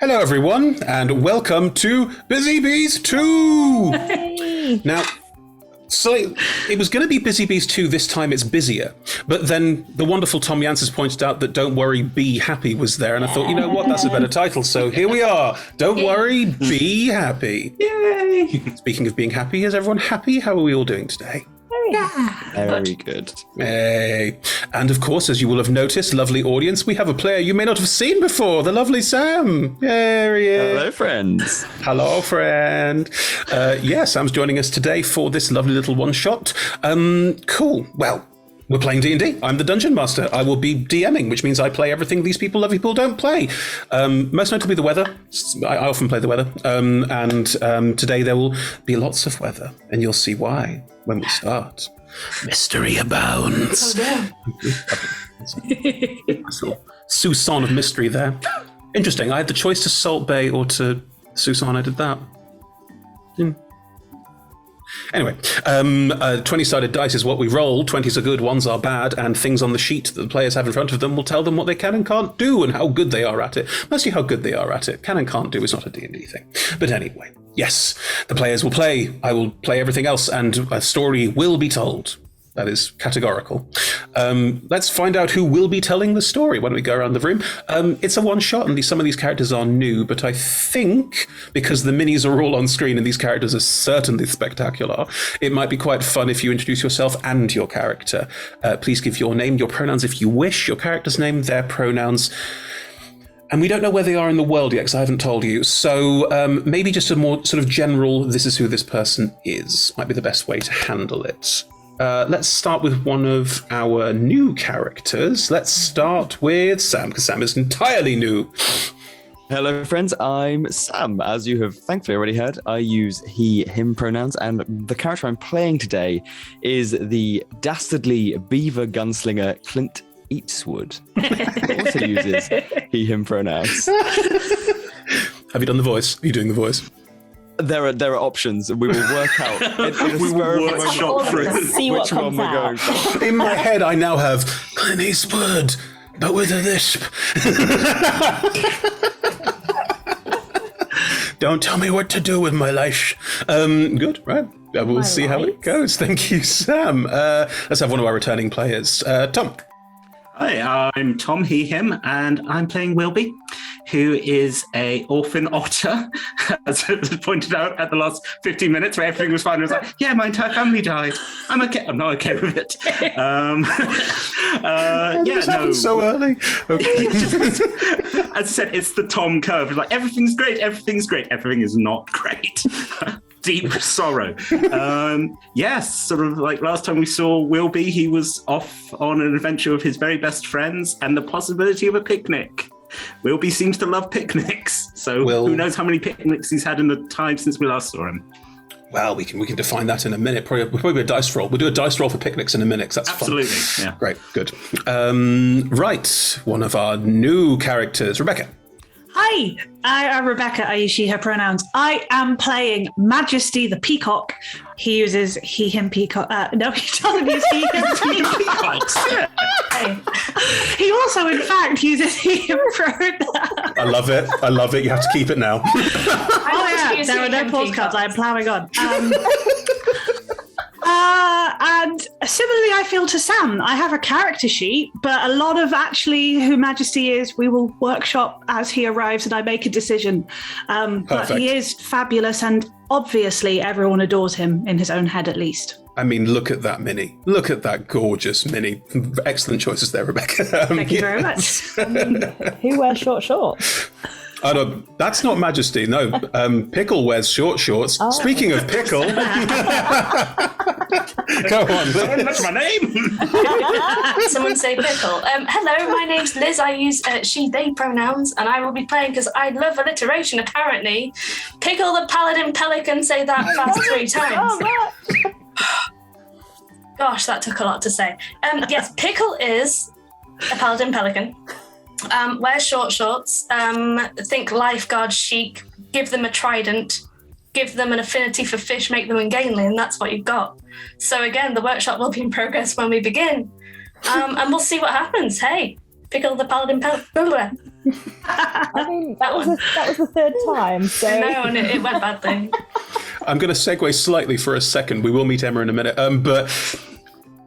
Hello, everyone, and welcome to Busy Bees 2! Hey. Now, so it was going to be Busy Bees 2, this time it's busier. But then the wonderful Tom Janssens pointed out that Don't Worry, Be Happy was there, and I thought, you know what, that's a better title. So here we are. Don't worry, be happy. Yay! Speaking of being happy, is everyone happy? How are we all doing today? Very good. Hey. And of course, as you will have noticed, lovely audience, we have a player you may not have seen before, the lovely Sam. There he is. Hello, friends. Hello, friend. Sam's joining us today for this lovely little one-shot. Cool. Well, we're playing D&D. I'm the Dungeon Master. I will be DMing, which means I play everything these lovely people don't play. Most notably the weather. I often play the weather. And today there will be lots of weather, and you'll see why when we start. Mystery abounds. Oh, Nice little soupçon of mystery there. Interesting. I had the choice to Salt Bay or to Susan. I did that. Anyway, 20-sided dice is what we roll. 20s are good, 1s are bad, and things on the sheet that the players have in front of them will tell them what they can and can't do and how good they are at it. Mostly how good they are at it. Can and can't do is not a D&D thing. But anyway, yes, the players will play. I will play everything else, and a story will be told. That is categorical. Let's find out who will be telling the story. Why don't we go around the room? It's a one-shot, and some of these characters are new, but I think, because the minis are all on screen and these characters are certainly spectacular, it might be quite fun if you introduce yourself and your character. Please give your name, your pronouns if you wish, your character's name, their pronouns. And we don't know where they are in the world yet, because I haven't told you. So maybe just a more sort of general, this is who this person is, might be the best way to handle it. Let's start with one of our new characters. Let's start with Sam, because Sam is entirely new. Hello, friends. I'm Sam. As you have thankfully already heard, I use he, him pronouns, and the character I'm playing today is the dastardly beaver gunslinger Clint Eastwood. He also uses he, him pronouns. Have you done the voice? Are you doing the voice? There are options. We will work out See what which one comes we're out. going for. In my head, I now have Clint Eastwood, but with a lisp. Don't tell me what to do with my life. Good, right. We'll see how it goes. Thank you, Sam. Let's have one of our returning players. Tom. Hi, I'm Tom, he, him, and I'm playing Wilby, who is a orphan otter, as was pointed out at the last 15 minutes where everything was fine. I was like, yeah, my entire family died. I'm okay. I'm not okay with it. This happened so early. Okay. As I said, it's the Tom curve. It's like, everything's great. Everything's great. Everything is not great. Deep sorrow. Yes, sort of like last time we saw Wilby, he was off on an adventure with his very best friends and the possibility of a picnic. Wilby seems to love picnics, so who knows how many picnics he's had in the time since we last saw him. Well, we can define that in a minute. Probably a dice roll. We'll do a dice roll for picnics in a minute, 'cause that's Absolutely, fun. yeah. Great, good. Right, one of our new characters, Rebecca. Hi, I'm Rebecca. I use she, her pronouns. I am playing Majesty the Peacock. He uses he, him, peacock. No, he doesn't use he, him, peacocks. He also, in fact, uses he, him pronouns. I love it. You have to keep it now. There are no postcards. I'm plowing on. And similarly, I feel to Sam. I have a character sheet, but a lot of actually who Majesty is, we will workshop as he arrives and I make a decision. But he is fabulous, and obviously everyone adores him in his own head, at least. I mean, look at that mini. Look at that gorgeous mini. Excellent choices there, Rebecca. Thank you very much. Who wears short shorts? Oh, no, that's not Majesty. No, Pickle wears short shorts. Oh. Speaking of Pickle, go on. That's my name. Someone say Pickle. Hello, my name's Liz. I use she, they pronouns, and I will be playing, because I love alliteration, apparently. Pickle the Paladin Pelican, say that fast 3 times. Gosh, that took a lot to say. Yes, Pickle is a Paladin Pelican. Wear short shorts. Think lifeguard chic. Give them a trident. Give them an affinity for fish. Make them ungainly, and that's what you've got. So again, the workshop will be in progress when we begin, and we'll see what happens. Hey, Pickle the Paladin Pelican. I mean, that was the third time. So No, and it went badly. I'm going to segue slightly for a second. We will meet Emma in a minute. But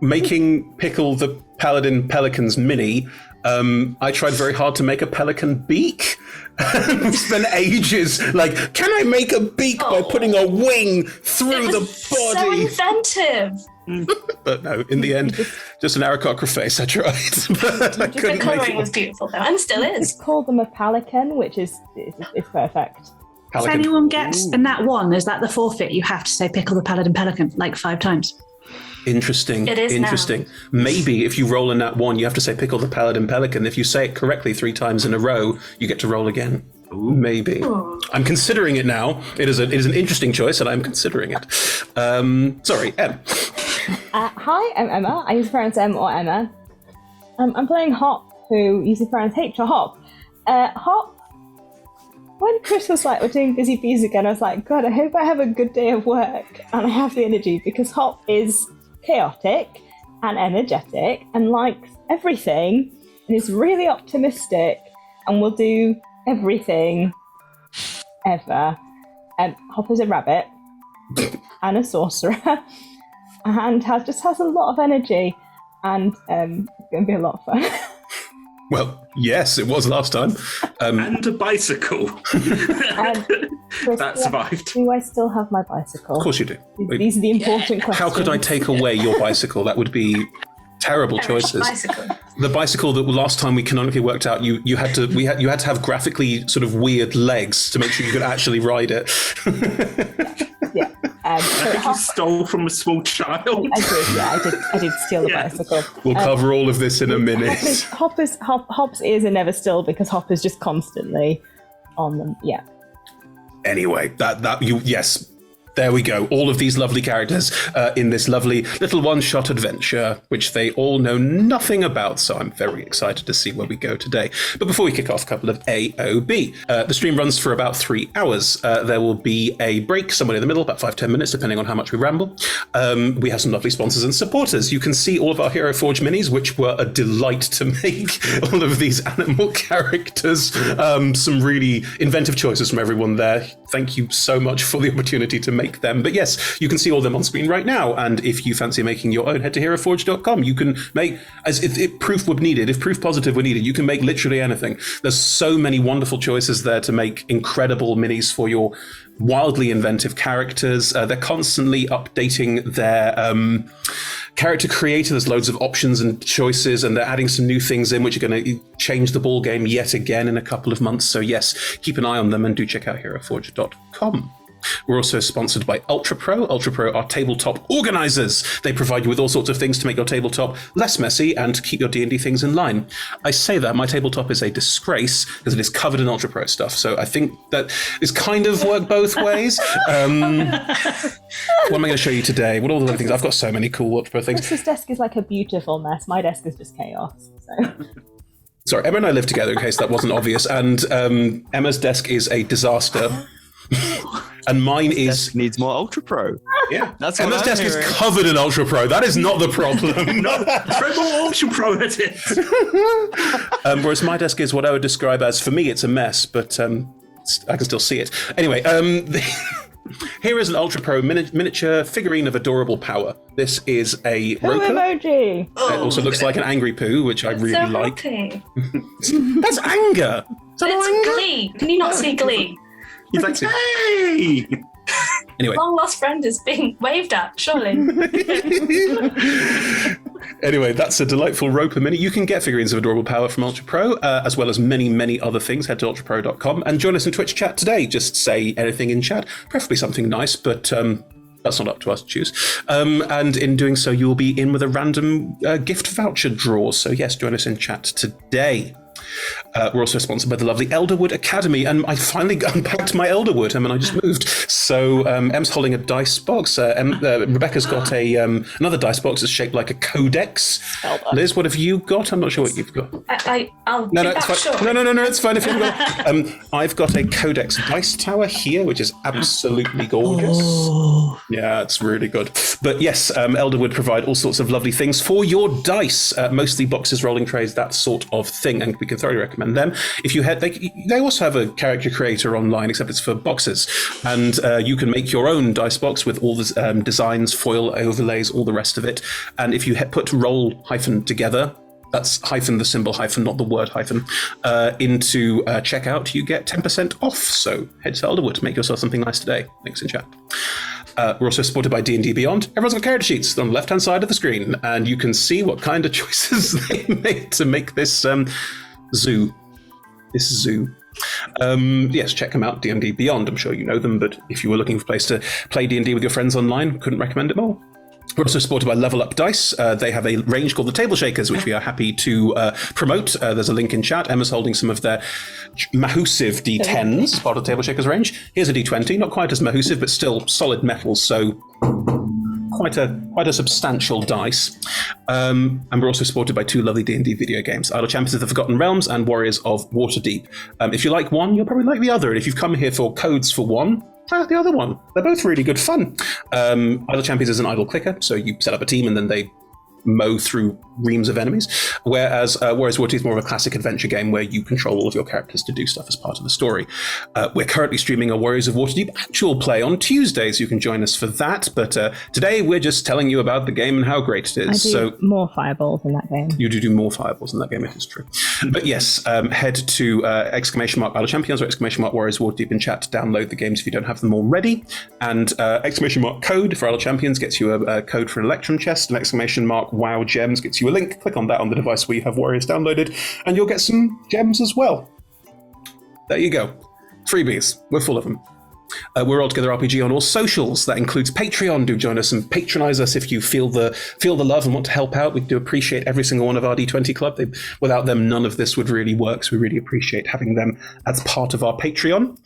making Pickle the Paladin Pelican's mini, I tried very hard to make a pelican beak. Spent ages like, can I make a beak by putting a wing through the So body? inventive. But no, in the end, just an aracocra face. I tried, but I The couldn't make colouring it. was beautiful though, and still is. just call them a pelican, which is perfect. If Pelican. anyone gets a nat 1, is that the forfeit? You have to say Pickle the Paladin Pelican like 5 times. Interesting. It is now. Interesting. Maybe if you roll a nat 1, you have to say Pickle the Paladin Pelican. If you say it correctly 3 times in a row, you get to roll again. Maybe. I'm considering it now. It is an interesting choice, and I'm considering it. Sorry, Em. Hi, I'm Emma. I use pronouns Em or Emma. I'm playing Hop, who uses pronouns H or Hop. Hop, when Chris was like, we're doing Busy Bees again, I was like, God, I hope I have a good day of work and I have the energy, because Hop is chaotic and energetic and likes everything and is really optimistic and will do everything ever. Hop is a rabbit and a sorcerer and has a lot of energy, and it's going to be a lot of fun. Well, yes, it was last time. And a bicycle. Chris, That survived. Do I still have my bicycle? Of course you do. These are the important questions. How could I take away your bicycle? That would be terrible choices. Bicycle. The bicycle that last time we canonically worked out, you had to have graphically sort of weird legs to make sure you could actually ride it. Yeah. I think you stole from a small child. I did steal the Yeah. bicycle. We'll cover all of this in a minute. Hop's ears are never still because Hop is just constantly on them. Yeah. Anyway, yes. There we go. All of these lovely characters in this lovely little one-shot adventure, which they all know nothing about, so I'm very excited to see where we go today. But before we kick off, a couple of AOB. The stream runs for about 3 hours. There will be a break somewhere in the middle, about 5-10 minutes, depending on how much we ramble. We have some lovely sponsors and supporters. You can see all of our Hero Forge minis, which were a delight to make. All of these animal characters. Some really inventive choices from everyone there. Thank you so much for the opportunity to make them. But yes, you can see all of them on screen right now. And if you fancy making your own, head to heroforge.com. You can make, as if proof were needed, if proof positive were needed, you can make literally anything. There's so many wonderful choices there to make incredible minis for your wildly inventive characters. They're constantly updating their character creator. There's loads of options and choices, and they're adding some new things in which are going to change the ball game yet again in a couple of months. So yes, keep an eye on them and do check out heroforge.com. We're also sponsored by Ultra Pro. Ultra Pro are tabletop organizers. They provide you with all sorts of things to make your tabletop less messy and to keep your D&D things in line. I say that my tabletop is a disgrace because it is covered in Ultra Pro stuff. So I think that is kind of work both ways. What am I going to show you today? What are all the other things? I've got so many cool Ultra Pro things. Chris's desk is like a beautiful mess. My desk is just chaos. So. Sorry, Emma and I live together in case that wasn't obvious. And Emma's desk is a disaster. And mine is needs more Ultra Pro. Yeah, That's what Emma's I'm desk is hearing. covered in Ultra Pro. That is not the problem. Throw more Ultra Pro at it. Whereas my desk is what I would describe as, for me, it's a mess, but I can still see it. Anyway, here is an Ultra Pro miniature figurine of adorable power. This is a Poo Roka. emoji. It also looks like an angry poo, which I really So like. happy. That's anger. Is that not It's anger? Glee. Can you not see Glee? He's like, hey! Anyway. Long lost friend is being waved at, surely. Anyway, that's a delightful Roper mini. You can get figurines of adorable power from Ultra Pro, as well as many, many other things. Head to ultrapro.com and join us in Twitch chat today. Just say anything in chat, preferably something nice, but that's not up to us to choose. And in doing so, you'll be in with a random gift voucher draw. So yes, join us in chat today. We're also sponsored by the lovely Elderwood Academy, and I finally unpacked my Elderwood, and I just moved. So Em's holding a dice box. Rebecca's got another dice box that's shaped like a codex. Liz, what have you got? I'm not sure what you've got. I'll No, be it's back fine. shortly. No, it's fine if you haven't got it. I've got a Codex dice tower here, which is absolutely gorgeous. Yeah, it's really good. But yes, Elderwood provide all sorts of lovely things for your dice, mostly boxes, rolling trays, that sort of thing. And we We can thoroughly recommend them. If you head, they also have a character creator online, except it's for boxes, and you can make your own dice box with all the designs, foil overlays, all the rest of it. And if you put roll hyphen together, that's hyphen, the symbol hyphen, not the word hyphen, into checkout, you get 10% off. So head to Elderwood, make yourself something nice today. Links in chat. We're also supported by D&D Beyond. Everyone's got character sheets on the left-hand side of the screen, and you can see what kind of choices they made to make this zoo. Yes, check them out, D&D Beyond. I'm sure you know them, but if you were looking for a place to play D&D with your friends online, couldn't recommend it more. We're also supported by Level Up Dice. They have a range called the Table Shakers, which we are happy to promote. There's a link in chat. Emma's holding some of their Mahusive D10s as part of the Table Shakers range. Here's a D20, not quite as Mahusive, but still solid metal, so quite a substantial dice. And we're also supported by two lovely D&D video games, Idle Champions of the Forgotten Realms and Warriors of Waterdeep. If you like one, you'll probably like the other. And if you've come here for codes for one, try out the other one. They're both really good fun. Idle Champions is an idle clicker, so you set up a team and then they mow through reams of enemies, whereas Warriors of Waterdeep is more of a classic adventure game where you control all of your characters to do stuff as part of the story. We're currently streaming a Warriors of Waterdeep actual play on Tuesdays. You can join us for that, but today we're just telling you about the game and how great it is. I do more fireballs in that game. You do more fireballs in that game, it is true. But yes, head to ! Idle Champions or ! Warriors of Waterdeep in chat to download the games if you don't have them already. And ! Code for Idle Champions gets you a code for an Electrum chest, and ! Wow Gems gets you a link. Click on that on the device where you have Warriors downloaded, and you'll get some gems as well. There you go. Freebies. We're full of them. We're All Together RPG on all socials. That includes Patreon. Do join us and patronize us if you feel the love and want to help out. We do appreciate every single one of our D20 Club. Without them, none of this would really work. So we really appreciate having them as part of our Patreon.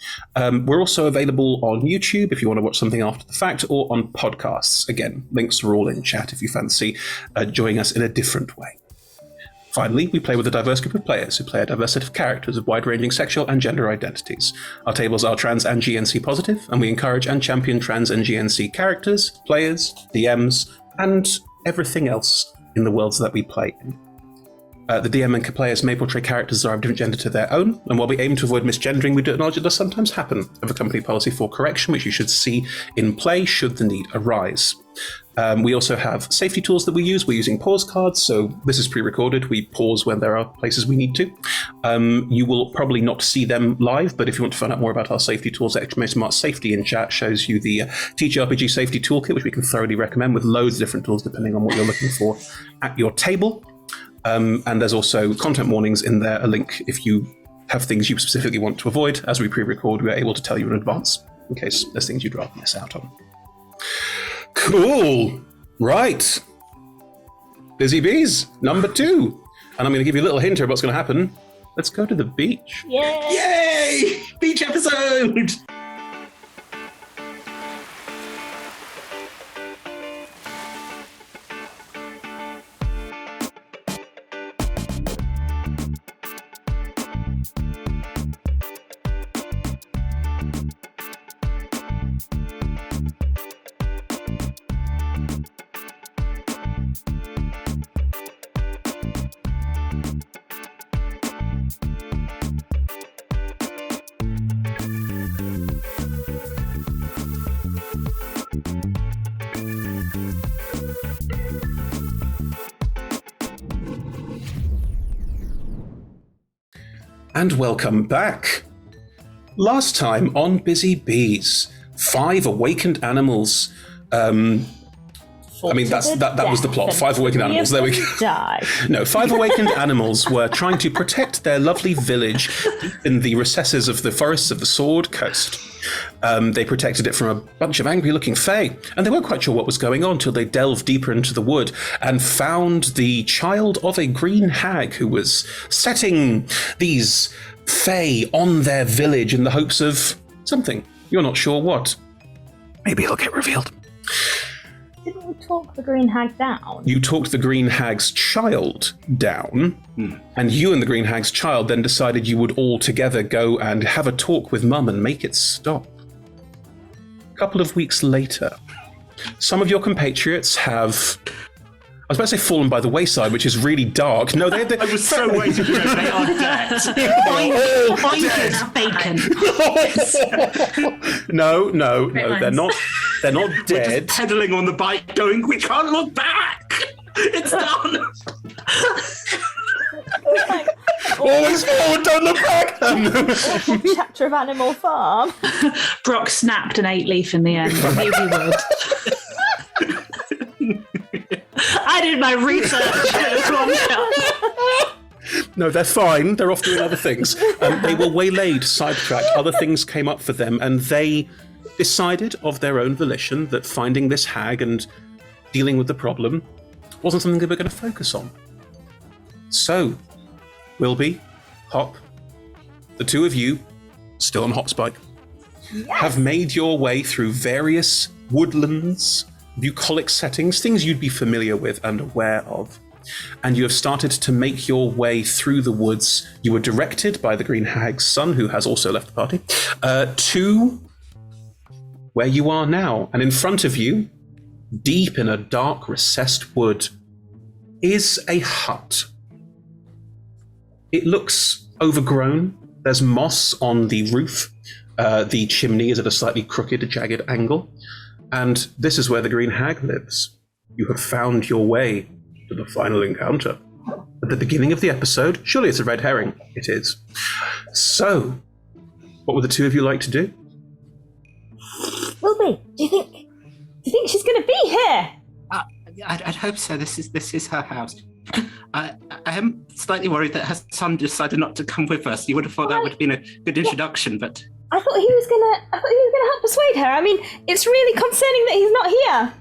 We're also available on YouTube if you want to watch something after the fact, or on podcasts. Again, links are all in chat if you fancy joining us in a different way. Finally, we play with a diverse group of players who play a diverse set of characters of wide-ranging sexual and gender identities. Our tables are trans and GNC positive, and we encourage and champion trans and GNC characters, players, DMs, and everything else in the worlds that we play in. The DM and players may portray characters that are of different gender to their own, and while we aim to avoid misgendering, we do acknowledge it does sometimes happen. We have a company policy for correction, which you should see in play should the need arise. We also have safety tools that we use. We're using pause cards, so this is pre-recorded. We pause when there are places we need to. You will probably not see them live, but if you want to find out more about our safety tools, ! Safety in chat shows you the TTRPG safety toolkit, which we can thoroughly recommend, with loads of different tools depending on what you're looking for at your table. And there's also content warnings in there, a link if you have things you specifically want to avoid. As we pre-record, we are able to tell you in advance in case there's things you'd rather miss out on. Cool. Right. Busy Bees, number 2. And I'm going to give you a little hint of what's going to happen. Let's go to the beach. Yay! Beach episode! And welcome back. Last time on Busy Bees, 5 awakened animals. I mean, that was the plot. 5 awakened animals. There we go. No, 5 awakened animals were trying to protect their lovely village in the recesses of the forests of the Sword Coast. They protected it from a bunch of angry-looking fae, and they weren't quite sure what was going on till they delved deeper into the wood and found the child of a green hag who was setting these fae on their village in the hopes of something. You're not sure what. Maybe it'll get revealed. Didn't we talk the green hag down? You talked the green hag's child down, and you and the green hag's child then decided you would all together go and have a talk with Mum and make it stop. A couple of weeks later, some of your compatriots have was about to say fallen by the wayside, which is really dark. No, they I was so waiting for it. They are dead. Oinkers bacon. No, they're not. They're not We're dead. just pedaling on the bike, going, we can't look back. It's done. Always forward, don't look back. Awful chapter of Animal Farm. Brock snapped an 8-leaf in the end. I knew he would. I did my research for this one shot. No, they're fine. They're off doing other things. They were waylaid, sidetracked. Other things came up for them, and they decided of their own volition that finding this hag and dealing with the problem wasn't something they were going to focus on. So, Wilby, Hop, the two of you, still on Hop's bike, have made your way through various woodlands, bucolic settings, things you'd be familiar with and aware of. And you have started to make your way through the woods. You were directed by the Green Hag's son, who has also left the party, to where you are now. And in front of you, deep in a dark, recessed wood, is a hut. It looks overgrown. There's moss on the roof. The chimney is at a slightly crooked, jagged angle. And this is where the Green Hag lives. You have found your way to the final encounter. At the beginning of the episode, surely it's a red herring. It is. So, what would the two of you like to do? Wilby, do you think she's going to be here? I'd hope so. This is her house. I am slightly worried that her son decided not to come with us. You would have thought that would have been a good introduction, but I thought he was gonna help persuade her. I mean, it's really concerning that he's not here.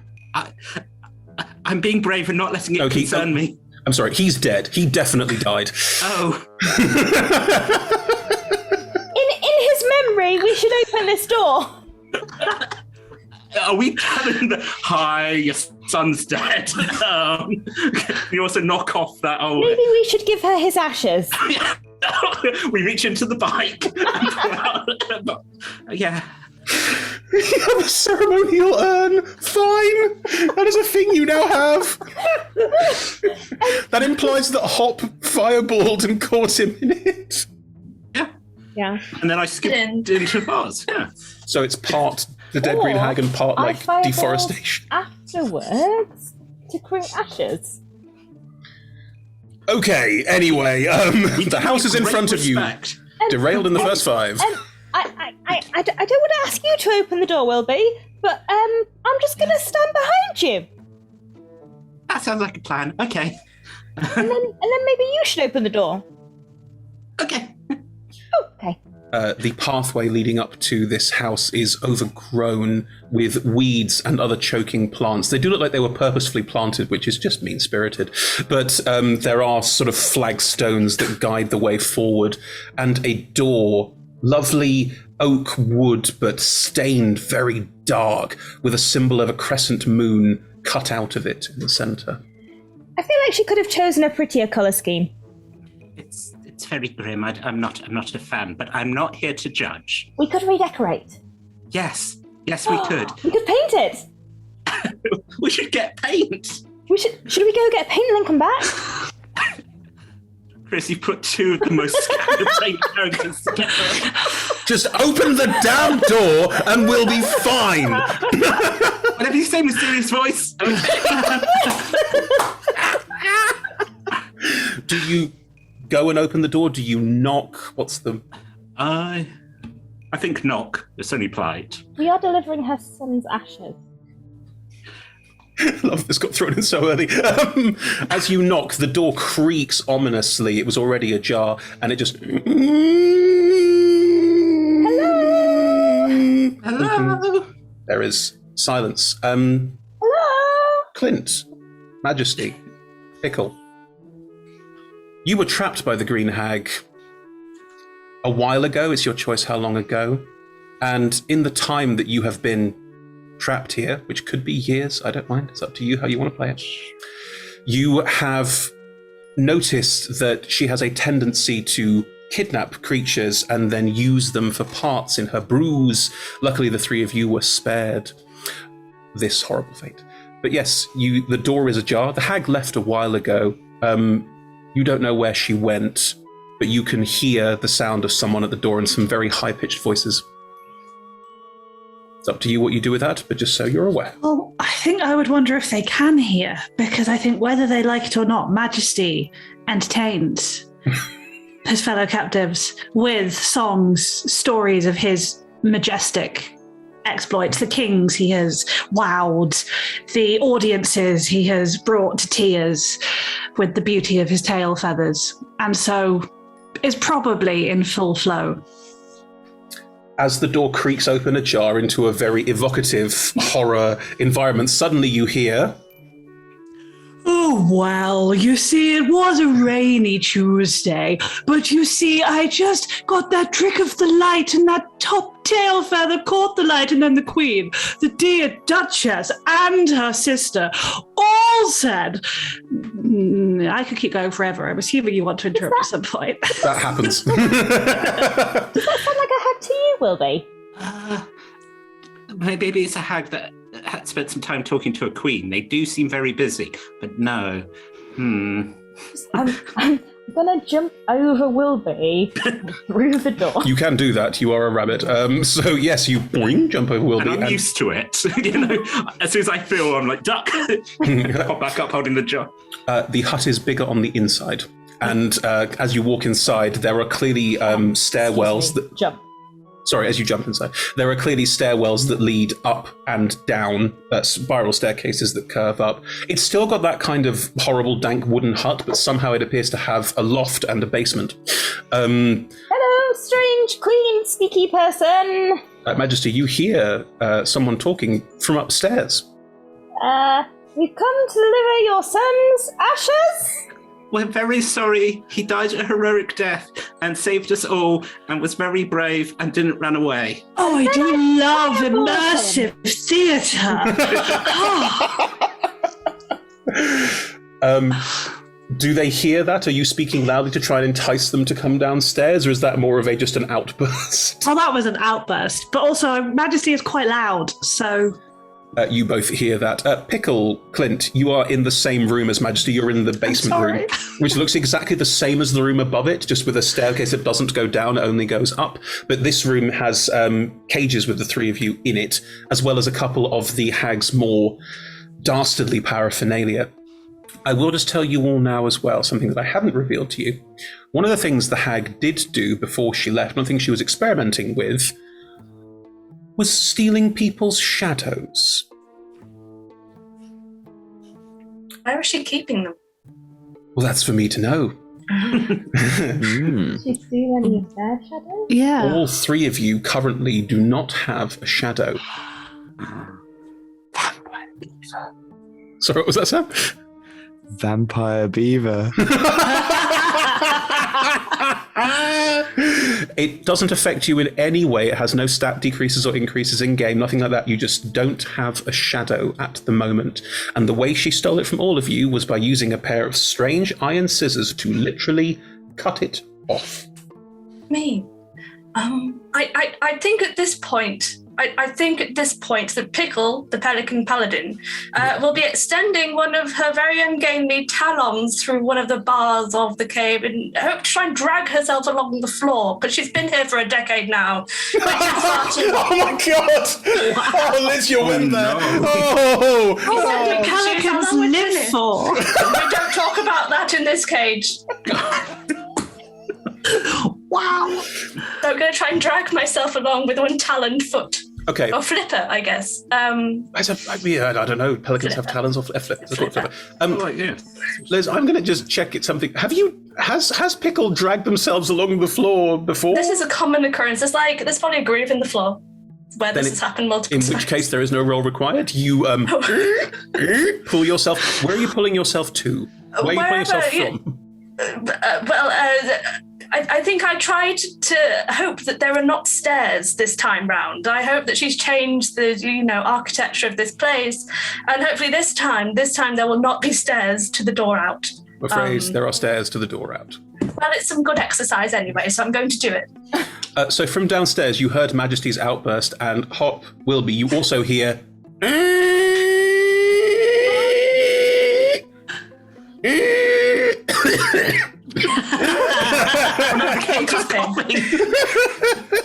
I'm being brave and not letting it concern me. I'm sorry, he's dead. He definitely died. Oh. In his memory, we should open this door. Are we telling the hi, your son's dead? You also knock off that old. Maybe we should give her his ashes. We reach into the bike. And pull out. Yeah. You have a ceremonial urn. Fine. That is a thing you now have. That implies that Hop fireballed and caught him in it. Yeah. And then I skipped into Vase. Yeah. So it's part the dead Green Hag and part like deforestation. Afterwards, to create ashes. Okay, anyway, the house is in front of you. Derailed in the first 5. I don't want to ask you to open the door, Wilby, but I'm just going to stand behind you. That sounds like a plan. Okay. And then maybe you should open the door. Okay. Okay. The pathway leading up to this house is overgrown with weeds and other choking plants. They do look like they were purposefully planted, which is just mean-spirited. But there are sort of flagstones that guide the way forward, and a door, lovely oak wood, but stained very dark, with a symbol of a crescent moon cut out of it in the center. I feel like she could have chosen a prettier colour scheme. It's very grim. I'm not a fan, but I'm not here to judge. We could redecorate. Yes, we could. We could paint it. We should get paint. Should we go get paint and then come back? Chris, you put two of the most scattered paint characters together. Just open the damn door and we'll be fine. Whatever you say, mysterious voice. Do you go and open the door? Do you knock? What's the... I think knock. It's only polite. We are delivering her son's ashes. I love this got thrown in so early. As you knock, the door creaks ominously. It was already ajar, and it just... Hello? There is silence. Hello? Clint, Majesty, Pickle. You were trapped by the Green Hag a while ago. It's your choice how long ago. And in the time that you have been trapped here, which could be years, I don't mind. It's up to you how you want to play it. You have noticed that she has a tendency to kidnap creatures and then use them for parts in her brews. Luckily, the three of you were spared this horrible fate. But yes, the door is ajar. The hag left a while ago. You don't know where she went, but you can hear the sound of someone at the door and some very high-pitched voices. It's up to you what you do with that, but just so you're aware. Well, I think I would wonder if they can hear, because I think whether they like it or not, Majesty entertains his fellow captives with songs, stories of his majestic exploits, the kings he has wowed, the audiences he has brought to tears with the beauty of his tail feathers, and so is probably in full flow. As the door creaks open ajar into a very evocative horror environment, suddenly you hear... Oh, well, you see, it was a rainy Tuesday, but you see, I just got that trick of the light, and that top tail feather caught the light, and then the queen, the dear Duchess, and her sister all said... I could keep going forever. I'm assuming you want to interrupt at some point. That happens. Does that sound like a hag to you, Wilby? Maybe it's a hag that had spent some time talking to a queen. They do seem very busy, but no. I'm gonna jump over Wilby through the door. You can do that. You are a rabbit. So yes, you boing, jump over Wilby. And I'm used to it. You know, as soon as I feel, I'm like, duck. Pop back up holding the jar. The hut is bigger on the inside. And as you walk inside, there are clearly stairwells that... Jump. Sorry, as you jump inside, there are clearly stairwells that lead up and down, spiral staircases that curve up. It's still got that kind of horrible, dank wooden hut, but somehow it appears to have a loft and a basement. Hello, strange queen, sneaky person. Majesty, you hear someone talking from upstairs. We've come to deliver your son's ashes? We're very sorry. He died a heroic death and saved us all and was very brave and didn't run away. Oh, I do love immersive theatre. Do they hear that? Are you speaking loudly to try and entice them to come downstairs, or is that more of just an outburst? Well, that was an outburst, but also Majesty is quite loud, so... You both hear that. Pickle, Clint, you are in the same room as Majesty. You're in the basement room, which looks exactly the same as the room above it, just with a staircase that doesn't go down, it only goes up. But this room has cages with the three of you in it, as well as a couple of the hag's more dastardly paraphernalia. I will just tell you all now as well, something that I haven't revealed to you. One of the things the hag did do before she left, one thing she was experimenting with, was stealing people's shadows. Where is she keeping them? Well, that's for me to know. Did she steal any of their shadows? Yeah. All three of you currently do not have a shadow. Sorry, what was that, Sam? Vampire beaver. It doesn't affect you in any way. It has no stat decreases or increases in game, nothing like that. You just don't have a shadow at the moment. And the way she stole it from all of you was by using a pair of strange iron scissors to literally cut it off. Me. I think at this point, that Pickle, the Pelican Paladin, will be extending one of her very ungainly talons through one of the bars of the cave and hope to try and drag herself along the floor, because she's been here for a decade now. Oh my god! Oh, Liz, you went there. Oh, pelicans live for. We don't talk about that in this cage. Wow. So I'm going to try and drag myself along with one taloned foot. Okay. Or flipper, I guess. I don't know. Pelicans have talons or flippers. Liz, I'm going to just check it. Something. Has Pickle dragged themselves along the floor before? This is a common occurrence. There's probably a groove in the floor where this has happened multiple times. In which case, there is no roll required. You pull yourself. Where are you pulling yourself to? Where are you pulling yourself from? I think I tried to hope that there are not stairs this time round. I hope that she's changed the, architecture of this place, and hopefully this time there will not be stairs to the door out. I'm afraid there are stairs to the door out. Well, it's some good exercise anyway, so I'm going to do it. So from downstairs, you heard Majesty's outburst, and Hop, Wilby, you also hear...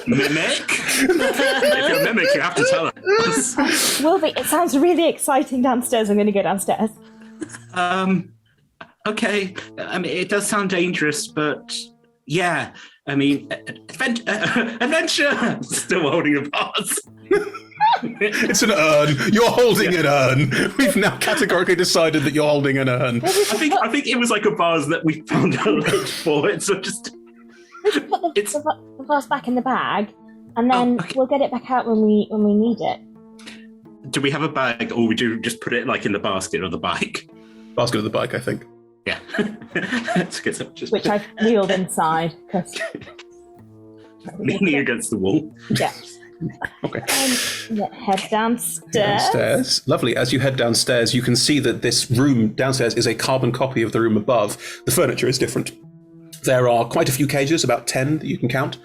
Mimic? If you're a mimic, you have to tell us. Wilby, it sounds really exciting downstairs. I'm going to go downstairs. Okay. I mean, it does sound dangerous, but yeah. I mean, adventure! Still holding a vase. It's an urn. You're holding an urn. We've now categorically decided that you're holding an urn. I think it was like a vase that we found a lid for. It's just... Put the vase back in the bag, and then we'll get it back out when we need it. Do we have a bag, or we do just put it like in the basket of the bike? Basket of the bike, I think. Yeah. Which I've wheeled inside, because... Leaning against the wall. Yeah. Okay. Head downstairs. Downstairs. Lovely. As you head downstairs, you can see that this room downstairs is a carbon copy of the room above. The furniture is different. There are quite a few cages, about 10 that you can count.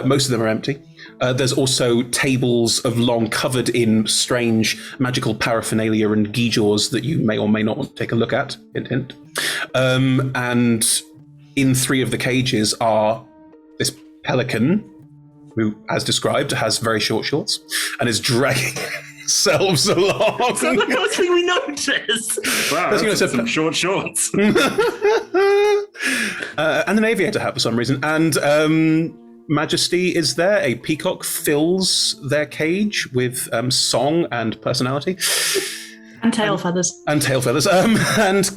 Most of them are empty. There's also tables of long covered in strange magical paraphernalia and gewgaws that you may or may not want to take a look at. Hint, hint. And in 3 of the cages are this pelican, who, as described, has very short shorts and is dragging themselves along. That's the first thing we noticed. Wow, that's some short shorts. And an aviator hat for some reason. And Majesty is there. A peacock fills their cage with song and personality. And tail feathers. And tail feathers. And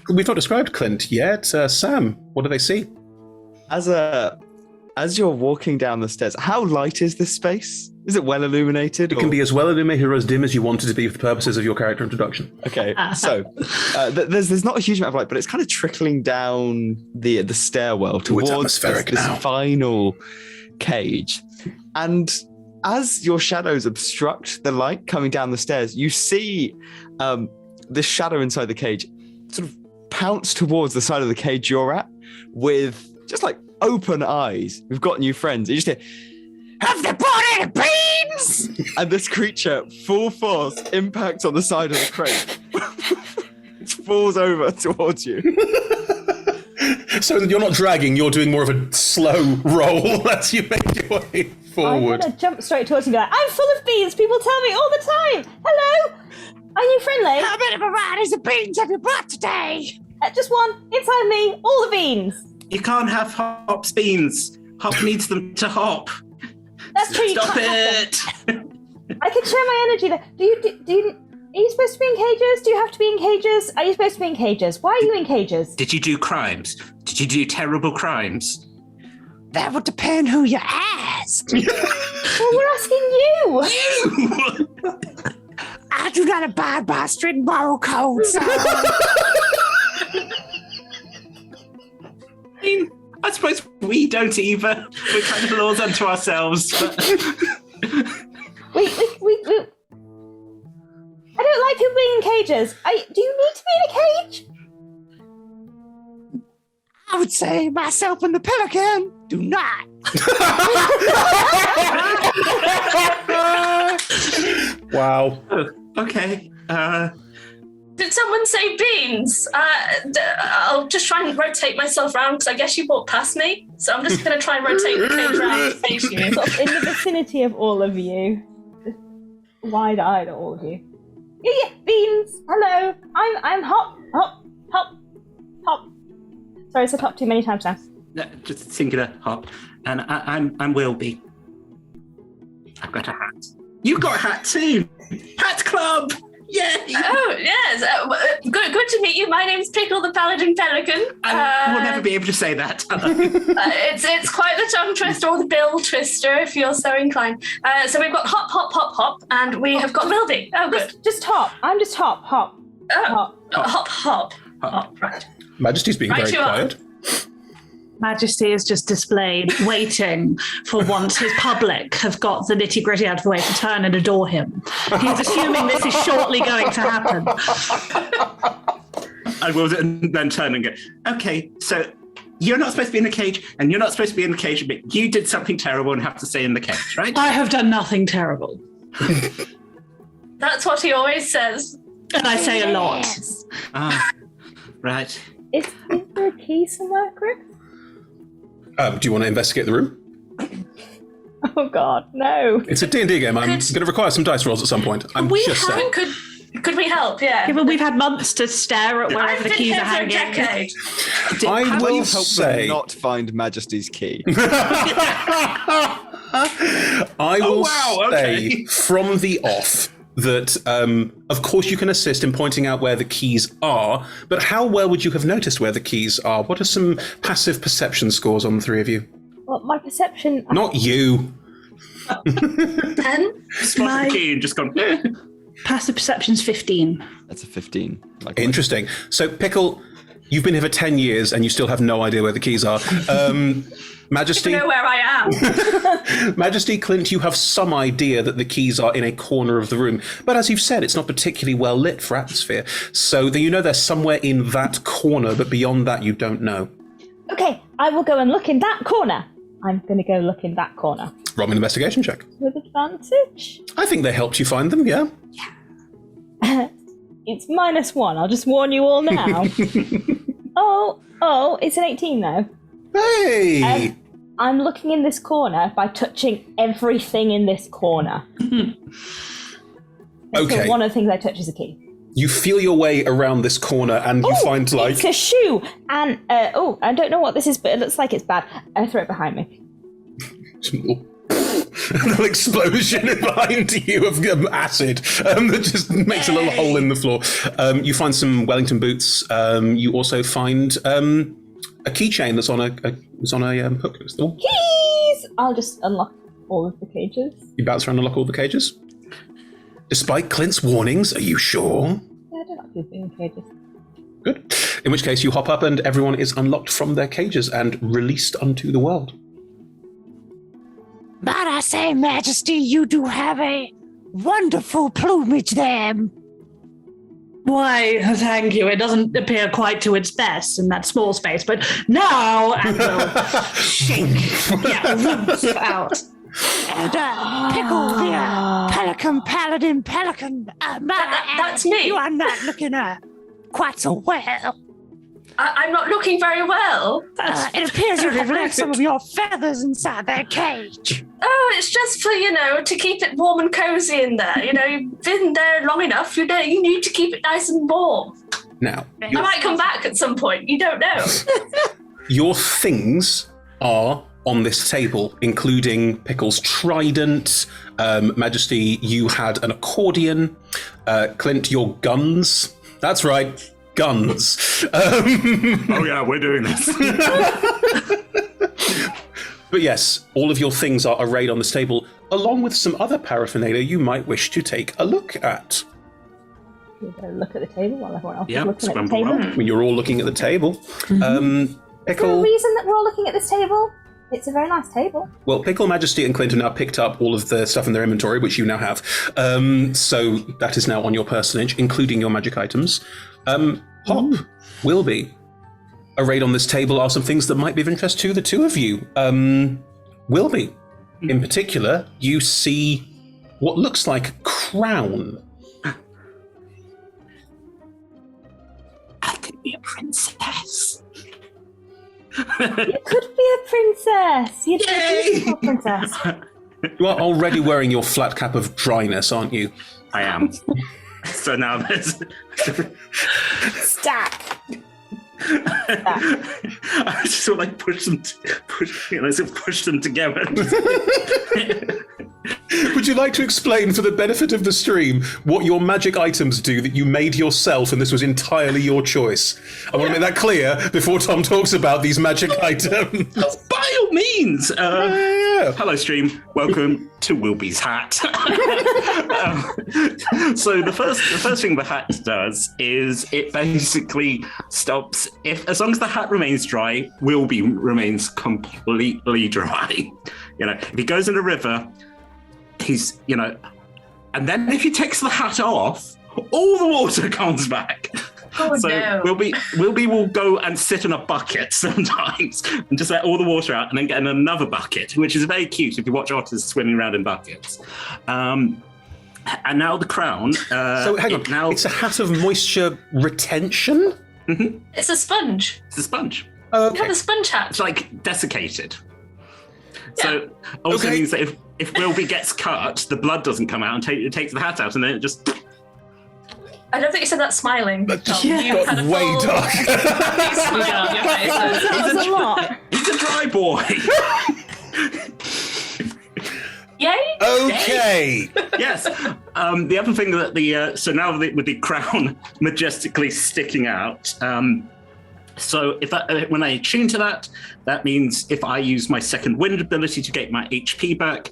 we've not described Clint yet. Sam, what do they see? As you're walking down the stairs, how light is this space? Is it well illuminated? It can be as well illuminated or as dim as you want it to be for the purposes of your character introduction. Okay, so there's not a huge amount of light, but it's kind of trickling down the stairwell towards this final cage. And as your shadows obstruct the light coming down the stairs, you see this shadow inside the cage sort of pounce towards the side of the cage you're at with just like open eyes. We've got new friends. You just hear, "Have they brought any beans?" And this creature, full force, impacts on the side of the crate. It falls over towards you. So you're not dragging, you're doing more of a slow roll as you make your way forward. I'm going to jump straight towards you and be like, "I'm full of beans. People tell me all the time. Hello? Are you friendly? How many varieties of beans have you brought today?" Just one. Inside me. All the beans. You can't have Hop's beans. Hop needs them to hop. That's true. Stop it! I can share my energy there. Are you supposed to be in cages? Do you have to be in cages? Are you supposed to be in cages? Why are you in cages? Did you do crimes? Did you do terrible crimes? That would depend who you asked. Well, we're asking you. I do not abide by strict moral codes. So. I suppose we don't either. We're kind of laws unto ourselves. But... We. I don't like people being in cages. Do you need to be in a cage? I would say myself and the pelican do not. Wow. Oh, okay. Did someone say beans? I'll just try and rotate myself around because I guess you walked past me. So I'm just going to try and rotate the cage around to face you. Sort of in the vicinity of all of you. Just wide-eyed at all of you. Yeah, beans. Hello. I'm Hop. Sorry, I said Hop too many times now. No, just singular Hop. And I'm Wilby. I've got a hat. You've got a hat too. Hat Club. Yay! Oh, yes. Good to meet you. My name's Pickle the Paladin Pelican. We'll never be able to say that. It's quite the tongue twister or the bill twister, if you're so inclined. So we've got Hop, and we have got Wilby. Oh, good. Just Hop. I'm just Hop. Oh, Hop. Right. Majesty's being very quiet. Majesty is just displayed, waiting for once his public have got the nitty-gritty out of the way to turn and adore him. He's assuming this is shortly going to happen. I will then turn and go, okay, so you're not supposed to be in the cage, and you're not supposed to be in the cage, but you did something terrible and have to stay in the cage, right? I have done nothing terrible. That's what he always says. And I say a lot. Ah, right. Is there a key somewhere, Chris? Do you want to investigate the room? Oh God, no. It's a D&D game. I'm going to require some dice rolls at some point. I'm just saying. Could we help? Yeah. Given we've had months to stare at wherever I've the been keys here are for a hanging. decade. I How do will you help say... them not find Majesty's key? I will say from the off that, of course, you can assist in pointing out where the keys are, but how well would you have noticed where the keys are? What are some passive perception scores on the three of you? Well, my perception... Not you. 10? Spotted the key and just gone. Passive perception's 15. That's a 15. Interesting. So, Pickle, you've been here for 10 years and you still have no idea where the keys are. Majesty... I don't know where I am. Majesty, Clint, you have some idea that the keys are in a corner of the room. But as you've said, it's not particularly well lit for atmosphere. So you know they're somewhere in that corner, but beyond that, you don't know. Okay, I will go and look in that corner. I'm going to go look in that corner. Roll me an investigation check. With advantage? I think they helped you find them, yeah? It's -1. I'll just warn you all now. Oh, it's an 18 though. Hey! I'm looking in this corner by touching everything in this corner. Okay. So one of the things I touch is a key. You feel your way around this corner and you find, like... It's a shoe! And, I don't know what this is, but it looks like it's bad. I throw it behind me. An explosion behind you of acid that just makes a little hole in the floor. You find some Wellington boots. You also find a keychain that's on a hook. Keys! I'll just unlock all of the cages. You bounce around and unlock all the cages? Despite Clint's warnings, are you sure? Yeah, I don't like these in cages. Good. In which case you hop up and everyone is unlocked from their cages and released unto the world. But I say, Majesty, you do have a wonderful plumage there. Why, thank you. It doesn't appear quite to its best in that small space, but now I will shake roots out. And Pickle, the Pelican Paladin Pelican. That's me. You are not looking quite so well. I'm not looking very well. It appears you have left some of your feathers inside that cage. Oh, it's just for, to keep it warm and cozy in there. You've been there long enough. You need to keep it nice and warm. Now, I might come back at some point. You don't know. your things are on this table, including Pickle's trident. Majesty, you had an accordion. Clint, your guns. That's right. Guns. Oh yeah, we're doing this. But yes, all of your things are arrayed on this table, along with some other paraphernalia you might wish to take a look at. We're going to look at the table while everyone else Yeah, is looking at the scramble table. around. When you're all looking at the table. Is there a Pickle. reason that we're all looking at this table? It's a very nice table. Well, Pickle, Majesty, and Clint have now picked up all of the stuff in their inventory, which you now have. So that is now on your personage, including your magic items. Hop, Wilby. Arrayed on this table are some things that might be of interest to the two of you. Wilby, in particular, you see what looks like a crown. I could be a princess. You could be a princess. You'd be a beautiful princess. You are already wearing your flat cap of dryness, aren't you? I am. So now there's... Stack. I just sort of like push them together. Would you like to explain, for the benefit of the stream, what your magic items do that you made yourself and this was entirely your choice? I want to make that clear before Tom talks about these magic items. By all means. Yeah. Hello, stream. Welcome to Wilby's hat. So the first thing the hat does is it basically stops. As long as the hat remains dry, Wilby remains completely dry. If he goes in a river, he's and then if he takes the hat off, all the water comes back. Oh, So no. Wilby will go and sit in a bucket sometimes and just let all the water out and then get in another bucket, which is very cute if you watch otters swimming around in buckets. And now the crown. So hang on, it's a hat of moisture retention? It's a sponge. It's a sponge. Have Okay. a sponge hat. It's like desiccated. So also Okay. means that if Wilby gets cut, the blood doesn't come out and it takes the hat out, and then it just. I don't think you said that smiling. Tom. Yeah. You had a Got way full dark. smile on your face. That was a lot. He's a dry boy. Yay! Okay. Yes. The other thing that so now with the crown majestically sticking out. So when I attune to that, that means if I use my second wind ability to get my HP back,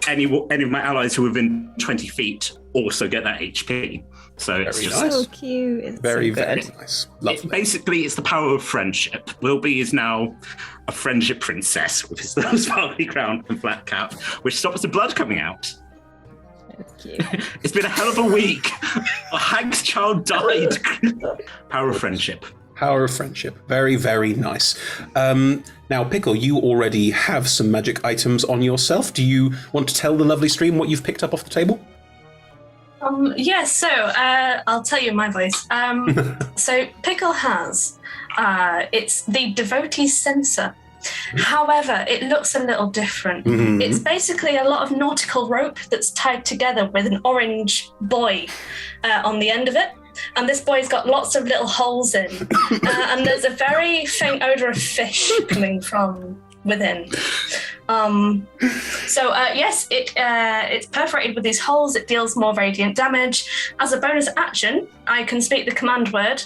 any of my allies who are within 20 feet also get that HP. So it's Very just nice. So cute. It's Very, so very good. nice. Lovely. it's the power of friendship. Wilby is now a friendship princess with his little sparkly crown and flat cap, which stops the blood coming out. It's cute. It's been a hell of a week. A hag's child died. Power of friendship. Power of friendship. Very, very nice. Now, Pickle, you already have some magic items on yourself. Do you want to tell the lovely stream what you've picked up off the table? Yes, so I'll tell you in my voice. So Pickle has, it's the Devotee Censer. However, it looks a little different. Mhm. It's basically a lot of nautical rope that's tied together with an orange buoy on the end of it. And this buoy's got lots of little holes in. And there's a very faint odour of fish coming from within. Yes, it's perforated with these holes. It deals more radiant damage. As a bonus action, I can speak the command word,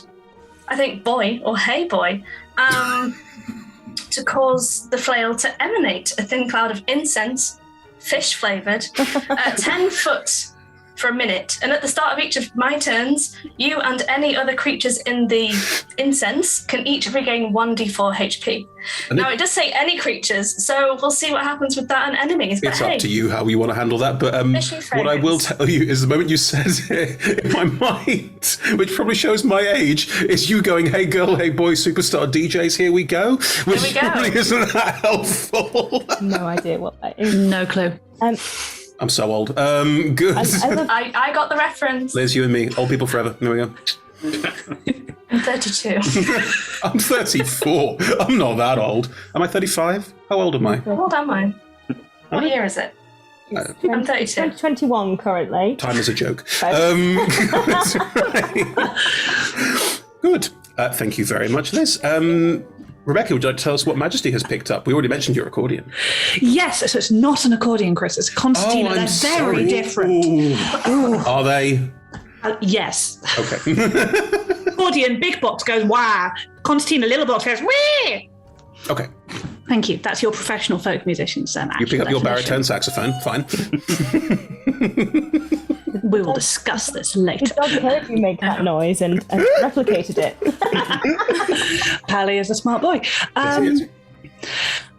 I think boy or hey boy, to cause the flail to emanate a thin cloud of incense, fish flavoured, 10 foot for a minute. And at the start of each of my turns, you and any other creatures in the incense can each regain 1d4 HP. And Now, it does say any creatures, so we'll see what happens with that and enemies. But It's hey, up to you how you want to handle that. But Fishy what I will fragrance. tell you is the moment you said it in my mind, which probably shows my age, is you going, hey girl, hey boy, superstar DJs, here we go. Which we go. probably isn't that helpful. No idea what that is. No clue. I'm so old. Good. I love I got the reference. Liz, you and me, old people forever. There we go. I'm 32. I'm 34. I'm not that old. Am I 35? How old am I? How old am I? What year is it? I'm 32. 2021 currently. Time is a joke. Okay. Good. Thank you very much, Liz. Rebecca, would you like to tell us what Majesty has picked up? We already mentioned your accordion. Yes, so it's not an accordion, Chris. It's a concertina. They're very different. Ooh. Are they? Yes. Okay. Accordion, big box goes wah. Concertina, little box goes wee. Okay. Thank you. That's your professional folk musicians. You pick up your baritone saxophone. Fine. We will discuss this Your later. dog heard you make that noise and replicated it. Pally is a smart boy. Yes.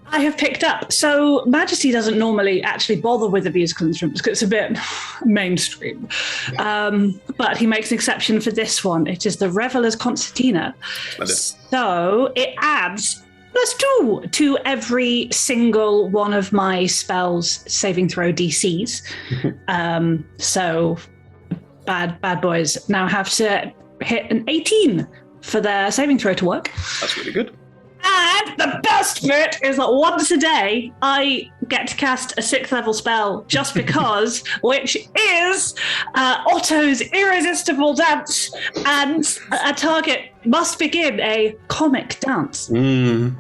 I have picked up. So Majesty doesn't normally actually bother with the musical instruments because it's a bit mainstream. But he makes an exception for this one. It is the Reveler's Concertina. So it adds +2 to every single one of my spells saving throw DCs. So bad boys now have to hit an 18 for their saving throw to work. That's really good. And the best bit is that once a day, I get to cast a 6th level spell just because, which is Otto's Irresistible Dance, and a target must begin a comic dance. Indeed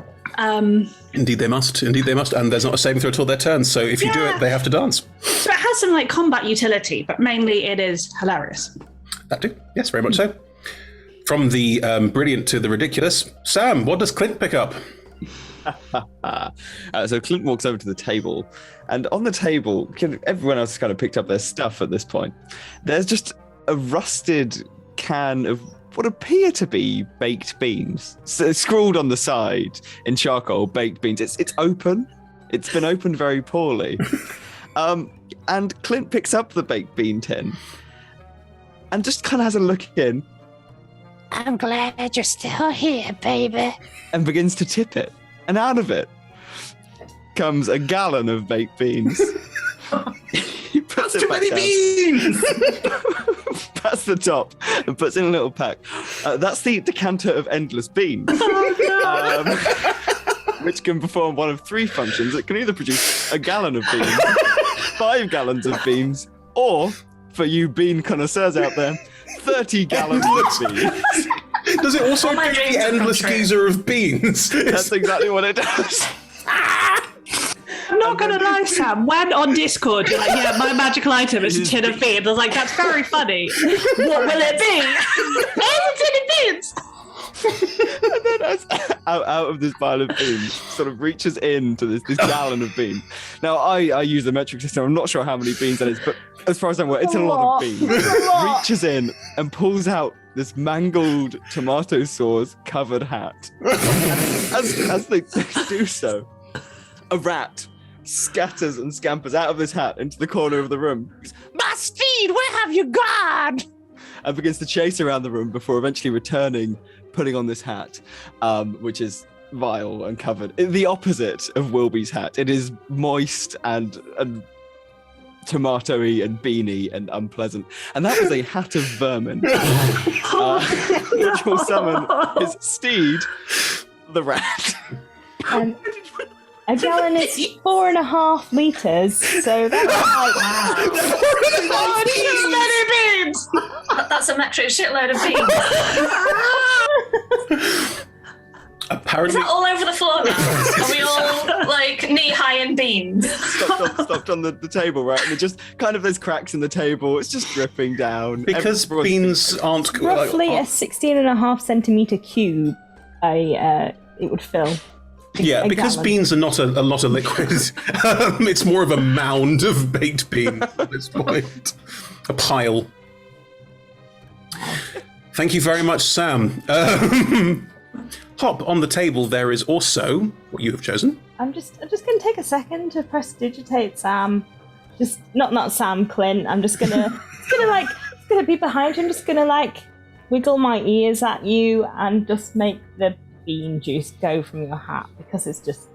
they must. Indeed they must. And there's not a saving throw till their turn. So if you do Yeah. it, they have to dance. So it has some like combat utility, but mainly it is hilarious. That do. Yes, very much so. From the brilliant to the ridiculous. Sam, what does Clint pick up? So Clint walks over to the table, and on the table, everyone else has kind of picked up their stuff at this point. There's just a rusted can of what appear to be baked beans. So it's scrawled on the side in charcoal, baked beans. It's open. It's been opened very poorly. And Clint picks up the baked bean tin and just kind of has a look in I'm glad you're still here, baby. and begins to tip it. And out of it comes a gallon of baked beans. He puts it Too back many down, beans! pats the top, and puts in a little pack. That's the decanter of endless beans. which can perform one of 3 functions. It can either produce a gallon of beans, 5 gallons of beans, or, for you bean connoisseurs out there, 30 gallons of beans. Does it also All my do dreams the have come endless true. geyser of beans? That's exactly what it does. I'm not going to lie, Sam. When on Discord, you're like, yeah, my magical item is a tin of beans. I was like, that's very funny. What will it be? It's a tin of beans. And then as out of this pile of beans, sort of reaches into this gallon of beans. Now, I use the metric system. I'm not sure how many beans that is, but as far as I'm aware, it's a lot of beans. Reaches in and pulls out this mangled tomato sauce covered hat. As they do so, a rat scatters and scampers out of this hat into the corner of the room. My steed, where have you gone? And begins to chase around the room before eventually returning, putting on this hat, which is vile and covered. The opposite of Wilby's hat. It is moist and tomatoey and beany and unpleasant. And that is a hat of vermin, which will summon his steed, the rat. A gallon is 4.5 litres, so that's like... That's a metric shitload of beans. Apparently, Is that all over the floor now? Are we all like knee-high in beans? stopped on the table, right? And it just kind of, there's cracks in the table. It's just dripping down. because Everyone's- beans aren't roughly a 16.5 centimetre cube, it would fill. Yeah, a because gallon. beans are not a lot of liquid. It's more of a mound of baked beans at this point. A pile. Thank you very much, Sam. Hop, on the table there is also what you have chosen. I'm just going to take a second to prestidigitate Sam. Just not Sam, Clint. I'm just gonna be behind you. I'm just gonna wiggle my ears at you and just make the bean juice go from your hat because it's just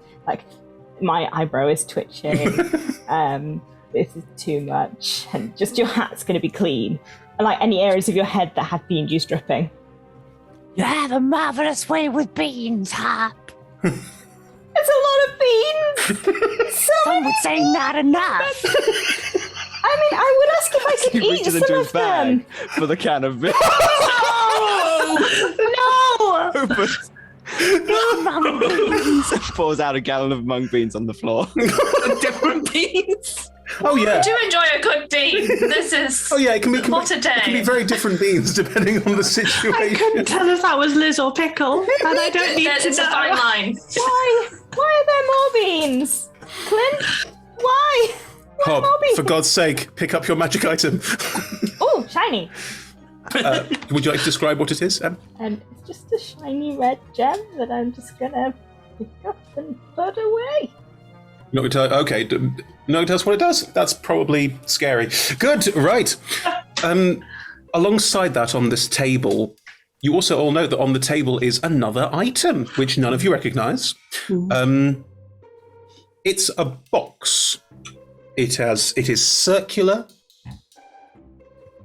my eyebrow is twitching. This is too much, and just your hat's gonna be clean. And any areas of your head that have bean juice dripping. You have a marvelous way with beans, Hop. It's a lot of beans. Some would say not enough. I mean, I would ask if I He could eat reaches some into of his bag them. for the can of beans. No! Opens, Mum beans. pours out a gallon of mung beans on the floor. Different beans. Oh yeah. I do enjoy a good bean. This is. Oh yeah, it can be What a day. It can be very different beans depending on the I situation. couldn't tell if that was Liz or Pickle, and I don't need to It's a fine know. line. Why are there more beans? Clint? Why? Why Hop, more beans? for God's sake, pick up your magic item. Oh, shiny. Would you like to describe what it is, Em? And it's just a shiny red gem that I'm just gonna pick up and put away. Not going to tell. Okay, no, tell us what it does. That's probably scary. Good, right. Alongside that, on this table, you also all know that on the table is another item which none of you recognise. It's a box. It is circular.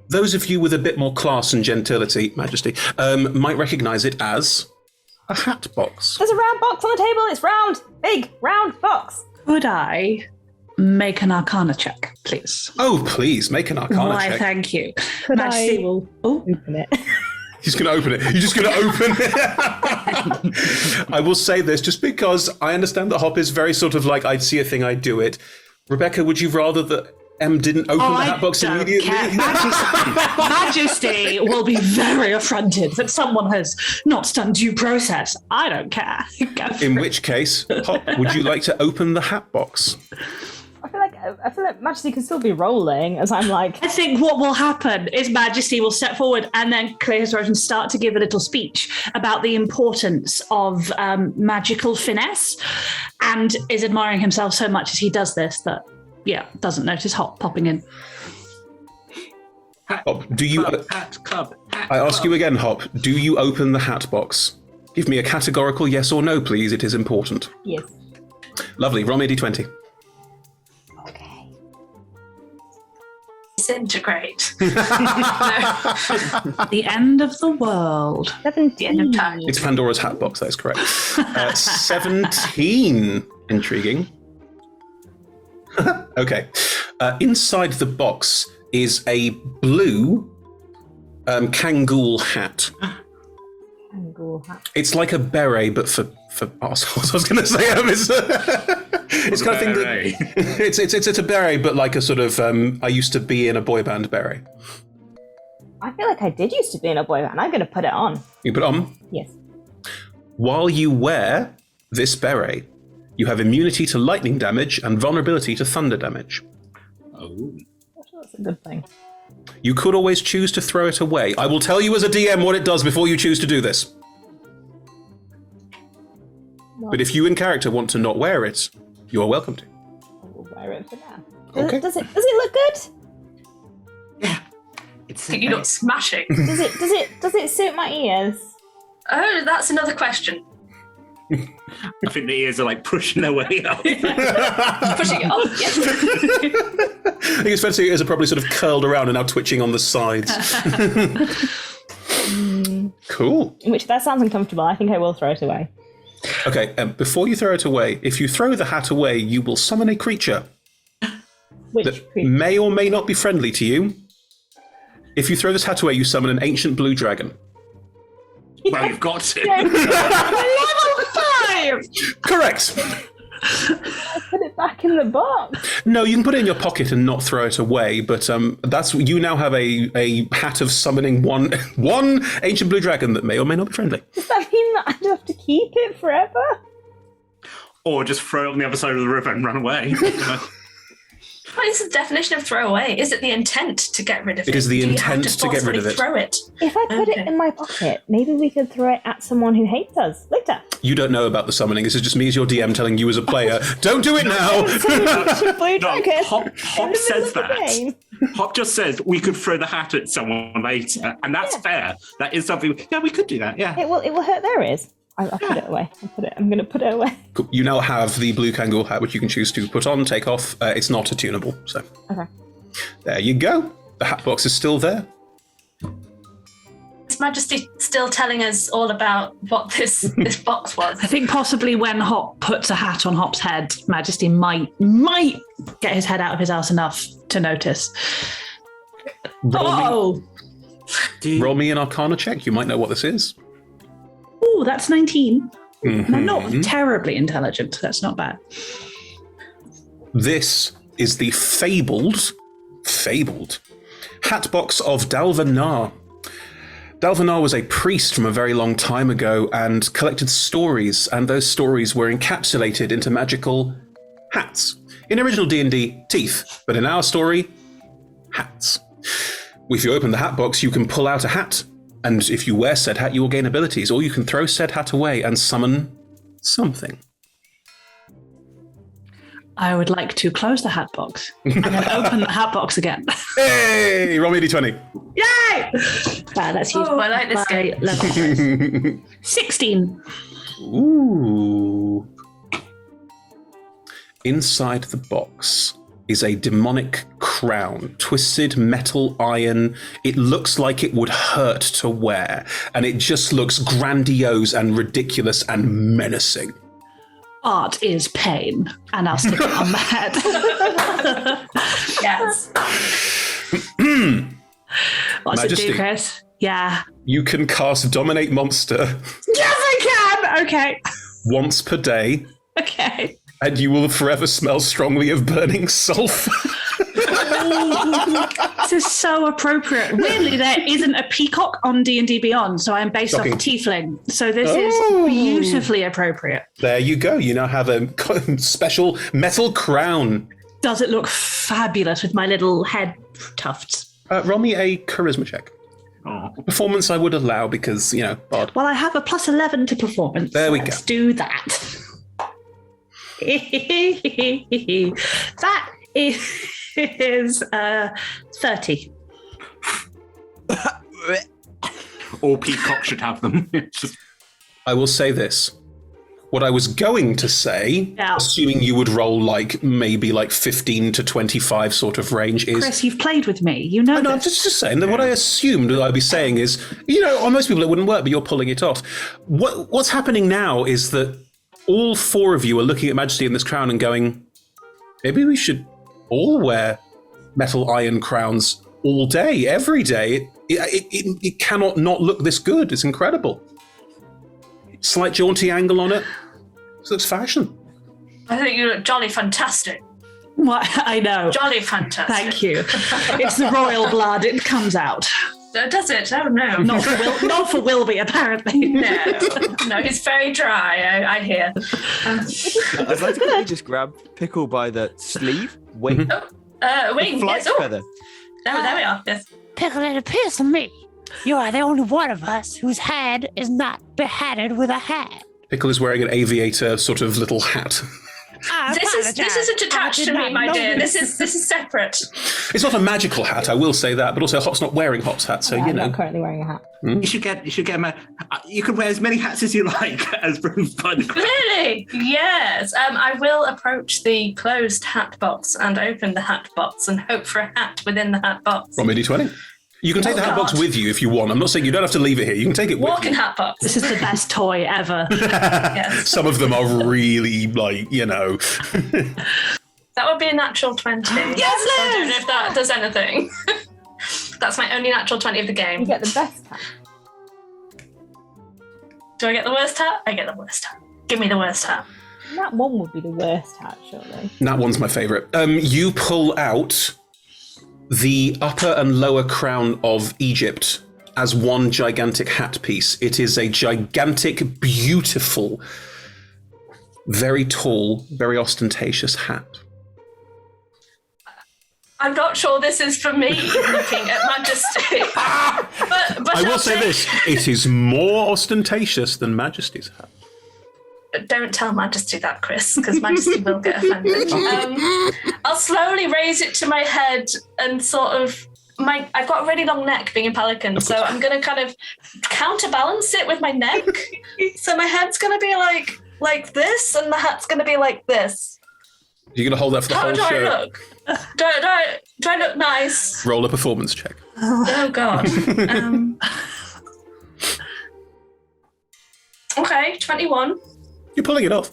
Those of you with a bit more class and gentility, Majesty, might recognise it as a hat box. There's a round box on the table. It's round. Big, round box. Could I make an Arcana check, please? Oh, please, make an Arcana Why, check. thank you. Could Majesty I will. Oh, open it? He's going to open it. You're just going to open it. I will say this just because I understand that Hop is very sort of like, I'd see a thing, I'd do it. Rebecca, would you rather that Em didn't open the hat box don't immediately? care. Majesty will be very affronted that someone has not done due process. I don't care. Go for In it. which case, Hop, would you like to open the hat box? I feel like Majesty can still be rolling as I'm like, I think what will happen is Majesty will step forward and then clear his throat and start to give a little speech about the importance of magical finesse, and is admiring himself so much as he does this that, doesn't notice Hop popping in. Hop, do you? Hat club. I ask you again, Hop. Do you open the hat box? Give me a categorical yes or no, please. It is important. yes. Lovely. Roll me a d20. disintegrate. The end of the world. 17. The end of time. It's Pandora's hat box, that is correct. 17. Intriguing. Okay. Inside the box is a blue Kangol hat. Kangol hat. It's like a beret, but for assholes. I was going to say it's kind of thing that it's a beret, but like a sort of I used to be in a boy band beret. I feel like I did used to be in a boy band. I'm going to put it on. You put it on. Yes. While you wear this beret, you have immunity to lightning damage and vulnerability to thunder damage. Oh. That's a good thing. You could always choose to throw it away. I will tell you as a DM what it does before you choose to do this. But if you in character want to not wear it, you are welcome to. I will wear it for now. Okay. Does it look good? Yeah. It's You look smashing. Does it suit my ears? Oh, that's another question. I think the ears are like pushing their way up. Pushing it off. Yes. I think it's fair to say your ears are probably sort of curled around and now twitching on the sides. Cool. Which that sounds uncomfortable. I think I will throw it away. Okay, before you throw it away, if you throw the hat away, you will summon a creature Which that creature? may or may not be friendly to you. If you throw this hat away, you summon an ancient blue dragon. Well, you've got to. Level 5! Correct. Put it back in the box. No, you can put it in your pocket and not throw it away, but that's you now have a hat of summoning one ancient blue dragon that may or may not be friendly. Does that mean that I'd have to keep it forever? Or just throw it on the other side of the river and run away. What is the definition of throw away? Is it the intent to get rid of it? It is the Do you intent have to get rid of it. Throw it. If I put it Okay. in my pocket, maybe we could throw it at someone who hates us later. You don't know about the summoning. This is just me as your DM telling you as a player, don't do it now. Blue No, dragon. Hop in the says middle of the that. game. Hop just says we could throw the hat at someone later, and that's fair. That is something. Yeah, we could do that. Yeah. It will hurt their ears. I put it away. I'm going to put it away. Cool. You now have the blue Kangol hat, which you can choose to put on, take off. It's not attunable, so Okay. there you go. The hat box is still there. His Majesty still telling us all about what this box was. I think possibly when Hop puts a hat on Hop's head, Majesty might get his head out of his ass enough to notice. Roll me an Arcana check. You might know what this is. Oh, that's 19. Mhm. I'm not terribly intelligent. That's not bad. This is the fabled hatbox of Dalvanar. Dalvanar was a priest from a very long time ago and collected stories, and those stories were encapsulated into magical hats. In original D&D, teeth, but in our story, hats. If you open the hat box, you can pull out a hat, and if you wear said hat, you will gain abilities, or you can throw said hat away and summon something. I would like to close the hat box and then open the hat box again. Hey, roll me a d20. Yay! Let's use I like this my game. level. 16. Ooh. Inside the box is a demonic crown, twisted metal iron. It looks like it would hurt to wear, and it just looks grandiose and ridiculous and menacing. Art is pain, and I'll stick it on my head. Yes. What's Majesty. it do, Chris? Yeah. You can cast Dominate Monster Yes, I can! Okay. once per day, Okay. and you will forever smell strongly of burning sulfur. This is so appropriate. Weirdly, there isn't a peacock on D&D Beyond, so I'm based Shocking. off a tiefling. So this is beautifully appropriate. There you go. You now have a special metal crown. Does it look fabulous with my little head tufts? Roll me a charisma check. Oh. Performance I would allow because, bard. Well, I have a plus 11 to performance. There we Let's go. do that. That is 30. All peacocks should have them. It's just- I will say this. What I was going to say, assuming you would roll maybe 15 to 25 sort of range, is... Chris, you've played with me. You know. No, I'm just saying that what I assumed that I'd be saying is, on most people it wouldn't work, but you're pulling it off. What's happening now is that all four of you are looking at Majesty in this crown and going, maybe we should all wear metal iron crowns all day, every day. It cannot not look this good. It's incredible. Slight jaunty angle on it. This looks fashion. I think you look jolly fantastic. What? I know. Jolly fantastic. Thank you. It's the royal blood. It comes out. Does it? Oh, no. Not for Wilby, apparently. No, he's very dry, I hear. I'd like to quickly just grab Pickle by the sleeve. Wing. Wing, Flight yes. feather. There we are. Yes. Pickle, it appears to me you are the only one of us whose head is not beheaded with a hat. Pickle is wearing an aviator sort of little hat. This isn't attached to me, my dear. This is separate. It's not a magical hat, I will say that, but also Hop's not wearing Hop's hat, so I'm not currently wearing a hat. You should get you can wear as many hats as you like as proved by the crowd. Really? Yes. I will approach the closed hat box and open the hat box and hope for a hat within the hat box. Roll me D20. You can take the hat box with you if you want. I'm not saying you don't have to leave it here. You can take it with you. Walking hat box. This is the best toy ever. Yes. Some of them are really, That would be a natural 20. Yes, I don't know if that does anything. That's my only natural 20 of the game. You get the best hat. Do I get the worst hat? I get the worst hat. Give me the worst hat. That one would be the worst hat, surely. That one's my favourite. You pull out the upper and lower crown of Egypt as one gigantic hat piece. It is a gigantic, beautiful, very tall, very ostentatious hat. I'm not sure this is for me, looking at Majesty. but I will say this, it is more ostentatious than Majesty's hat. Don't tell Majesty that, Chris, because Majesty will get offended. I'll slowly raise it to my head and sort of... I've got a really long neck being a pelican, so I'm going to kind of counterbalance it with my neck. So my head's going to be like this, and the hat's going to be like this. You're going to hold that for the whole show? How do I look? Do I look nice? Roll a performance check. Oh, God. Okay, 21. You're pulling it off.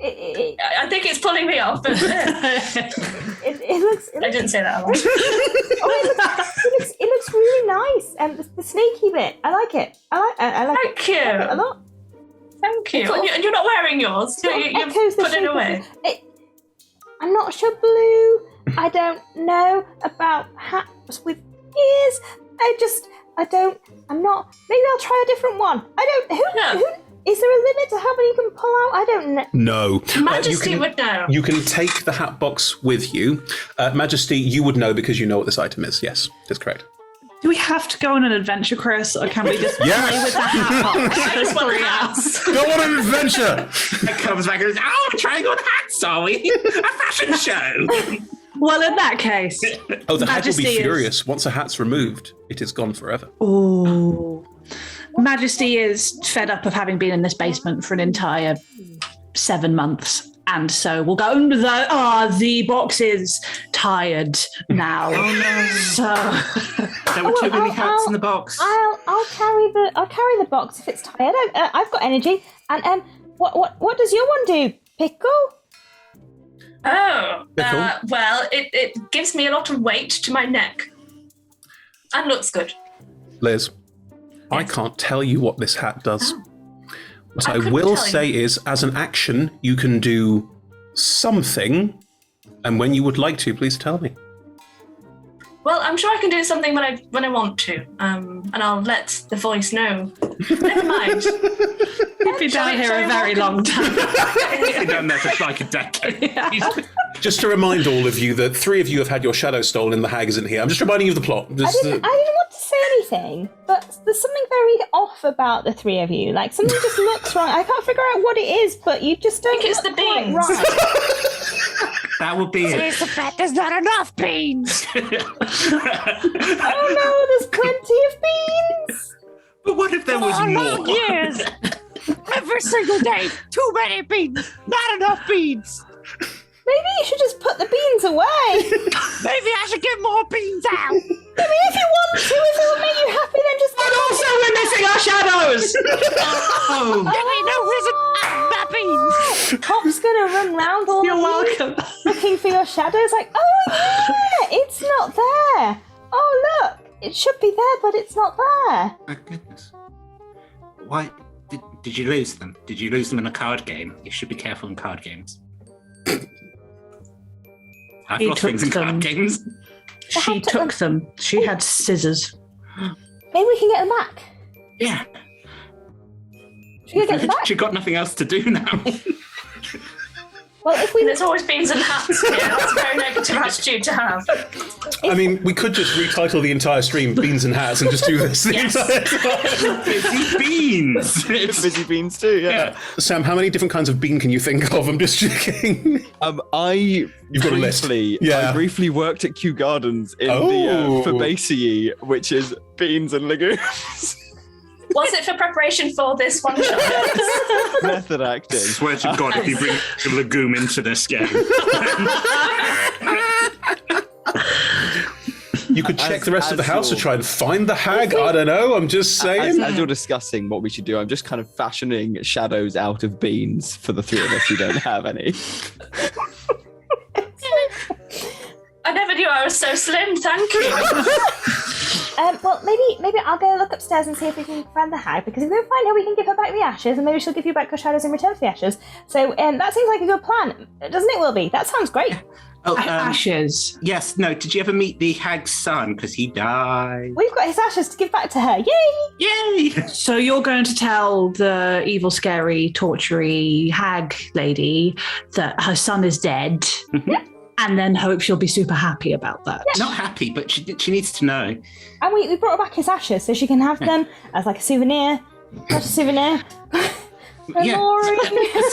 I think it's pulling me off, but It looks. I didn't say that. It looks really nice, and the snaky bit. I like it. I like Thank you. I like it a lot. Thank you. And you're not wearing yours. You've put it away. I'm not sure blue. I don't know about hats with ears. I'm not. Maybe I'll try a different one. Who is there a limit to how many you can pull out? I don't know. No. Majesty would know. You can take the hat box with you. Majesty, you would know because you know what this item is. Yes, that's correct. Do we have to go on an adventure, Chris, or can we just play with the hat box? I just want hats. Go on an adventure! It comes back and goes, we're trying on hats, are we? A fashion show. Well, in that case... Oh, the hat will be Majesty furious. Once a hat's removed, it is gone forever. Oh. Majesty is fed up of having been in this basement for an entire 7 months. And so we'll go, the box is tired now. Oh, no. So... There were too many hats in the box. I'll carry the box if it's tired. I've got energy. And what does your one do? Pickle? Oh, well, it gives me a lot of weight to my neck. And looks good. Liz, I can't tell you what this hat does. What I couldn't will tell say is, as an action, you can do something, and when you would like to, please tell me. Well, I'm sure I can do something when I want to, and I'll let the voice know. Never mind. You've been down here a very long time. You've done that for like a decade. Yeah. Just to remind all of you that 3 of you have had your shadow stolen, the hag isn't here. I'm just reminding you of the plot. I didn't want to say anything, but there's something very off about the 3 of you. Like, something just looks wrong. I can't figure out what it is, but you just don't think it's look the quite beans. Right. That would be it. It's the fact there's not enough beans. Oh no, there's plenty of beans. But what if there was Oh, more? long years. every single day. Too many beans. Not enough beans. Maybe you should just put the beans away. Maybe I should get more beans out. I mean, if you want to, if it will make you happy, then just. But also, we're missing our shadows. Give me no reason. My beans. Hop's gonna run round all You're of you, welcome. looking for your shadows. Like, oh yeah, it's not there. Oh look, it should be there, but it's not there. My goodness. Why did you lose them? Did you lose them in a card game? You should be careful in card games. I've He lost took things in them. card games. She took them. She had scissors. Maybe we can get them back. Yeah. Should we get them back? She's got nothing else to do now. Well, if we There's always beans and hats here. That's a very negative attitude to have. I mean, we could just retitle the entire stream "Beans and Hats" and just do this the Yes. entire time. Busy beans. Busy beans too, yeah. Sam, how many different kinds of bean can you think of? I'm just checking. I You've got a list. I briefly worked at Kew Gardens in the Oh. Fabaceae, which is beans and legumes. Was it for preparation for this one shot? Method acting. Swear to God, if you bring a legume into this game. You could check the rest of the as house to you're- try and find the hag. I don't know. I'm just saying. As you're discussing what we should do, I'm just kind of fashioning shadows out of beans for the three of us who don't have any. I never knew I was so slim, thank you. well, maybe I'll go look upstairs and see if we can find the hag. Because if we don't find her, we can give her back the ashes, and maybe she'll give you back your shadows in return for the ashes. So that seems like a good plan, doesn't it, Wilby? That sounds great. Oh, Ashes. yes, no, did you ever meet the hag's son? Because he died. We've got his ashes to give back to her. Yay! Yay! So you're going to tell the evil, scary, tortury hag lady that her son is dead, and then hope she'll be super happy about that. Not happy, but she needs to know. And we brought her back his ashes so she can have them as like a souvenir. Such a souvenir. Yeah. Memory.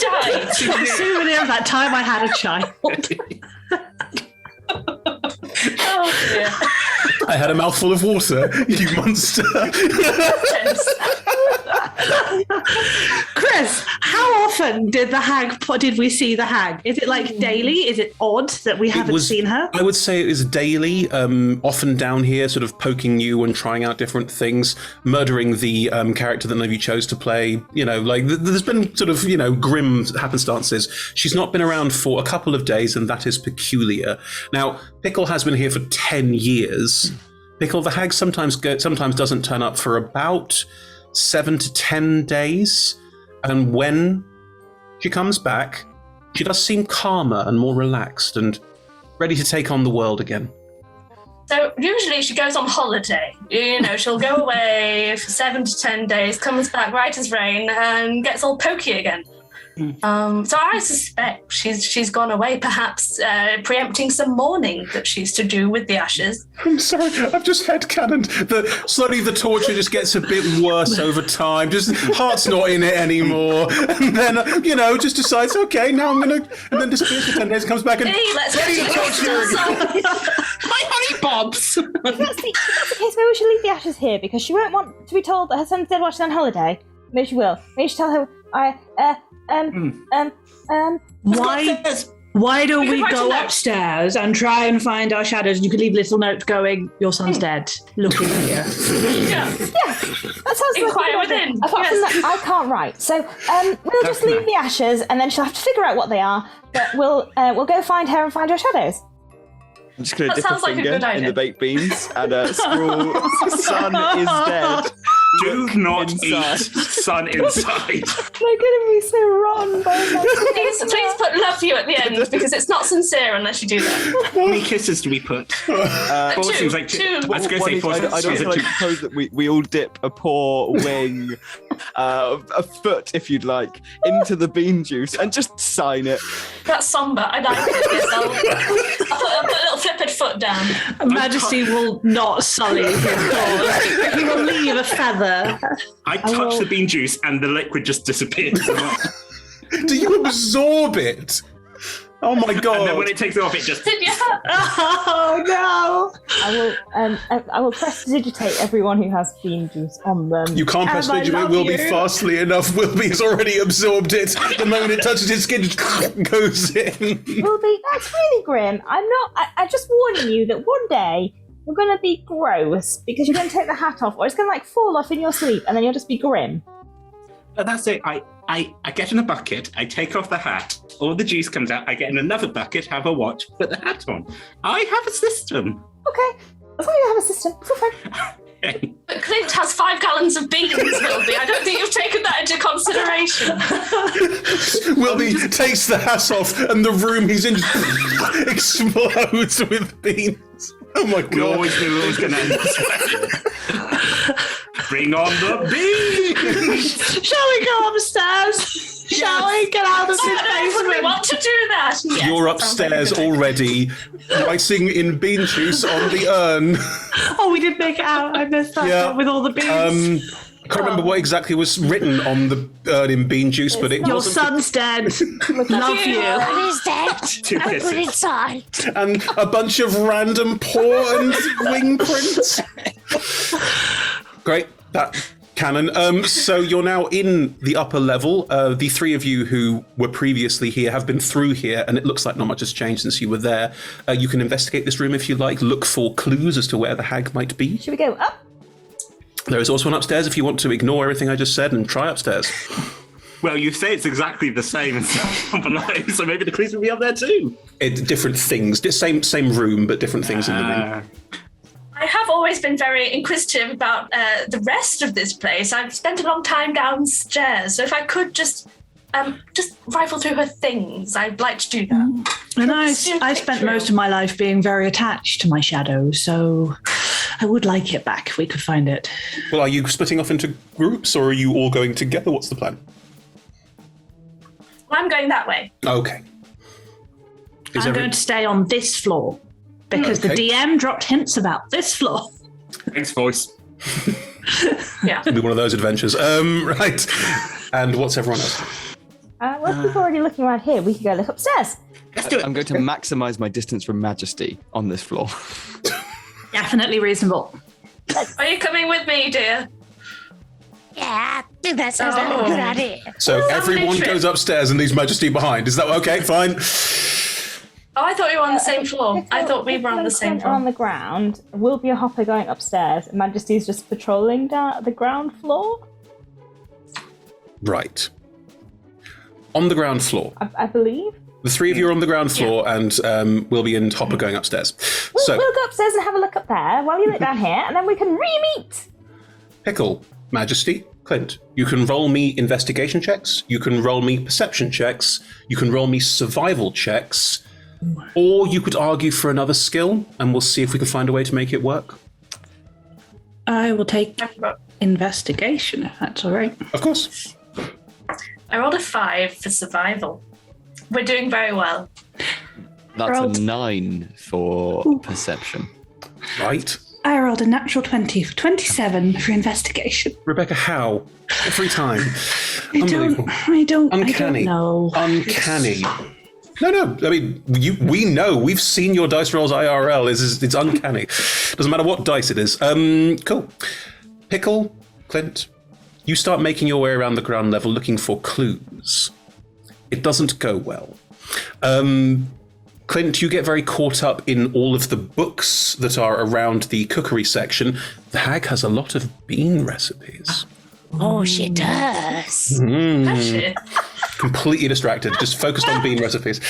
Died. Souvenir of that time I had a child. Oh dear. I had a mouthful of water, you monster. Chris, how often did we see the hag? Is it like daily? Is it odd that we haven't seen her? I would say it was daily, often down here, sort of poking you and trying out different things, murdering the character that none of you chose to play. You know, like there's been sort of, grim happenstances. She's not been around for a couple of days, and that is peculiar. Now, Pickle has been here for 10 years. Pickle the hag sometimes doesn't turn up for about 7 to 10 days, and when she comes back, she does seem calmer and more relaxed and ready to take on the world again. So usually she goes on holiday. She'll go away for 7 to 10 days, comes back right as rain, and gets all pokey again. So I suspect she's gone away, perhaps preempting some mourning that she's to do with the ashes. I'm sorry, I've just headcanoned that slowly the torture just gets a bit worse over time. Just heart's not in it anymore. And then, just decides, okay, now I'm going to... And then disappears for 10 days, comes back and... Hey, let's ready to torture again. My honey bobs! If that's the case, maybe we should leave the ashes here because she won't want to be told that her son's dead while she's on holiday. Maybe she will. Maybe she tell her, Why don't We we could write a go note. upstairs and try and find our shadows? You could leave a little note going, "Your son's dead. Looking here." Yeah. That sounds Inquire like a good idea. within, Apart from yes. that, I can't write. So we'll just leave the ashes, and then she'll have to figure out what they are. But we'll go find her and find your shadows. I'm just going to That dip a sounds like a finger good idea. in the baked beans and scroll, son is dead. Do not Inside. eat sun inside. They're gonna be so rotten by the Please put love you at the end because it's not sincere unless you do that. How many kisses do we put? Four Two. seems like Two. I was going to One say is- four. I'd also like to propose that we all dip a paw, wing, a foot, if you'd like, into the bean juice and just sign it. That's somber. I like it. Yes, I'll put a little flipped foot down. Majesty will not sully his paws. He will leave a feather. I touch the bean juice and the liquid just disappears. Do you absorb it? Oh my god! And then when it takes it off, it just. Yeah. Oh no! I will prestidigitate everyone who has bean juice on them. You can't I prestidigitate love Wilby you. fastly enough. Wilby's already absorbed it. The moment it touches his skin, it goes in. Wilby, that's really grim. I'm just warning you that one day you're going to be gross because you're going to take the hat off, or it's going to fall off in your sleep, and then you'll just be grim. But that's it. I get in a bucket, I take off the hat, all the juice comes out, I get in another bucket, have a watch, put the hat on. I have a system. Okay, as long as you have a system, it's all fine. But Clint has 5 gallons of beans, Wilby. I don't think you've taken that into consideration. Wilby takes the hat off, and the room he's in explodes with beans. Oh my We god! always knew it was going to end this way. Bring on the beans! Shall we go upstairs? Shall we get out of this Would we basement? want to do that? Yes, You're that sounds like a upstairs good idea. already, writing in bean juice on the urn. Oh, we did make it out. I missed that Yeah. bit with all the beans. I can't remember what exactly was written on the urn in bean juice, but it Your wasn't. son's dead. Love you. What is that? 2 I put kisses. inside. And a bunch of random paw and wing prints. Great, that canon. So you're now in the upper level. The 3 of you who were previously here have been through here, and it looks like not much has changed since you were there. You can investigate this room if you like, look for clues as to where the hag might be. Should we go up? There is also one upstairs if you want to ignore everything I just said and try upstairs. Well, you say it's exactly the same as below, so maybe the clues will be up there too. Different things, same room, but different things in the room. I have always been very inquisitive about the rest of this place. I've spent a long time downstairs, so if I could just rifle through her things, I'd like to do that. And I spent most of my life being very attached to my shadow, so I would like it back if we could find it. Well, are you splitting off into groups, or are you all going together? What's the plan? I'm going that way. Okay. I'm going to stay on this floor because the Okay. DM dropped hints about this floor. Thanks, voice. Yeah. It'll be one of those adventures. Right. And what's everyone else doing? Well, if people are already looking around here, we could go look upstairs. Let's do it. I'm going to maximize my distance from Majesty on this floor. Definitely reasonable. Are you coming with me, dear? Yeah, I think that sounds like a good idea. So everyone trip. goes upstairs and leaves Majesty behind. Is that okay? Fine. Oh, I thought we were on the same floor. I thought we were on the same Clint are on floor. the ground. Will be a hopper going upstairs. And Majesty's just patrolling down the ground floor, Right. On the ground floor. I believe. The 3 of you are on the ground floor, and Wilby and Hopper going upstairs. So, We'll go upstairs and have a look up there while you look down here, and then we can re-meet. Pickle, Majesty, Clint, you can roll me investigation checks, you can roll me perception checks, you can roll me survival checks, or you could argue for another skill, and we'll see if we can find a way to make it work. I will take investigation if that's all right. Of course. I rolled a 5 for survival. We're doing very well. That's Rolled. a 9 for perception. Right. I rolled a natural 20 for 27 for investigation. Rebecca, how? Every time. I Unbelievable. don't Uncanny. know. Uncanny. No. I mean, we know. We've seen your dice rolls IRL. It's uncanny. Doesn't matter what dice it is. Cool. Pickle, Clint, you start making your way around the ground level looking for clues. It doesn't go well. Clint, you get very caught up in all of the books that are around the cookery section. The hag has a lot of bean recipes. Oh, she does. Actually, Completely distracted, just focused on bean recipes.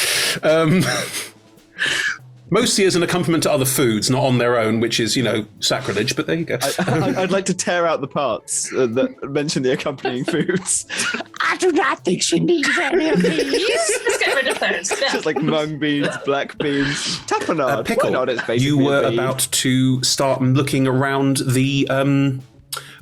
Mostly as an accompaniment to other foods, not on their own, which is, sacrilege, but there you go. I'd like to tear out the parts that mention the accompanying foods. I do not think she needs any of these. let's get rid of those. Yeah. Just like mung beans, black beans, tapenade. Pickle, Why not? It's basically you were a bean. about to start looking around the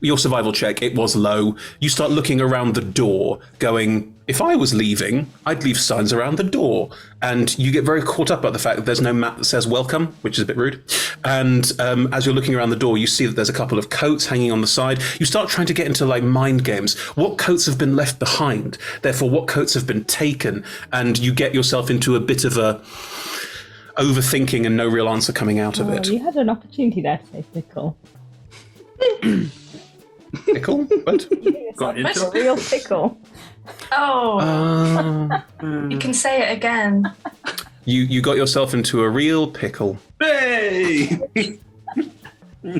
your survival check. It was low. You start looking around the door, going, If I was leaving, I'd leave signs around the door, and you get very caught up by the fact that there's no map that says welcome, which is a bit rude. And as you're looking around the door, you see that there's a couple of coats hanging on the side. You start trying to get into like mind games. What coats have been left behind? Therefore, what coats have been taken? And you get yourself into a bit of a overthinking and no real answer coming out of it. You had an opportunity there to say pickle. Pickle? What? Got It's into a real pickle. Oh, you can say it again. You got yourself into a real pickle. Hey!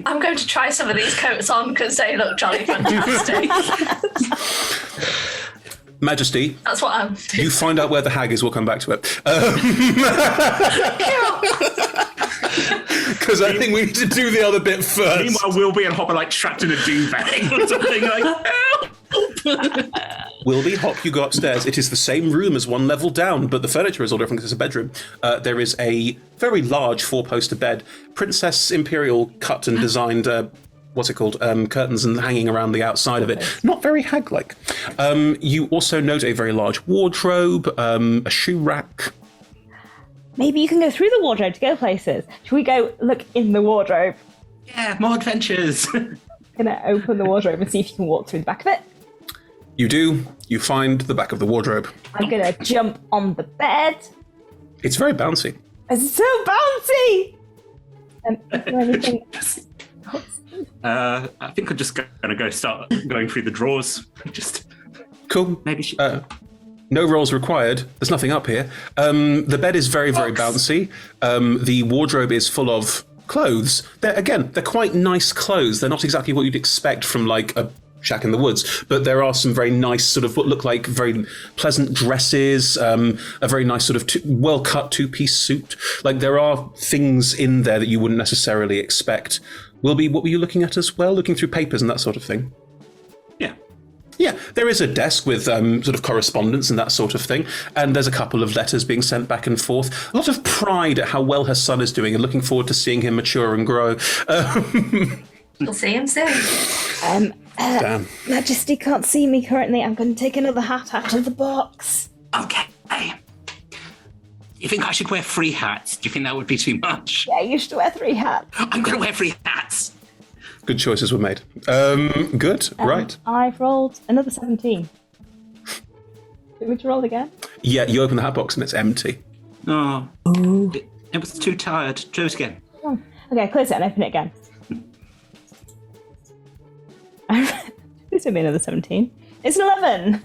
I'm going to try some of these coats on because they look jolly fantastic. Majesty, That's what I'm. you find out where the hag is. We'll come back to it. Because I think we need to do the other bit first. Meanwhile, Wilby and Hop are like trapped in a duvet or something like, help! Wilby, Hop, you go upstairs. It is the same room as one level down, but the furniture is all different because it's a bedroom. There is a very large four-poster bed, Princess Imperial cut and designed, curtains and hanging around the outside of it. Not very hag-like. You also note a very large wardrobe, a shoe rack. Maybe you can go through the wardrobe to go places. Should we go look in the wardrobe? Yeah, more adventures. Gonna open the wardrobe and see if you can walk through the back of it. You do. You find the back of the wardrobe. I'm gonna jump on the bed. It's very bouncy. It's so bouncy! Is there anything I think I'm just going to start going through the drawers. Just Cool. maybe she... No rolls required. There's nothing up here. The bed is very, very bouncy. The wardrobe is full of clothes. They're quite nice clothes. They're not exactly what you'd expect from like a shack in the woods, but there are some very nice sort of what look like very pleasant dresses, a very nice sort of well-cut two-piece suit. Like there are things in there that you wouldn't necessarily expect. Wilby, what were you looking at as well? Looking through papers and that sort of thing? Yeah. Yeah, there is a desk with sort of correspondence and that sort of thing, and there's a couple of letters being sent back and forth. A lot of pride at how well her son is doing and looking forward to seeing him mature and grow. You'll see him soon. Damn. Majesty can't see me currently. I'm going to take another hat out of the box. Okay. You think I should wear 3 hats? Do you think that would be too much? Yeah, you should wear 3 hats. I'm going to wear 3 hats. Good choices were made. Good, right. I've rolled another 17. Did we roll again? Yeah, you open the hat box and it's empty. Oh. It was too tired. Do it again. Oh. Okay, close it and open it again. This would be another 17. It's an 11.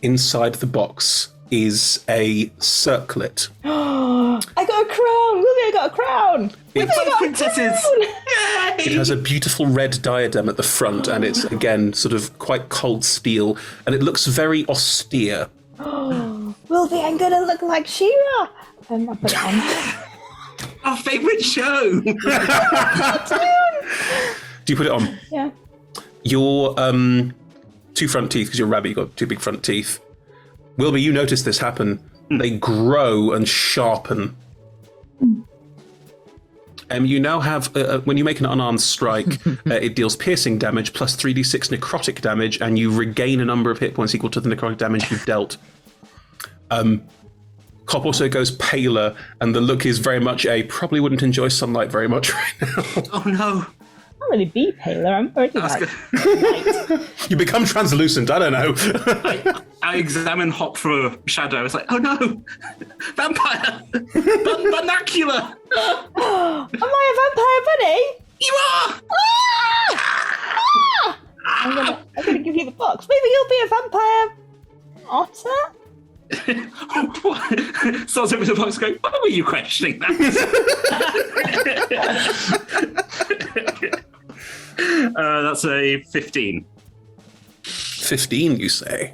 Inside the box is a circlet. I got a crown! Wilby, I got a crown! It's- I got a Princesses! crown! It has a beautiful red diadem at the front, and it's, again, sort of quite cold steel, and it looks very austere. Wilby, I'm gonna look like She-Ra! I'll put it on. Our favourite show! Do you put it on? Yeah. Your 2 front teeth, because you're a rabbit, you've got 2 big front teeth. Wilby, you notice this happen. They grow and sharpen. You now have, when you make an unarmed strike, it deals piercing damage plus 3d6 necrotic damage, and you regain a number of hit points equal to the necrotic damage you've dealt. Cop also goes paler, and the look is very much probably wouldn't enjoy sunlight very much right now. Oh no. I can't really be paler. I'm already like white. You become translucent, I don't know. I examine Hop for a shadow. It's like, oh no! Vampire! Vernacular! Am I a vampire bunny? You are! I'm gonna give you the box. Maybe you'll be a vampire otter? Starts over the box going, why were you questioning that? That's a 15. 15, you say?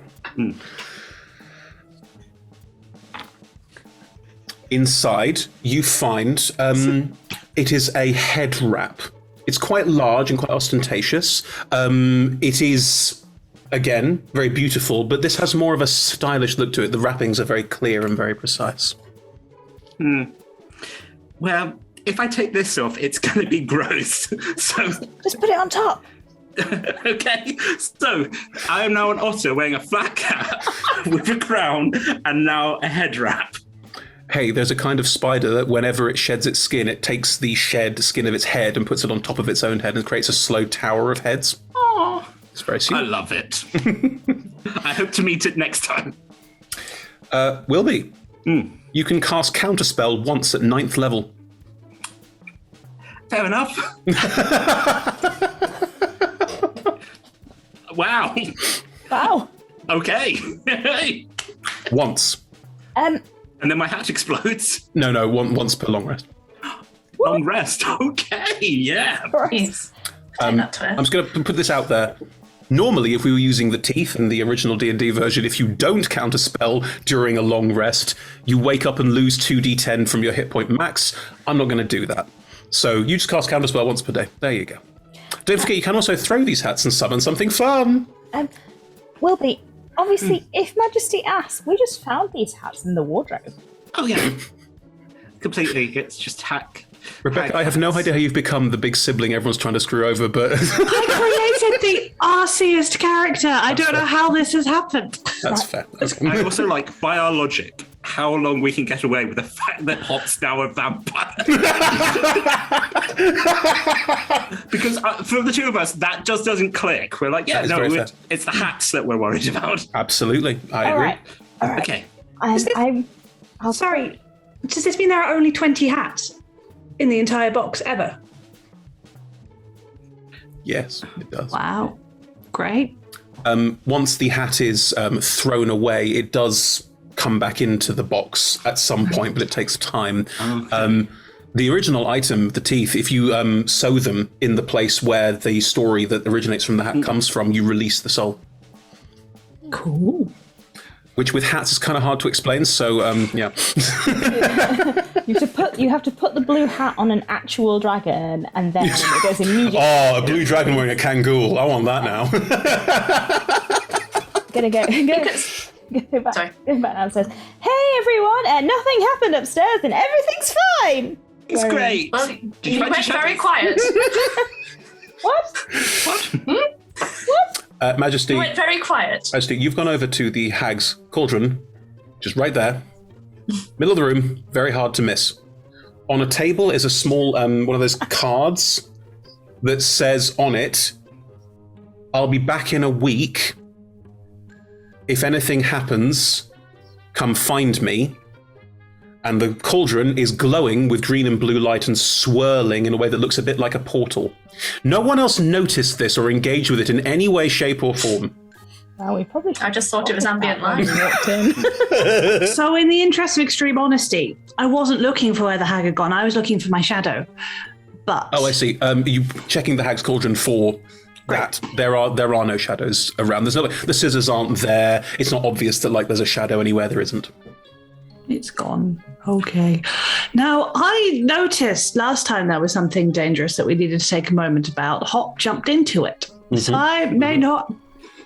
Inside, you find it is a head wrap. It's quite large and quite ostentatious. It is, again, very beautiful, but this has more of a stylish look to it. The wrappings are very clear and very precise. Well, if I take this off, it's going to be gross. So Just put it on top. Okay, so I am now an otter wearing a flat cap with a crown and now a head wrap. Hey, there's a kind of spider that whenever it sheds its skin, it takes the shed skin of its head and puts it on top of its own head and creates a slow tower of heads. Oh, it's very I sweet. love it. I hope to meet it next time. Wilby, you can cast Counterspell once at 9th level. Fair enough. Wow. Wow. Okay. Once. Um, And then my hat explodes. No, once per long rest. Long rest. Okay, yeah. Yes. Take that to it. I'm just going to put this out there. Normally, if we were using the teeth in the original D&D version, if you don't counterspell during a long rest, you wake up and lose 2d10 from your hit point max. I'm not going to do that. So you just cast counterspell once per day. There you go. Don't forget, you can also throw these hats and summon something fun. Wilby, obviously, if Majesty asks, we just found these hats in the wardrobe. Oh, yeah. Completely. It's just hack. Rebecca, I have no idea how you've become the big sibling everyone's trying to screw over, but I created the arsiest character. I don't know how this has happened. that's fair. I also like, by our logic, how long we can get away with the fact that Hop's now a vampire. Because for the two of us, that just doesn't click. We're like, yeah, That is no, very fair. it's the hats that we're worried about. Absolutely. I All agree. right. All right. Okay. I'll Sorry, does this mean there are only 20 hats in the entire box ever? Yes, it does. Wow. Great. Once the hat is thrown away, it does come back into the box at some point, but it takes time. Okay. The original item, the teeth, if you sew them in the place where the story that originates from the hat comes from, you release the soul. Cool. Which with hats is kind of hard to explain, so yeah. You have to put the blue hat on an actual dragon, and then it goes immediately. Oh, a blue dragon wearing a Kangol. I want that now. Gonna go back. Sorry. Go back downstairs. Hey everyone! Nothing happened upstairs, and everything's fine. It's great. Well, you you find went your very shadows? quiet. What? What? Majesty, You went very quiet. Majesty, you've gone over to the Hag's Cauldron, just right there, middle of the room, very hard to miss. On a table is a small one of those cards that says on it, "I'll be back in a week. If anything happens, come find me." And the cauldron is glowing with green and blue light and swirling in a way that looks a bit like a portal. No one else noticed this or engaged with it in any way, shape, or form. Well, we probably. I just thought it was ambient light. So, in the interest of extreme honesty, I wasn't looking for where the hag had gone. I was looking for my shadow. But Oh, I see. You checking the Hag's Cauldron for that? There are no shadows around. There's no, the scissors aren't there. It's not obvious that there's a shadow anywhere. There isn't. it's gone. Okay. Now, I noticed last time there was something dangerous that we needed to take a moment about. Hop jumped into it. So I may not.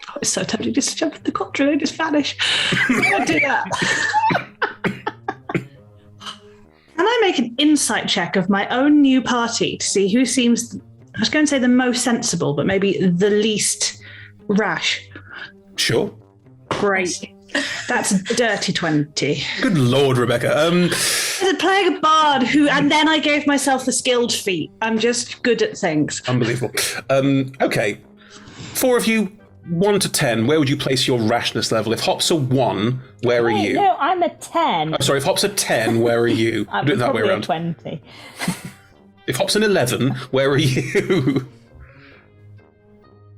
I was so tempted just to jump in the cauldron and just vanish. I won't do that. Can I make an insight check of my own new party to see who seems, I was going to say the most sensible, but maybe the least rash? Sure. Great. That's a dirty 20. Good Lord, Rebecca. Playing a bard and then I gave myself the skilled feat. I'm just good at things. Unbelievable. Okay. 4 of you, 1 to 10. Where would you place your rashness level? If Hop's a 1, where are you? No, I'm a 10. I'm sorry, if Hop's a 10, where are you? I'm Do it that way probably a around. 20. If Hop's an 11, where are you?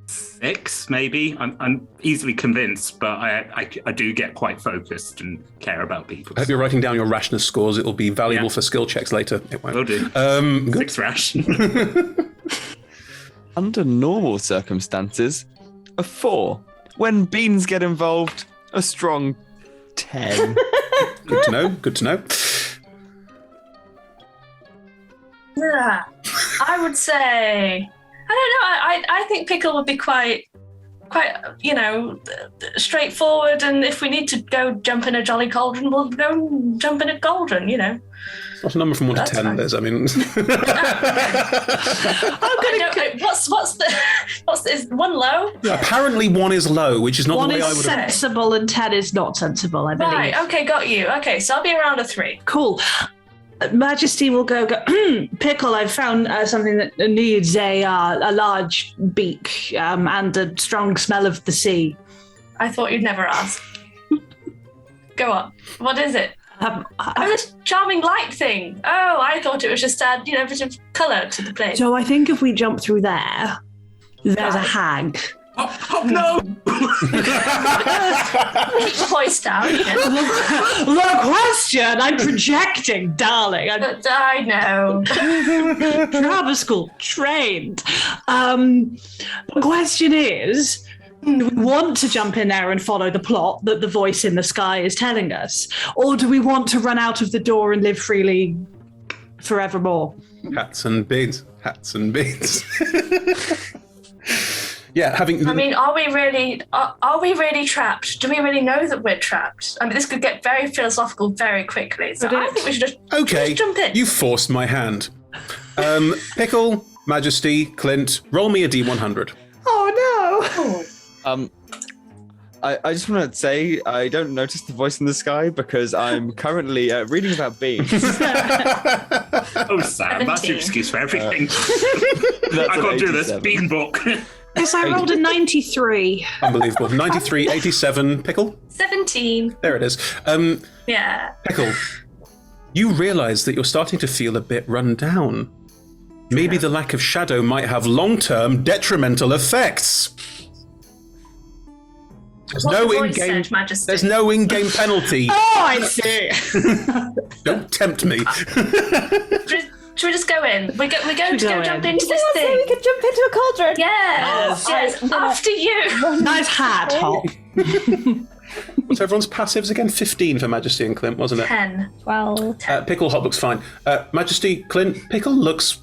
6, maybe. I'm easily convinced, but I do get quite focused and care about people. I hope you're writing down your rashness scores. It will be valuable Yeah. for skill checks later. It won't. Will do. Good. 6 rash. Under normal circumstances, a 4. When beans get involved, a strong 10. Good to know. Good to know. Yeah, I would say, I don't know. I think Pickle would be quite, straightforward. And if we need to go jump in a jolly cauldron, we'll go jump in a cauldron. What's a number from 1 to That's 10? fine. There's, I mean, What's is one low? apparently 1 is low, which is not One the way I is would have. sensible and 10 is not sensible, I believe. Right. Okay, got you. Okay, so I'll be around a 3. Cool. Majesty will go, Pickle, I've found something that needs a large beak and a strong smell of the sea. I thought you'd never ask. Go on. What is it? Oh, this charming light thing. Oh, I thought it was just a bit of colour to the place. So I think if we jump through there, there's a hag. Oh no! Keep the voice down. The question, I'm projecting, darling. I'm But I know. drama school trained. The question is, do we want to jump in there and follow the plot that the voice in the sky is telling us? Or do we want to run out of the door and live freely forevermore? Hats and beads. Hats and beads. Yeah, having. I mean, are we really trapped? Do we really know that we're trapped? I mean, this could get very philosophical very quickly. So I think we should just Okay, jump in. you forced my hand. Pickle, Majesty, Clint, roll me a D100. Oh I just want to say I don't notice the voice in the sky because I'm currently reading about beans. Oh, Sam, that's your 17. excuse for everything. That's I an can't do this. 87. Bean book. Yes, I rolled a 93. Unbelievable. 93, 87, Pickle. 17. There it is. Yeah. Pickle, you realise that you're starting to feel a bit run down. Maybe the lack of shadow might have long-term detrimental effects. There's What no the voice in-game. said, Majesty. There's no in-game penalty. Oh, I see. Don't tempt me. Should we just go in? We're going to go go in. jump into this So we thing. could jump into a cauldron. Yes. Yes. I'm gonna- After you. Nice hat, Hop. What's everyone's passives again? 15 for Majesty and Clint, wasn't it? 10. Well, Pickle Hop looks fine. Majesty, Clint, Pickle looks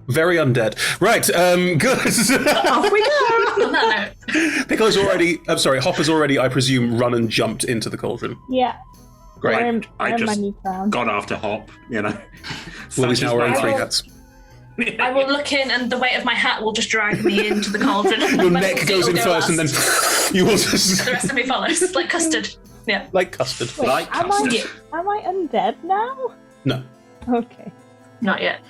very undead. Right, good. Off we go. On that note. Pickle is already, I'm sorry, Hop has already, I presume, run and jumped into the cauldron. yeah. Great. I Wearing my just new crown. Gone after Hop, you know. Willie's now wearing 3 I will- hats. I will look in and the weight of my hat will just drag me into the cauldron. Your My neck feet goes will in go first and then last. you will just, The rest of me follows. Like custard. Yeah. like custard. Wait, Like am custard. I undead now? No. Okay. Not yet.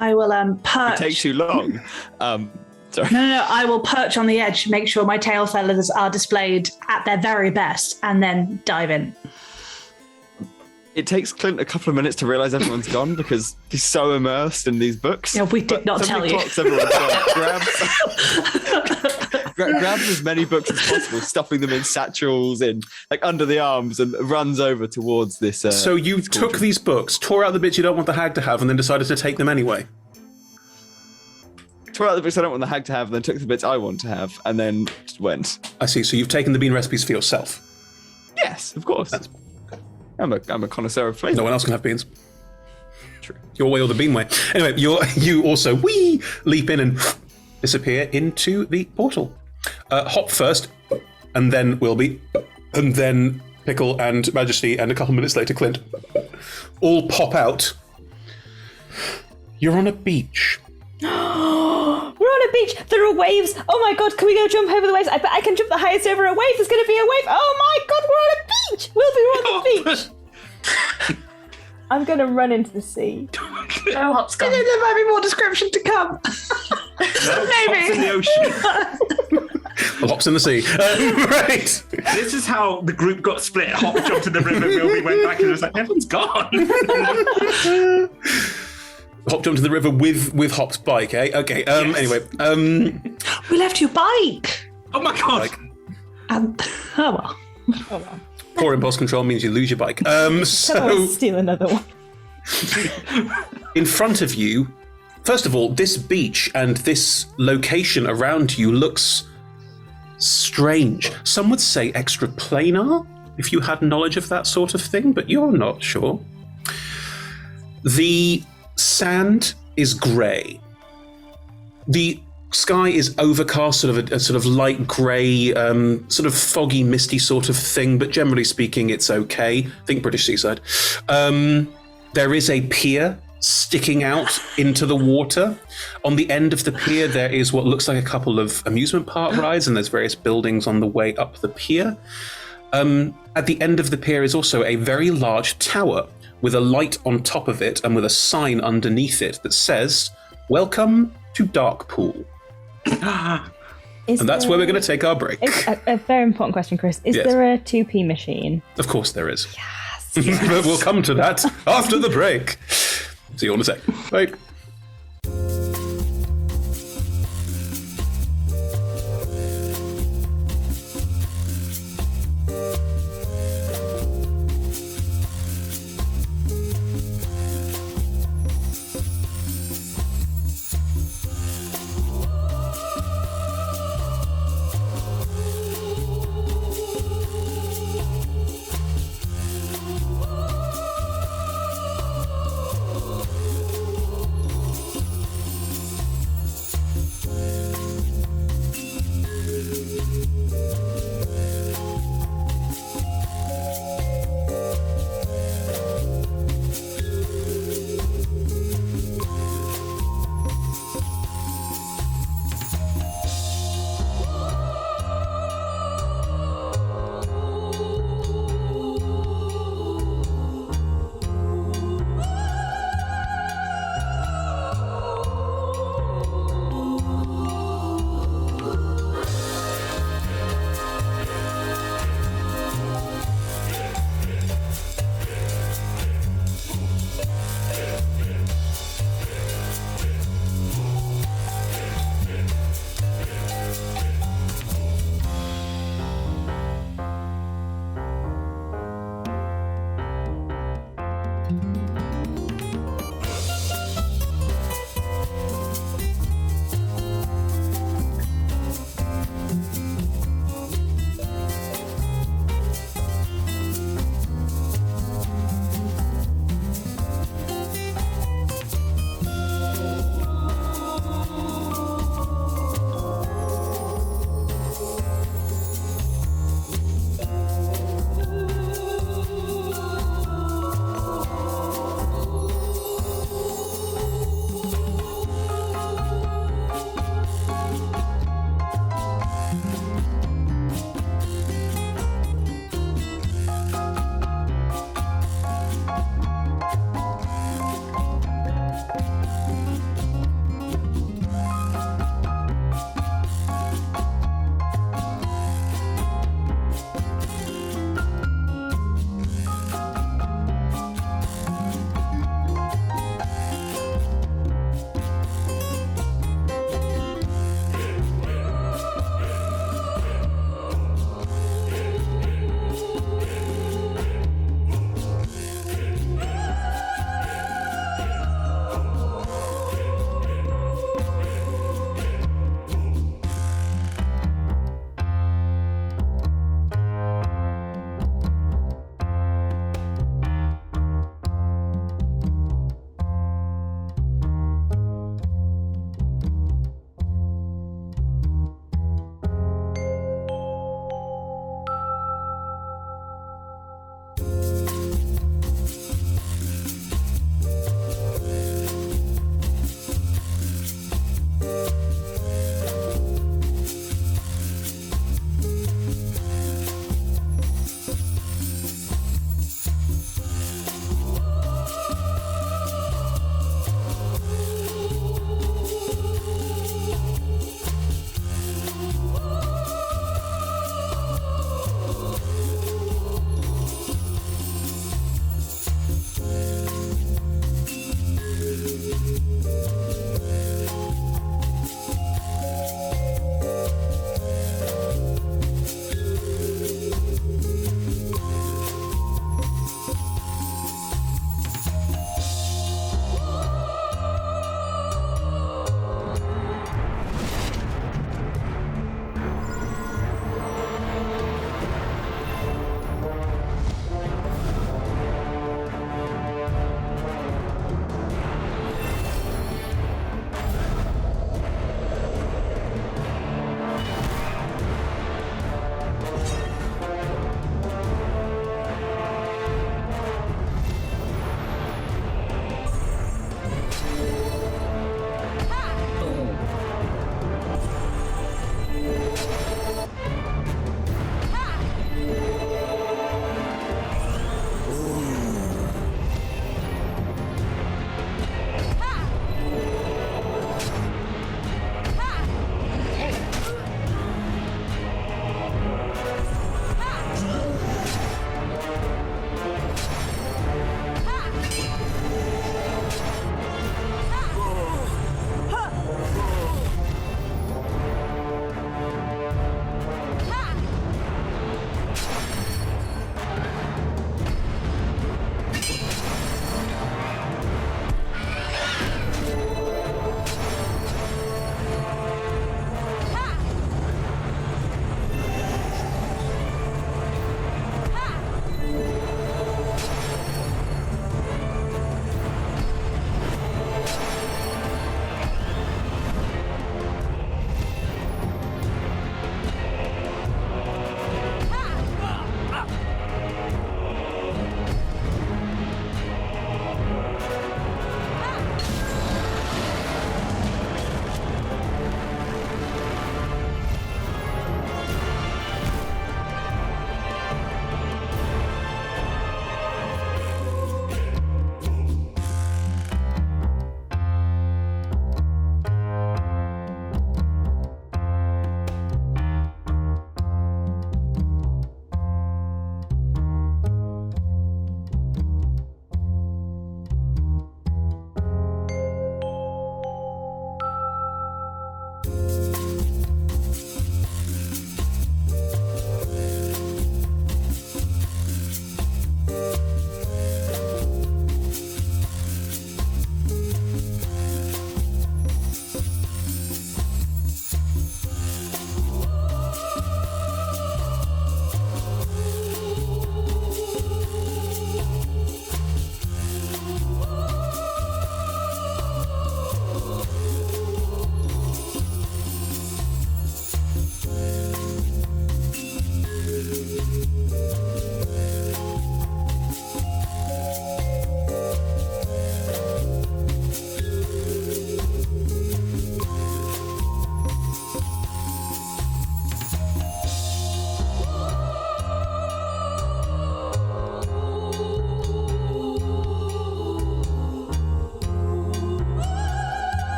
I will It perch. takes too long. Sorry. No, I will perch on the edge, make sure my tail feathers are displayed at their very best, and then dive in. It takes Clint a couple of minutes to realize everyone's gone because he's so immersed in these books. Yeah, we did not tell Somebody you. clocks everyone's gone, grabs as many books as possible, stuffing them in satchels, in like under the arms, and runs over towards this. So you took these books, tore out the bits you don't want the hag to have, and then decided to take them anyway. Tore out the bits I don't want the hag to have, and then took the bits I want to have, and then just went. I see, so you've taken the bean recipes for yourself. Yes, of course. I'm a connoisseur of flavor. No one else can have beans. True. Your way or the bean way. Anyway, you also leap in and disappear into the portal. Hop first, and then Wilby, and then Pickle and Majesty, and a couple minutes later Clint all pop out. You're on a beach. We're on a beach. There are waves. Oh my god, can we go jump over the waves? I bet I can jump the highest over a wave. There's going to be a wave. Oh my god, we're on a beach. We'll be on the beach. I'm going to run into the sea. Oh, Hop's gone. There might be more description to come. Hop's in the ocean. Well, Hop's in the sea. Right. This is how the group got split. Hop jumped in the river, Wilby went back and it was like, everyone's gone. Hop jumped to the river with Hop's bike, eh? Okay, Yes. Anyway. We left your bike. Oh my god. Like, Oh well. poor impulse control means you lose your bike. Can I So, steal another one? in front of you, first of all, this beach and this location around you looks strange. Some would say extraplanar, if you had knowledge of that sort of thing, but you're not sure. The sand is grey. The sky is overcast, sort of a sort of light grey, sort of foggy, misty sort of thing, but generally speaking, it's okay. Think British seaside. There is a pier sticking out into the water. On the end of the pier, there is what looks like a couple of amusement park rides, and there's various buildings on the way up the pier. At the end of the pier is also a very large tower with a light on top of it and with a sign underneath it that says, "Welcome to Darkpool." And that's where we're going to take our break. A very important question, Chris. Is Yes. there a 2p machine? Of course there is. Yes. But we'll come to that after the break. See you in a sec. Bye.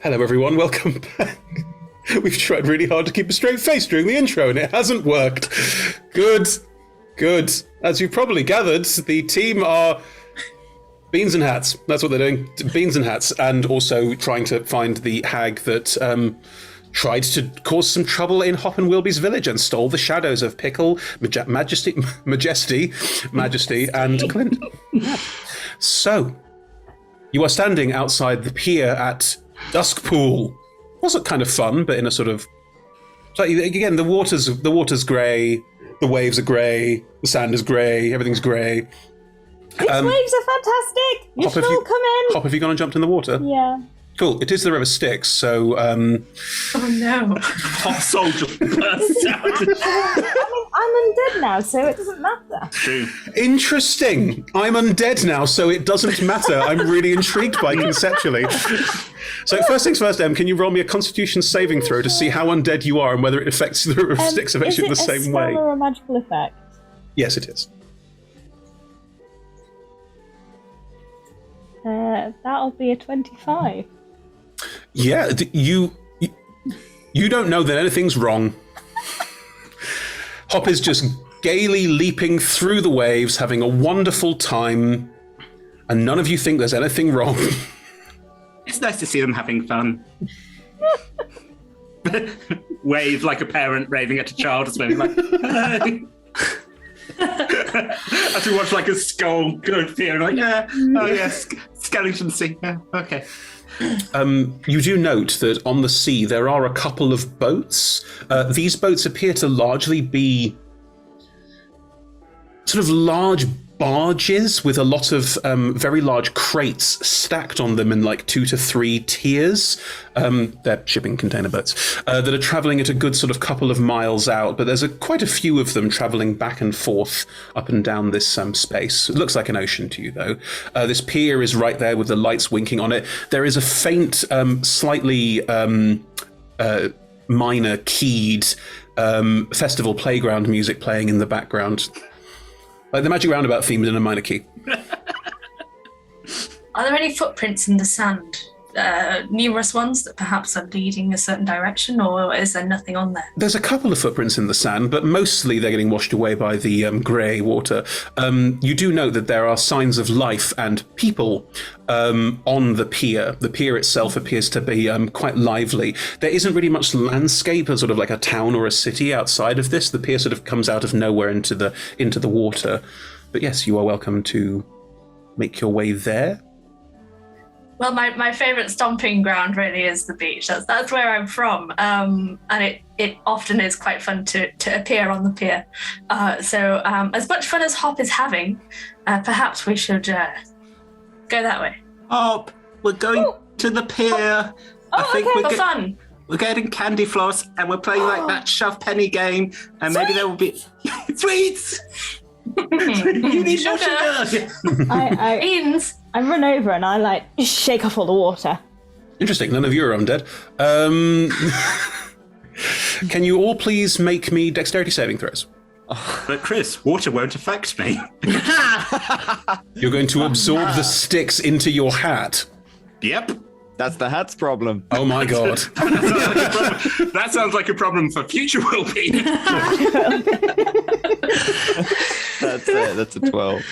Hello, everyone. Welcome back. We've tried really hard to keep a straight face during the intro, and it hasn't worked. Good. As you've probably gathered, the team are beans and hats. That's what they're doing. Beans and hats, and also trying to find the hag that tried to cause some trouble in Hop and Wilby's village and stole the shadows of Pickle, Majesty, and Clint. So, you are standing outside the pier at Duskpool. Wasn't kind of fun, but in a sort of... So again, the water's grey, the waves are grey, the sand is grey, everything's grey. These waves are fantastic! You should all come in! Hop, have you gone and jumped in the water? Yeah. Cool. It is the River Styx, so... Oh no. Hot soldier bursts out. I'm undead now, so it doesn't matter. True. Interesting. I'm undead now, so it doesn't matter. I'm really intrigued by conceptually. So first things first, Em, can you roll me a Constitution saving throw to see how undead you are and whether it affects the River Styx affects you in the same way? Is it a spell or a magical effect? Yes, it is. That'll be a 25. Yeah, you don't know that anything's wrong. Hop is just gaily leaping through the waves, having a wonderful time, and none of you think there's anything wrong. It's nice to see them having fun. Wave like a parent raving at a child or something like, hey. As we watch like a skull go through, like, yeah, oh yes, skeleton sea, yeah, okay. You do note that on the sea there are a couple of boats. These boats appear to largely be sort of large barges with a lot of very large crates stacked on them in like 2 to 3 tiers. They're shipping container boats that are traveling at a good sort of couple of miles out, but there's quite a few of them traveling back and forth up and down this space. It looks like an ocean to you, though. This pier is right there with the lights winking on it. There is a faint, slightly minor keyed festival playground music playing in the background. Like the Magic Roundabout themed in a minor key. Are there any footprints in the sand? Numerous ones that perhaps are leading a certain direction, or is there nothing on there? There's a couple of footprints in the sand, but mostly they're getting washed away by the grey water. You do know that there are signs of life and people on the pier. The pier itself appears to be quite lively. There isn't really much landscape, as sort of like a town or a city outside of this. The pier sort of comes out of nowhere into the water. But yes, you are welcome to make your way there. Well, my favourite stomping ground really is the beach. That's where I'm from, and it often is quite fun to appear on the pier. So as much fun as Hop is having, perhaps we should go that way. Hop, we're going to the pier. For fun. We're getting candy floss, and we're playing like that shove penny game, and maybe there will be sweets. You need more sugar. Beans. I run over and I just shake off all the water. Interesting. None of you are undead. Can you all please make me dexterity saving throws? But Chris, water won't affect me. You're going to absorb the sticks into your hat. Yep. That's the hat's problem. Oh my god. That sounds like a problem for future well-being. That's it. That's a 12.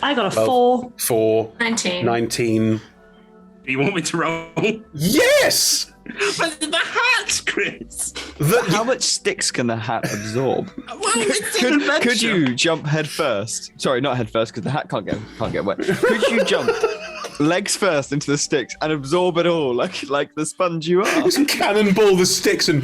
I got a 4. 4. 19. Do you want me to roll? Yes! But the hat, Chris. How much sticks can the hat absorb? Well, it's an adventure. Could you jump head first? Sorry, not head first, because the hat can't get wet. Could you jump legs first into the sticks and absorb it all like the sponge you are? Just cannonball the sticks and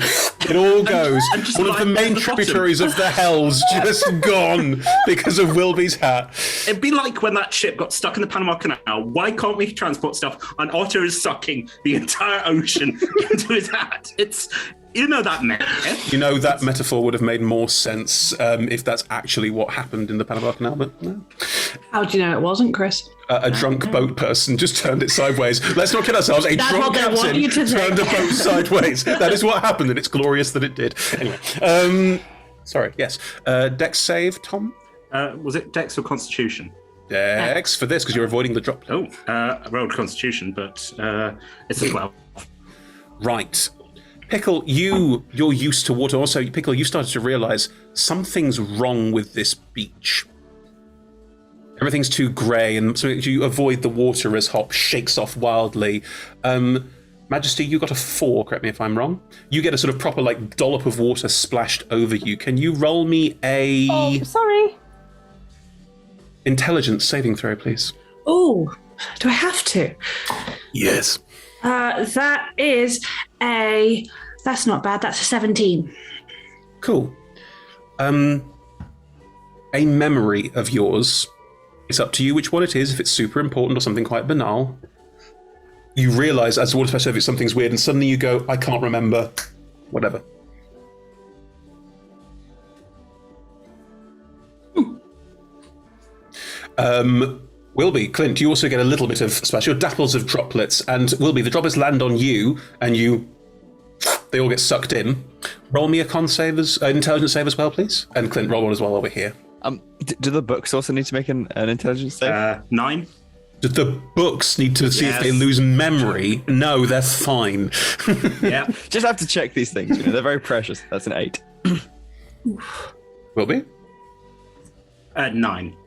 it all goes. and just One of the lie main at the bottom. tributaries of the Hells just gone because of Wilby's hat. It'd be like when that ship got stuck in the Panama Canal. Why can't we transport stuff? And Otter is sucking the entire ocean into his hat. It's, you know that myth. You know, that metaphor would have made more sense if that's actually what happened in the Panama Canal, but no. How do you know it wasn't, Chris? A drunk boat person just turned it sideways. Let's not kid ourselves. A That's drunk what they want captain you to turned think. a boat sideways. That is what happened, and it's glorious that it did. Anyway, sorry, yes. Dex save, Tom? Was it Dex or Constitution? Dex for this, because you're avoiding the drop. Oh, I rolled Constitution, but it's a 12. Right. Pickle, you're used to water. Also, Pickle, you started to realize something's wrong with this beach. Everything's too grey, and so you avoid the water as Hop shakes off wildly. Majesty, you got a 4, correct me if I'm wrong. You get a sort of proper, like, dollop of water splashed over you. Can you roll me a... Oh, sorry. Intelligence saving throw, please? Oh, do I have to? Yes. That is a... That's not bad. That's a 17. Cool. A memory of yours. It's up to you which one it is, if it's super important or something quite banal. You realise as the water splashes over you, something's weird, and suddenly you go, I can't remember. Whatever. Wilby, Clint, you also get a little bit of splash. Your dapples of droplets, and Wilby, the droplets land on you, and they all get sucked in. Roll me a intelligence save as well, please. And Clint, roll one as well over here. Do the books also need to make an intelligence save? 9. Do the books need to see if they lose memory? No, they're fine. Yeah. Just have to check these things. They're very precious. That's an 8. Wilby? 9.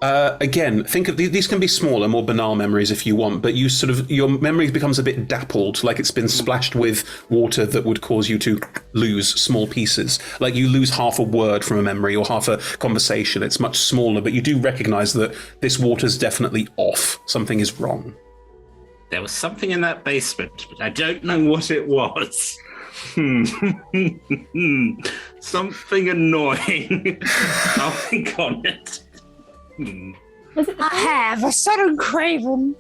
Again, think of these can be smaller, more banal memories if you want, but your memory becomes a bit dappled, like it's been splashed with water that would cause you to lose small pieces. Like you lose half a word from a memory or half a conversation. It's much smaller, but you do recognize that this water's definitely off. Something is wrong. There was something in that basement, but I don't know what it was. Something annoying. I'll think on it. I have a sudden craving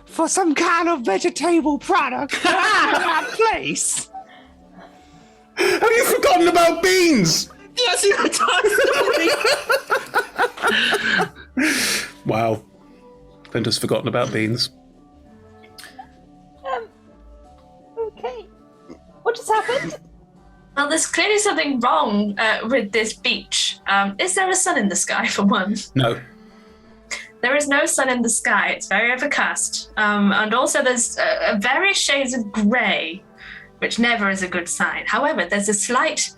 for some kind of vegetable product from my place. Have you forgotten about beans? Yes, you Wow. Clint has forgotten about beans. Okay. What just happened? Well, there's clearly something wrong with this beach. Is there a sun in the sky, for one? No. There is no sun in the sky. It's very overcast. And also there's various shades of grey, which never is a good sign. However, there's a slight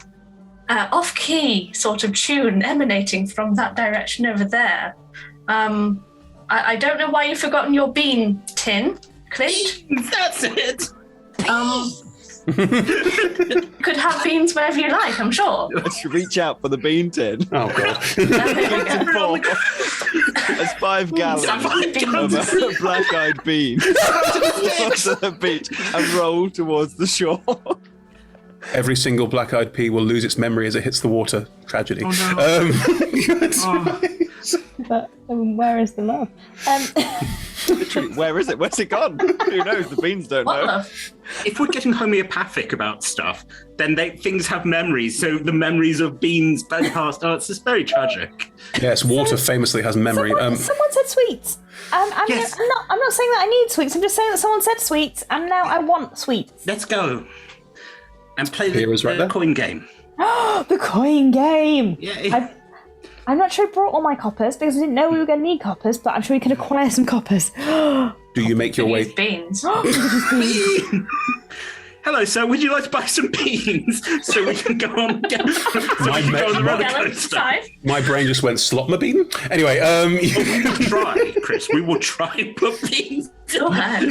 off-key sort of tune emanating from that direction over there. I don't know why you've forgotten your bean tin, Clint. That's it. Could have beans wherever you like, I'm sure. Let's reach out for the bean tin. Oh, God. There's 5 gallons of black-eyed beans onto the beach and roll towards the shore. Every single black-eyed pea will lose its memory as it hits the water. Tragedy. Oh, no. But where is the love? Literally, where is it? Where's it gone? Who knows? The beans don't What know. love? If we're getting homeopathic about stuff, then things have memories. So the memories of beans burning past. Oh, it's just very tragic. Yes, water famously has memory. Someone said sweets. Yes. I'm not saying that I need sweets. I'm just saying that someone said sweets, and now I want sweets. Let's go and play Here is right there. the coin game. The coin game. Yeah. I'm not sure I brought all my coppers because we didn't know we were going to need coppers, but I'm sure we can acquire some coppers. Do you make your Use way? beans. Hello, sir. Would you like to buy some beans so we can go on? Go on the roller Gallon, coaster? 5. My brain just went slot my bean. Anyway, We will try, Chris. We will try and put beans. Go ahead.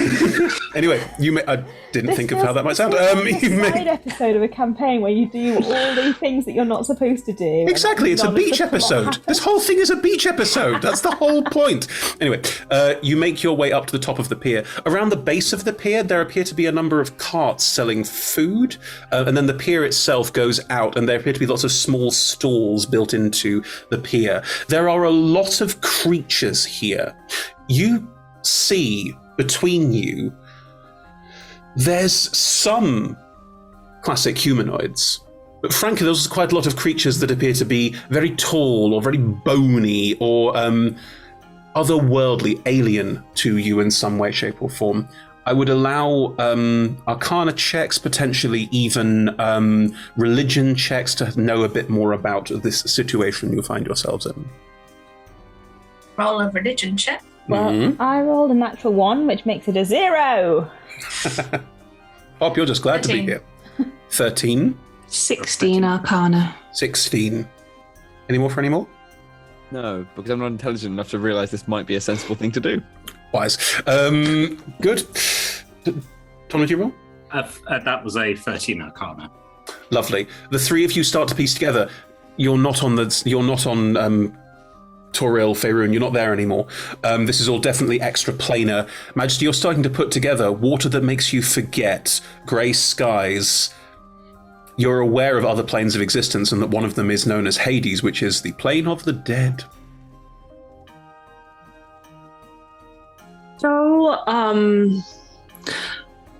anyway, I didn't think of how that might sound. It's You a side make episode of a campaign where you do all the things that you're not supposed to do. exactly. It's a None of beach the plot episode. happens. This whole thing is a beach episode. That's the whole point. Anyway, you make your way up to the top of the pier. Around the base of the pier, there appear to be a number of carts selling food, and then the pier itself goes out, and there appear to be lots of small stalls built into the pier. There are a lot of creatures here. You see between you, there's some classic humanoids. But frankly, there's quite a lot of creatures that appear to be very tall or very bony or otherworldly, alien to you in some way, shape, or form. I would allow Arcana checks, potentially even religion checks to know a bit more about this situation you find yourselves in. Roll a religion check. Well, I rolled a natural 1, which makes it a 0. Hop, you're just glad to be 13. here. 13, 16 Arcana. 16. Any more for any more? No, because I'm not intelligent enough to realise this might be a sensible thing to do. Wise. Good. Tom, did you roll? That was a 13 Arcana. Lovely. The three of you start to piece together. You're not on Toril, Faerun, you're not there anymore. This is all definitely extraplanar. Majesty, you're starting to put together water that makes you forget, grey skies. You're aware of other planes of existence and that one of them is known as Hades, which is the plane of the dead. So,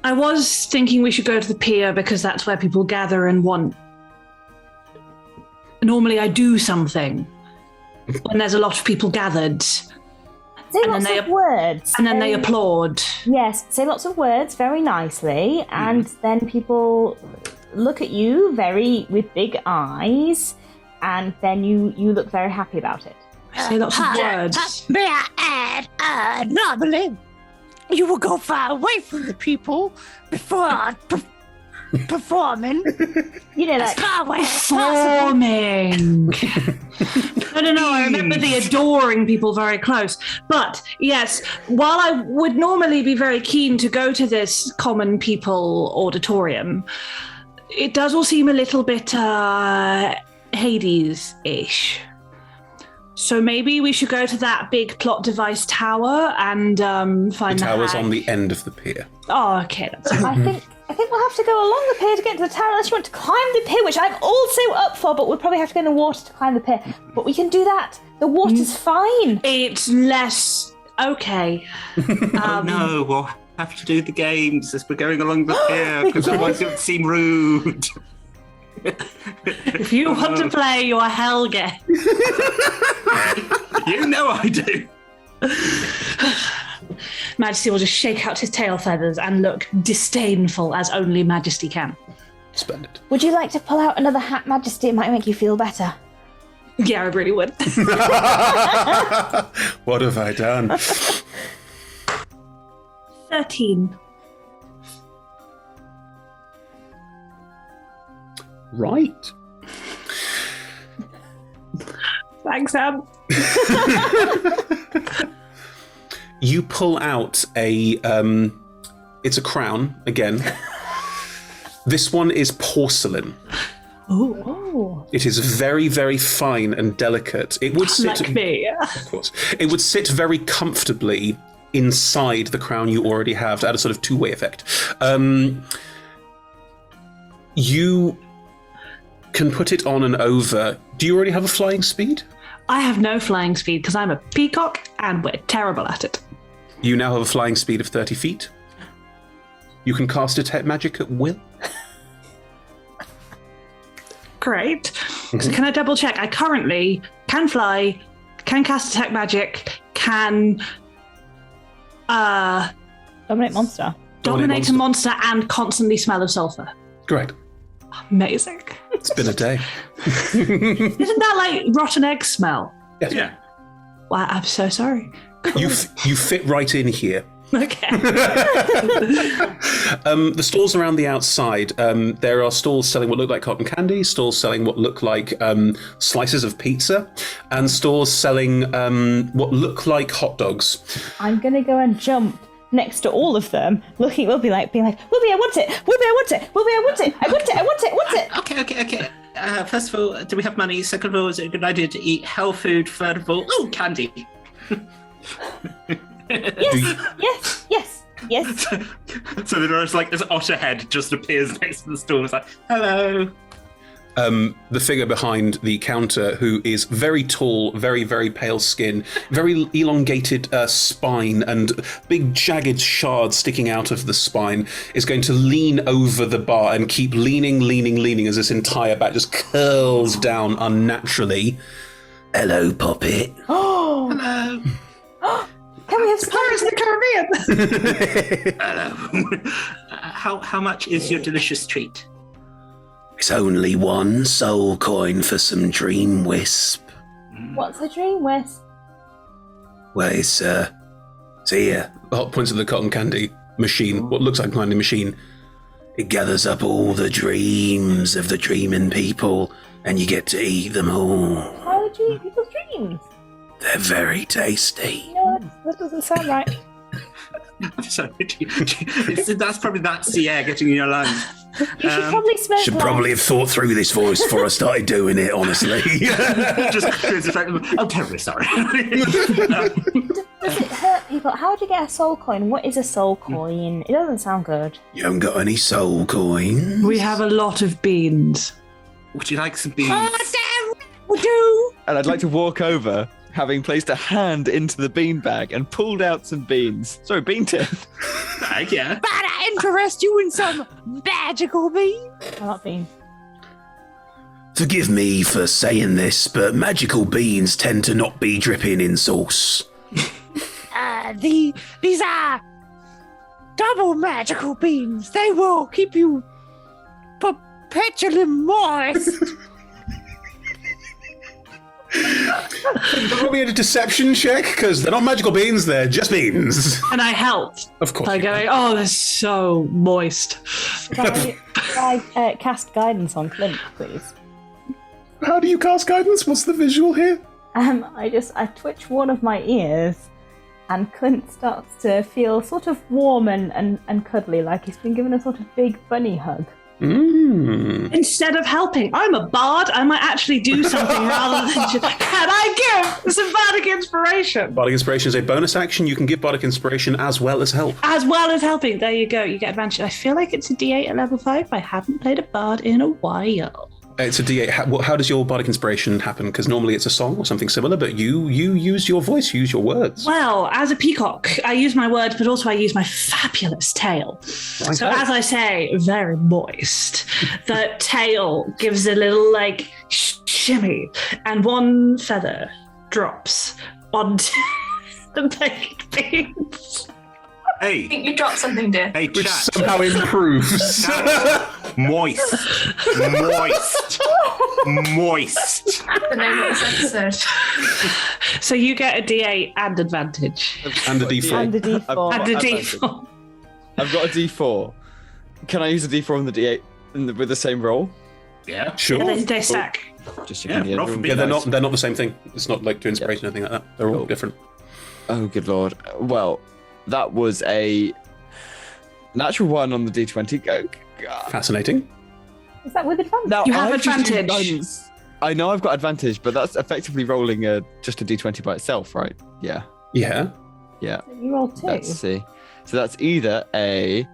I was thinking we should go to the pier because that's where people gather and want. Normally, I do something when there's a lot of people gathered, Say And lots then of words. and then they applaud. Yes, say lots of words very nicely, and then people look at you with big eyes, and then you look very happy about it. Say lots of words. May I add, normally, you will go far away from the people before performing. You know, As like far away as possible. Forming. No. I remember the adoring people very close. But yes, while I would normally be very keen to go to this common people auditorium, it does all seem a little bit Hades-ish. So maybe we should go to that big plot device tower and find The tower's hag. on the end of the pier. Oh, okay. That's I think we'll have to go along the pier to get to the tower unless you want to climb the pier, which I'm also up for, but we'll probably have to go in the water to climb the pier. But we can do that. The water's fine. It's less okay. No, we'll have to do the games as we're going along the pier because otherwise it would seem rude. If you want to play your hell game. You know I do. Majesty will just shake out his tail feathers and look disdainful as only Majesty can. Splendid. Would you like to pull out another hat, Majesty? It might make you feel better. Yeah, I really would. What have I done? 13. Right. Thanks, Sam. You pull out it's a crown, again. This one is porcelain. Oh. It is very, very fine and delicate. It would sit, Like me. of course, it would sit very comfortably inside the crown you already have to add a sort of two-way effect. You can put it on and over. Do you already have a flying speed? I have no flying speed because I'm a peacock and we're terrible at it. You now have a flying speed of 30 feet. You can cast detect magic at will. Great. So can I double check? I currently can fly, can cast detect magic, can Dominate monster. dominate a monster and constantly smell of sulfur. Correct. Amazing. It's been a day. Isn't that like rotten egg smell? Yes. Yeah. Wow, I'm so sorry. You fit right in here. Okay. The stalls around the outside, there are stalls selling what look like cotton candy, stalls selling what look like slices of pizza, and stalls selling what look like hot dogs. I'm gonna go and jump next to all of them, being like, Wilby, I want it! Wilby, I want it! Wilby, I want it! I want it! I want it! I want it! Okay. First of all, do we have money? Second of all, is it a good idea to eat hell food? Third of all, candy. Yes. So there's like this otter head just appears next to the stall. It's like, hello. The figure behind the counter, who is very tall, very, very pale skin, very elongated spine, and big jagged shards sticking out of the spine, is going to lean over the bar and keep leaning as this entire back just curls down unnaturally. Hello, Poppet. Oh, Hello. can we have some Pirates of the Caribbean! Hello. How much is your delicious treat? It's only one soul coin for some dream wisp. What's a dream wisp? Well, it's here. Hot points at the cotton candy machine, what looks like a candy machine. It gathers up all the dreams of the dreaming people, and you get to eat them all. Why would you eat people's dreams? They're very tasty. No, that doesn't sound right. So that's the air getting in your lungs. You should probably smoke Should less. probably have thought through this voice before I started doing it, honestly. Just I'm terribly sorry. Does it hurt people? How would you get a soul coin? What is a soul coin? It doesn't sound good. You haven't got any soul coins? We have a lot of beans. Would you like some beans? We do. And I'd like to walk over, having placed a hand into the bean bag and pulled out some beans. Sorry, bean tin. Yeah. But I interest you in some magical beans. I like beans. Forgive me for saying this, but magical beans tend to not be dripping in sauce. These are double magical beans. They will keep you perpetually moist. Roll me a deception check, because they're not magical beans, they're just beans. And I helped Of course. by going, oh, they're so moist. Can I cast guidance on Clint, please? How do you cast guidance? What's the visual here? I twitch one of my ears, and Clint starts to feel sort of warm and cuddly, like he's been given a sort of big bunny hug. Instead of helping, I'm a bard. I might actually do something rather than just. Can I give some bardic inspiration? Bardic Inspiration is a bonus action. You can give Bardic Inspiration as well as help. As well as helping. There you go. You get advantage. I feel like it's a D8 at level 5. I haven't played a bard in a while. It's a D8. How does your Bardic Inspiration happen? Because normally it's a song or something similar, but you use your voice, you use your words. Well, as a peacock, I use my words, but also I use my fabulous tail. So as I say, very moist. The tail gives a little like shimmy, and one feather drops onto the baked beans. I Hey, think you dropped something, dear. hey, Which chat. somehow improves. Moist. The name of this episode. So you get a D8 and advantage. And a D4. And a D4. I've got And a advantage. D4. I've got a D4. Can I use a D4 on the D8 with the same roll? Yeah. Sure. They stack. Just Yeah, checking the roll other for room. Yeah, they're Nice. not the same thing. It's not like to inspiration or anything like that. They're all Cool. different. Oh, good lord. Well, that was a natural 1 on the D20. God. Fascinating. Is that with advantage? Now, You have I've just used advantage. guidance. I know I've got advantage, but that's effectively rolling just a D20 by itself, right? Yeah. Yeah. Yeah. You roll 2. Let's see. So that's either a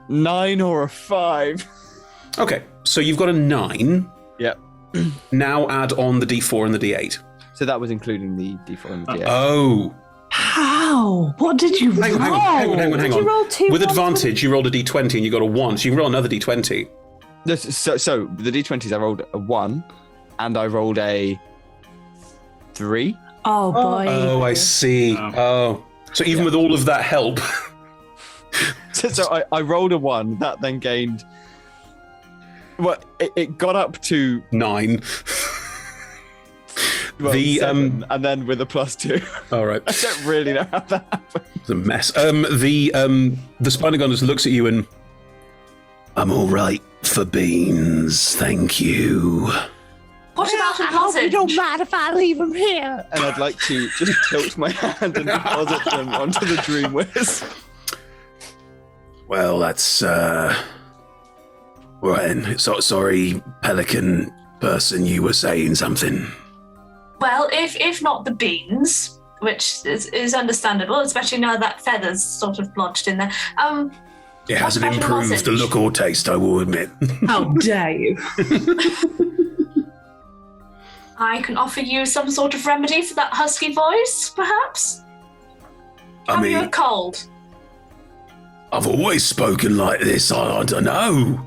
9 or a 5. Okay, so you've got a 9. Yep. Now add on the D4 and the D8. So that was including the D4 and the D8. Oh. How? What did you roll? Hang on. Did you roll 2 With rolls advantage, you rolled a D20 and you got a 1, so you can roll another D20. So the D20s, I rolled a 1 and I rolled a 3. Oh boy. Oh, I see. Oh. So even with all of that help. So I rolled a 1, that then gained. Well, it got up to 9. well, The, 7, and then with a +2. All right. I don't really know how that happened. It's a mess. The Spina Gun just looks at you and I'm all right for beans, thank you. What about a I hope you don't lozenge? mind if I leave him here. And I'd like to just tilt my hand and deposit them onto the Dream Whiz. Well, that's right then. So, sorry, pelican person, you were saying something. Well, if not the beans, which is understandable, especially now that feather's sort of lodged in there. It hasn't What about a improved the lozenge? look or taste, I will admit. How dare you? I can offer you some sort of remedy for that husky voice, perhaps? I Have you a mean, cold? I've always spoken like this, I don't know.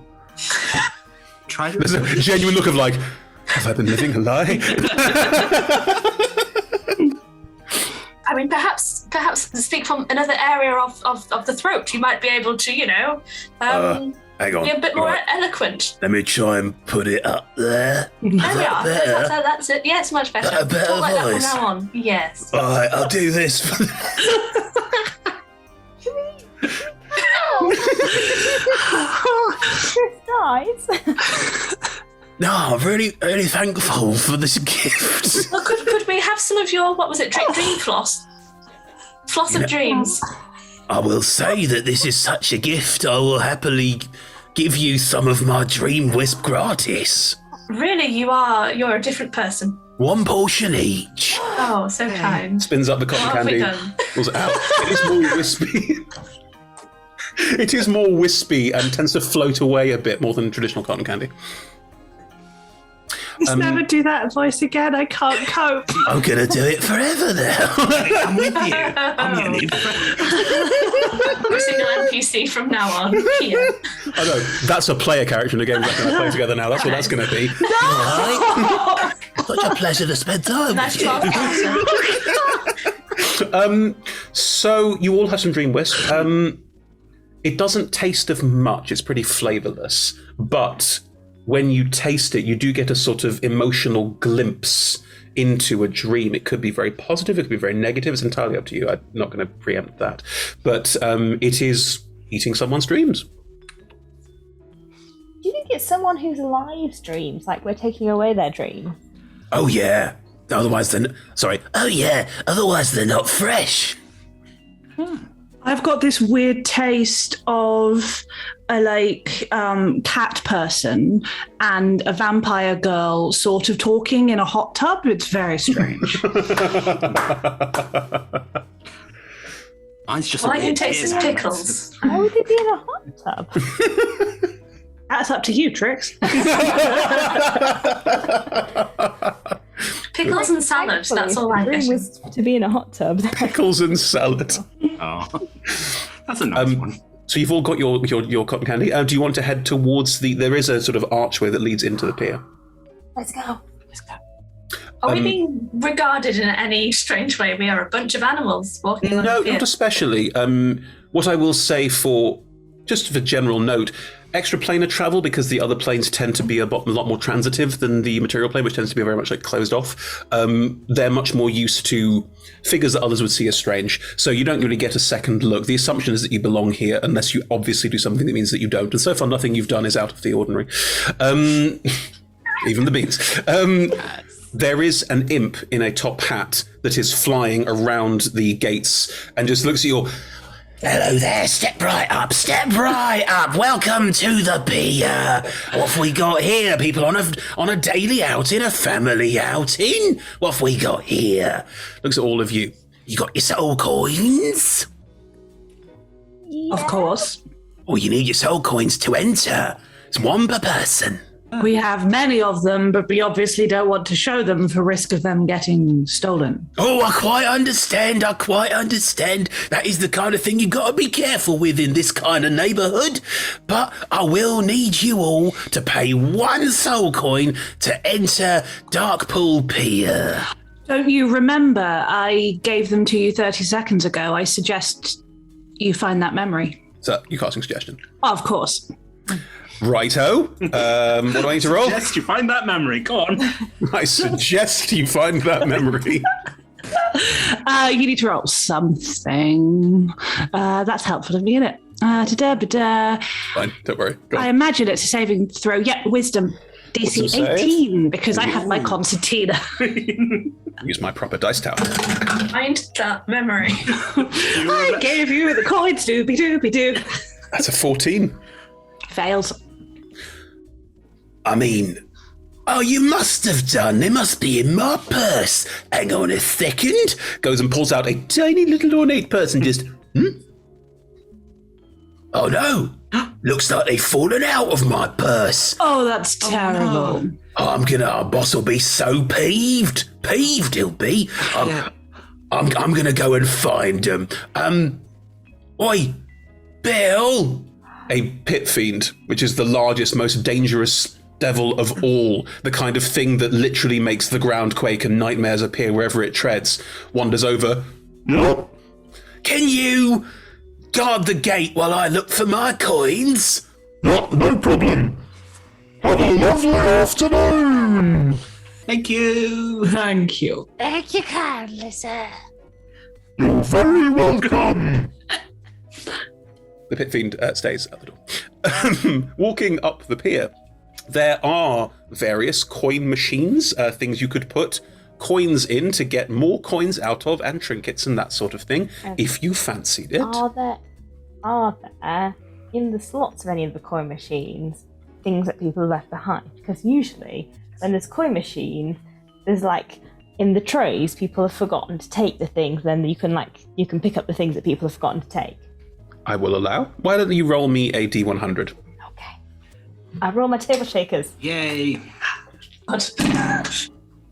Try there's a genuine look of like, have I been living a lie? I mean, perhaps speak from another area of the throat. You might be able to, Hang on. be a bit more Right, eloquent. let me try and put it up there. There we that are. better? That's it. Yes, much better. That a better Talk like that from voice? now on. Yes. Alright, I'll do this. No, I'm really, really thankful for this gift. Well, could we have some of your, what was it, dream floss? Floss of dreams. I will say that this is such a gift, I will happily give you some of my dream wisp gratis. Really, you're a different person. 1 portion each. Oh, so kind. Spins up the cotton What have we candy. done? Pulls it out. It is more wispy. It is more wispy and tends to float away a bit more than traditional cotton candy. Just never do that voice again. I can't cope. I'm going to do it forever now. I'm with you. I'm your new friend. Every single NPC from now on. Here. I know, that's a player character in the game we're going to play together now. That's what that's going to be. Right? Such a pleasure to spend time Nice with you. 12 person. So you all have some dream wisp. It doesn't taste of much. It's pretty flavourless. But when you taste it, you do get a sort of emotional glimpse into a dream. It could be very positive. It could be very negative. It's entirely up to you. I'm not going to preempt that. But it is eating someone's dreams. Do you think it's someone who's alive's dreams? Like we're taking away their dream? Oh, yeah. Otherwise they're... Oh, yeah. Otherwise they're not fresh. I've got this weird taste of a cat person and a vampire girl sort of talking in a hot tub. It's very strange. Mine's just Well, a I can weird taste his tears. pickles. Why would they be in a hot tub? That's up to you, Trix. Pickles and salad, that's all I dream get. was to be in a hot tub. Pickles and salad. Oh, that's a nice one. So you've all got your cotton candy. Do you want to head towards the... There is a sort of archway that leads into the pier. Let's go. Are we being regarded in any strange way? We are a bunch of animals walking along No, the pier. not especially. What I will say just for general note, extra planar travel, because the other planes tend to be a lot more transitive than the material plane, which tends to be very much like closed off. They're much more used to figures that others would see as strange. So you don't really get a second look. The assumption is that you belong here, unless you obviously do something that means that you don't. And so far, nothing you've done is out of the ordinary. Even the beans. There is an imp in a top hat that is flying around the gates and just looks at you all. Hello there, step right up, welcome to the pier. What have we got here? People on a daily outing, a family outing? What have we got here? Looks at all of you. You got your soul coins? Of course. Well, you need your soul coins to enter. It's 1 per person. We have many of them, but we obviously don't want to show them for risk of them getting stolen. Oh, I quite understand. That is the kind of thing you've got to be careful with in this kind of neighbourhood. But I will need you all to pay 1 soul coin to enter Darkpool Pier. Don't you remember I gave them to you 30 seconds ago? I suggest you find that memory. So you casting suggestion. Of course. Righto. What do I need to roll? Yes, you find that memory. Go on. I suggest you find that memory. You need to roll something. That's helpful of me, isn't it? Fine, don't worry. Go I on. imagine it's a saving throw. Yeah, wisdom. DC Wisdom save. 18, because I have my concertina. Use my proper dice tower. Find that memory. I gave you the coins, doobie-doobie-doo. That's a 14. Fails. I mean, oh, you must have done. They must be in my purse. Hang on a second. Goes and pulls out a tiny little ornate purse and just... Oh no. Looks like they've fallen out of my purse. Oh, that's terrible. Oh, our boss will be so peeved. Peeved he'll be. I'm gonna go and find them. Oi, Bill. A pit fiend, which is the largest, most dangerous devil of all, the kind of thing that literally makes the ground quake and nightmares appear wherever it treads, wanders over. Can you guard the gate while I look for my coins? No problem. Have a lovely afternoon. Thank you. Thank you. Thank you kindly, sir. You're very welcome. The pit fiend stays at the door. Walking up the pier There are various coin machines, things you could put coins in to get more coins out of, and trinkets and that sort of thing, if you fancied it. Are there, in the slots of any of the coin machines, things that people have left behind? Because usually, when there's coin machines, there's like, in the trays, people have forgotten to take the things, then you can pick up the things that people have forgotten to take. I will allow. Why don't you roll me a D100? Okay. I roll my table shakers. Yay.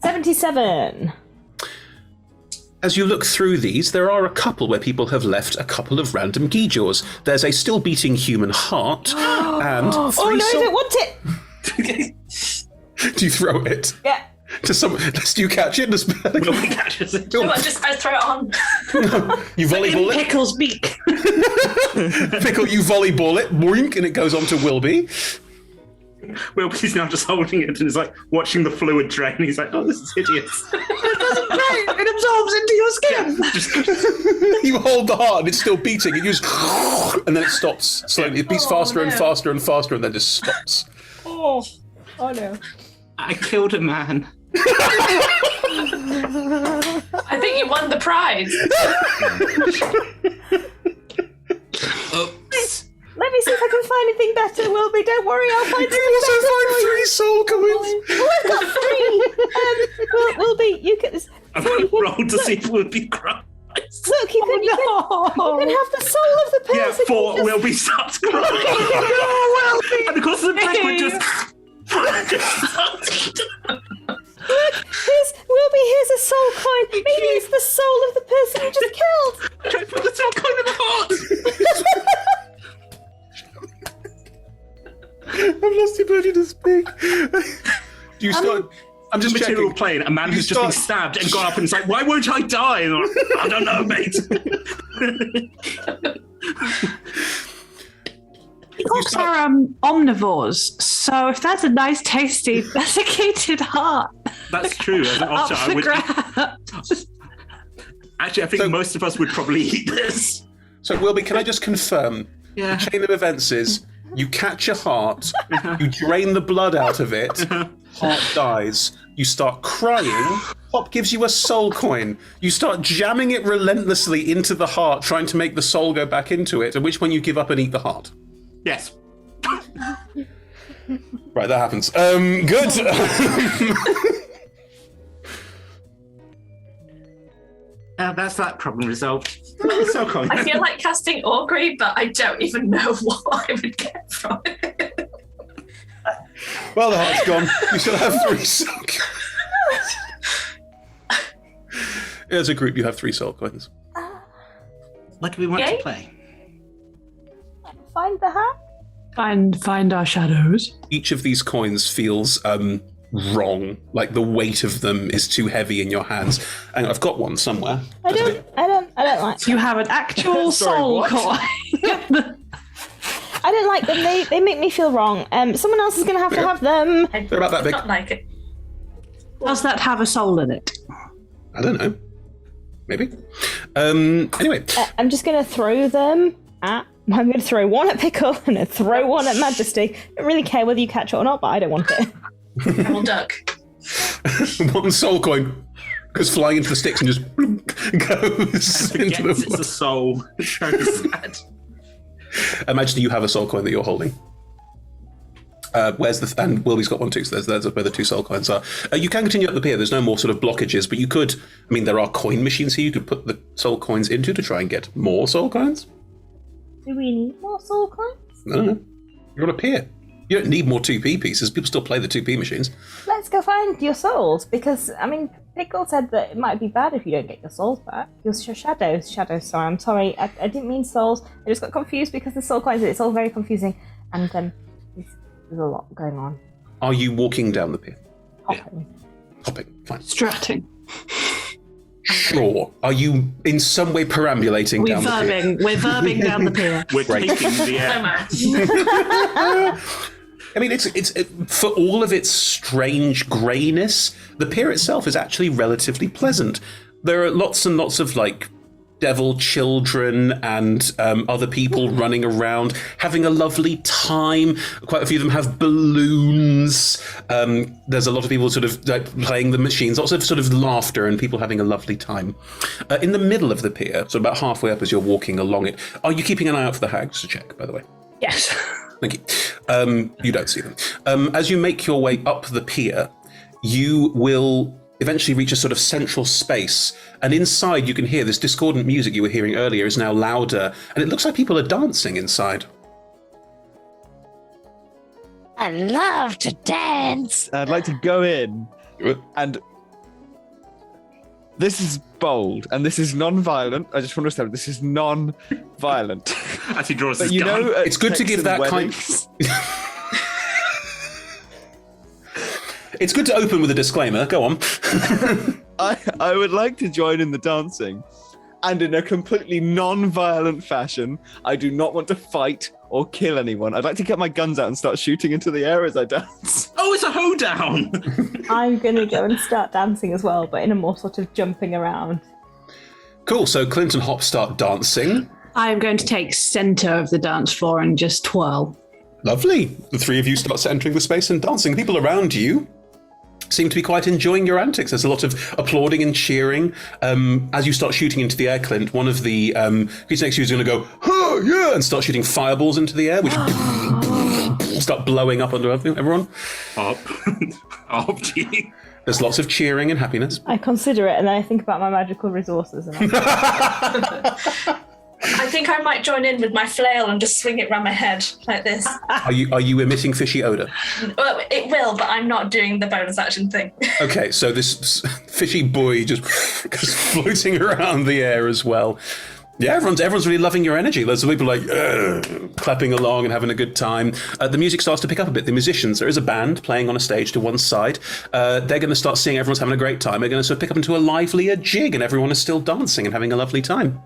77. As you look through these, there are a couple where people have left a couple of random geejaws. There's a still beating human heart, and I don't want it! Do you throw it? Yeah. To someone? Do you catch it? Wilby catches it. I throw it on. You volleyball it? Pickle's beak. Pickle, you volleyball it, boink, and it goes on to Wilby. Wilby's now just holding it and is like watching the fluid drain. He's like, oh, this is hideous. It doesn't break. It absorbs into your skin. You hold the heart and it's still beating. It just, and then it stops slowly. It beats faster and faster and faster, and then just stops. Oh no. I killed a man. I think you won the prize. Let me see if I can find anything better, Wilby. Don't worry, I'll find something better. You also find 3 soul coins. I've got 3. Wilby, you can. I've got to roll to see if Wilby cries. Look, you can have the soul of the person. Yeah, 4 Wilby starts crying. Wilby. And of course the liquid just. Look, here's a soul coin. Maybe it's the soul of the person you just killed. Don't put the soul coin in the heart. I've lost the ability to speak. Do you start? I'm just material checking. plane. A man who's just been stabbed and gone up and is like, "Why won't I die?" And I'm like, I don't know, mate. Peacocks are omnivores, so if that's a nice, tasty, desiccated heart, that's true. As an otter, I would. Actually, I think most of us would probably eat this. So, Wilby, can I just confirm? Yeah. The chain of events is you catch a heart, you drain the blood out of it, heart dies, you start crying, Hop gives you a soul coin. You start jamming it relentlessly into the heart, trying to make the soul go back into it, at which point you give up and eat the heart. Yes. Right, that happens. Good. That's that problem resolved. So cool. I feel like casting Augury, but I don't even know what I would get from it. Well, the heart's gone. You still have 3 soul coins. As a group, you have 3 soul coins. What do we want to play? Find the hat? Find our shadows. Each of these coins feels wrong. Like the weight of them is too heavy in your hands. Hang on, I've got one somewhere. I don't like. You have an actual soul coin. I don't like them. They make me feel wrong. Someone else is going to have them. They're about that big. Not like it. Does that have a soul in it? I don't know. Maybe. Anyway. I'm just going to throw them at. I'm going to throw one at Pickle and throw one at Majesty. I don't really care whether you catch it or not, but I don't want it. I will duck. One soul coin goes flying into the sticks and just goes into the it's a soul. It's very sad. Imagine you have a soul coin that you're holding. Where's the and Wilby's got one too, so there's where the 2 soul coins are. You can continue up the pier. There's no more sort of blockages, but you could. I mean, there are coin machines here. You could put the soul coins into to try and get more soul coins. Do we need more soul coins? I don't know. You're on a pier. You don't need more 2p pieces. People still play the 2p machines. Let's go find your souls, because, I mean, Pickle said that it might be bad if you don't get your souls back. Your shadows, sorry, I'm sorry. I didn't mean souls. I just got confused because the soul coins, it's all very confusing. And there's a lot going on. Are you walking down the pier? Hopping. Hopping, fine. Strutting. Sure. Are you in some way perambulating down the pier? We're verbing down the pier. We're taking the air. I mean, it's for all of its strange greyness, the pier itself is actually relatively pleasant. There are lots and lots of like devil children and other people running around, having a lovely time. Quite a few of them have balloons. There's a lot of people sort of like playing the machines, lots of sort of laughter and people having a lovely time. In the middle of the pier, so about halfway up as you're walking along it, are you keeping an eye out for the hags to check, by the way? Yes. Thank you. You don't see them. As you make your way up the pier, you will eventually reach a sort of central space, and inside you can hear this discordant music you were hearing earlier is now louder, and it looks like people are dancing inside. I love to dance. I'd like to go in, and this is bold, and this is non-violent. I just want to say this is non-violent. As he draws But his you gun. know, It's good to give that weddings, It's good to open with a disclaimer. Go on. I would like to join in the dancing, and in a completely non-violent fashion. I do not want to fight or kill anyone. I'd like to get my guns out and start shooting into the air as I dance. Oh, it's a hoedown! I'm going to go and start dancing as well, but in a more sort of jumping around. Cool. So Clint and Hop start dancing. I'm going to take centre of the dance floor and just twirl. Lovely. The three of you start entering the space and dancing. People around you seem to be quite enjoying your antics. There's a lot of applauding and cheering. As you start shooting into the air, Clint, one of the creatures next to you is going to go, oh, yeah, and start shooting fireballs into the air, which start blowing up under everyone. Up. Gee. There's lots of cheering and happiness. I consider it, and then I think about my magical resources. And I think I might join in with my flail and just swing it around my head like this. Are you emitting fishy odor? Well, it will, but I'm not doing the bonus action thing. Okay, so this fishy buoy just goes floating around the air as well. Yeah, everyone's really loving your energy. There's people like clapping along and having a good time. The music starts to pick up a bit. The musicians, there is a band playing on a stage to one side. They're going to start seeing everyone's having a great time. They're going to sort of pick up into a livelier jig, and everyone is still dancing and having a lovely time.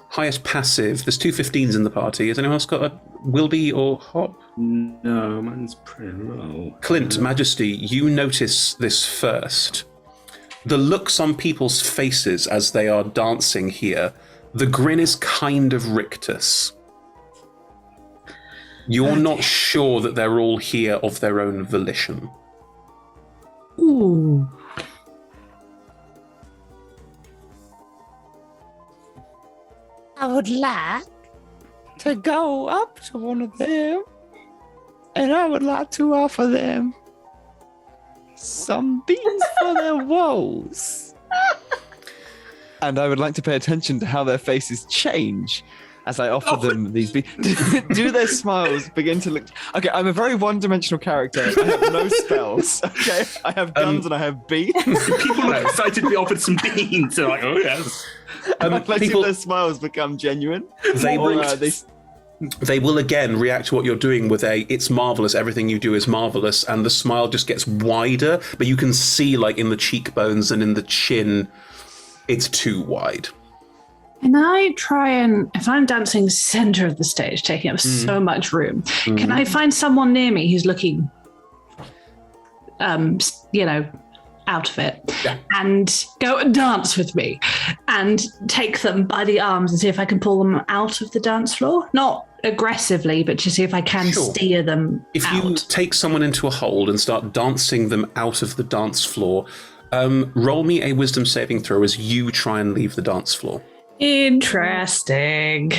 Highest passive. There's 2 15s in the party. Has anyone else got a Wilby or Hop? No, mine's pretty low. Clint, Majesty, you notice this first. The looks on people's faces as they are dancing here, the grin is kind of rictus. You're not sure that they're all here of their own volition. Ooh. I would like to go up to one of them, and I would like to offer them some beans for their woes. And I would like to pay attention to how their faces change as I offer them these beans. Do their smiles begin to look... Okay, I'm a very one-dimensional character. I have no spells, okay? I have guns and I have beans. People are excited to be offered some beans. They're like, oh, yes. I'd like to see their smiles become genuine. They will again react to what you're doing with it's marvelous, everything you do is marvelous, and the smile just gets wider, but you can see, like, in the cheekbones and in the chin, it's too wide. Can I try and, if I'm dancing center of the stage, taking up so much room, can I find someone near me who's looking, out of it, and go and dance with me and take them by the arms and see if I can pull them out of the dance floor? Not aggressively, but to see if I can steer them If out. you take someone into a hold and start dancing them out of the dance floor, roll me a wisdom saving throw as you try and leave the dance floor. Interesting.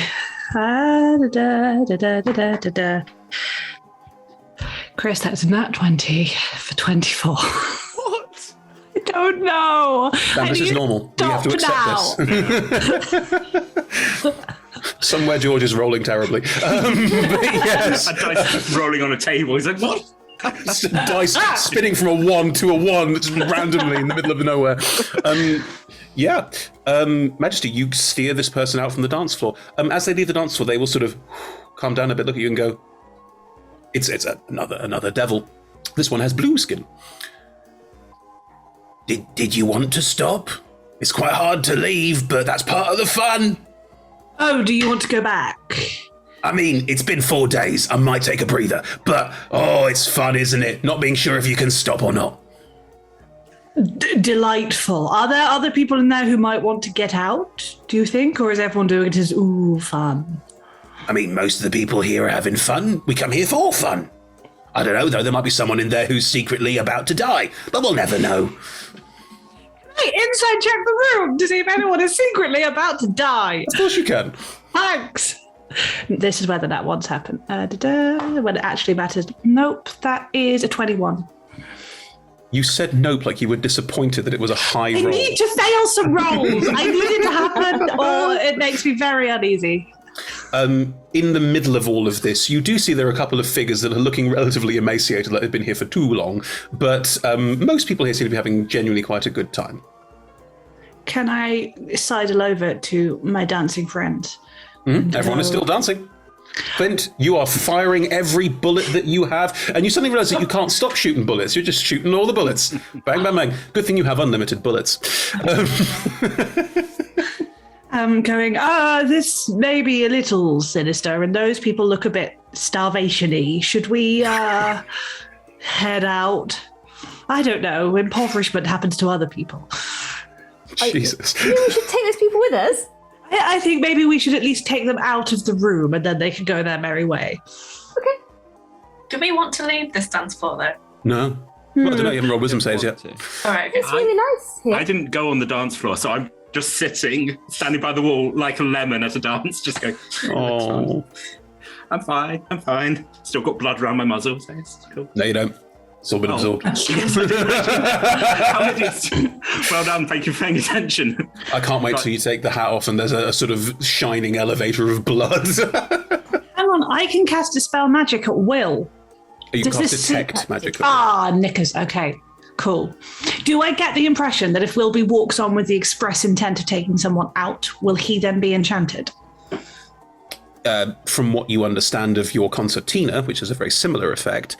Chris, that's nat 20 for 24. What? I don't know. Dan, this is normal. We have to accept this. Somewhere George is rolling terribly. But yes. A dice rolling on a table. He's like, what? Dice spinning from a 1 to a 1 just randomly in the middle of nowhere. Majesty, you steer this person out from the dance floor. As they leave the dance floor, they will sort of calm down a bit, look at you and go, it's another devil. This one has blue skin. Did you want to stop? It's quite hard to leave, but that's part of the fun. Oh, do you want to go back? I mean, it's been 4 days. I might take a breather. But, it's fun, isn't it? Not being sure if you can stop or not. Delightful. Are there other people in there who might want to get out, do you think? Or is everyone doing it as, ooh, fun? I mean, most of the people here are having fun. We come here for fun. I don't know, though. There might be someone in there who's secretly about to die, but we'll never know. Hey, inside check the room to see if anyone is secretly about to die. Of course you can. Thanks. This is whether that once happened. When it actually matters. Nope, that is a 21. You said nope like you were disappointed that it was a high I roll. need to fail some rolls. I need it to happen or it makes me very uneasy. In the middle of all of this, you do see there are a couple of figures that are looking relatively emaciated, like they've been here for too long, but most people here seem to be having genuinely quite a good time. Can I sidle over to my dancing friend? Everyone is still dancing. Clint, you are firing every bullet that you have, and you suddenly realize that you can't stop shooting bullets. You're just shooting all the bullets. Bang, bang, bang. Good thing you have unlimited bullets. I'm going, this may be a little sinister, and those people look a bit starvation-y. Should we head out? I don't know. Impoverishment happens to other people. Jesus. Maybe we should take those people with us. I think maybe we should at least take them out of the room, and then they can go their merry way. Okay. Do we want to leave this dance floor, though? No. Well, I don't know, you haven't rolled wisdom saves yet. All right, okay. It's really nice here. I didn't go on the dance floor, so I'm just sitting, standing by the wall like a lemon at a dance, just going, Oh. I'm fine. Still got blood around my muzzle, so it's cool. No, you don't. It's all been absorbed. Yes, I did. Well done, thank you for paying attention. I can't wait till you take the hat off and there's a sort of shining elevator of blood. Hang on, I can cast Dispel Magic at will. You Does can't this detect suit- magic. Knickers. Okay, cool. Do I get the impression that if Wilby walks on with the express intent of taking someone out, will he then be enchanted? From what you understand of your concertina, which is a very similar effect,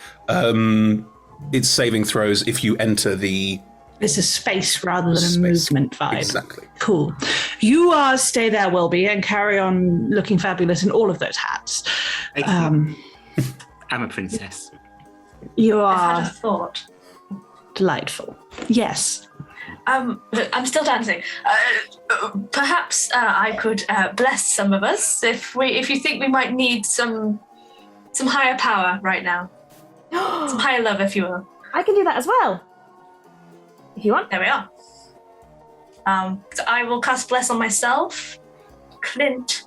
it's saving throws if you enter the... It's a space rather than a Space. movement vibe. Exactly. Cool. You stay there, Wilby, and carry on looking fabulous in all of those hats. I'm a princess. You I've had are a thought. delightful. Yes. I'm still dancing. Perhaps I could bless some of us if you think we might need some higher power right now, some higher love, if you will. I can do that as well. If you want. There we are. So I will cast bless on myself, Clint,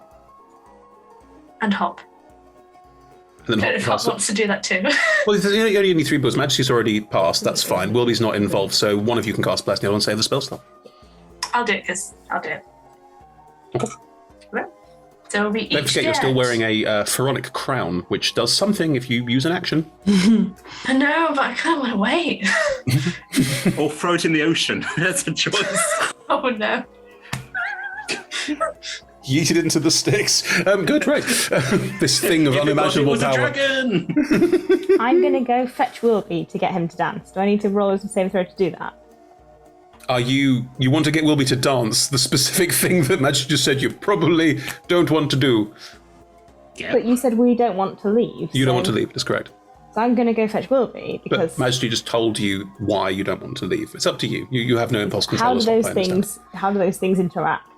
and Hop. And then If Hop Hop wants to do that too. Well, you only need 3 books. Majesty's already passed. That's fine. Wilby's not involved, so one of you can cast Bless and the other one save the spell slot. I'll do it because I'll do it. Okay. Right. So we Don't forget, you're still wearing a pharaonic crown, which does something if you use an action. I know, but I kind of want to wait. Or throw it in the ocean. That's a choice. Oh no. Yeeted into the sticks. Good, right. This thing of unimaginable It was a power. dragon. I'm going to go fetch Wilby to get him to dance. Do I need to roll some saving throw to do that? Are you want to get Wilby to dance? The specific thing that Magic just said you probably don't want to do. Yeah. But you said we don't want to leave. You don't want to leave, that's correct. So I'm going to go fetch Wilby because But Majesty just told you why you don't want to leave. It's up to you. You have no impulse control. how do as far as those I understand. things interact?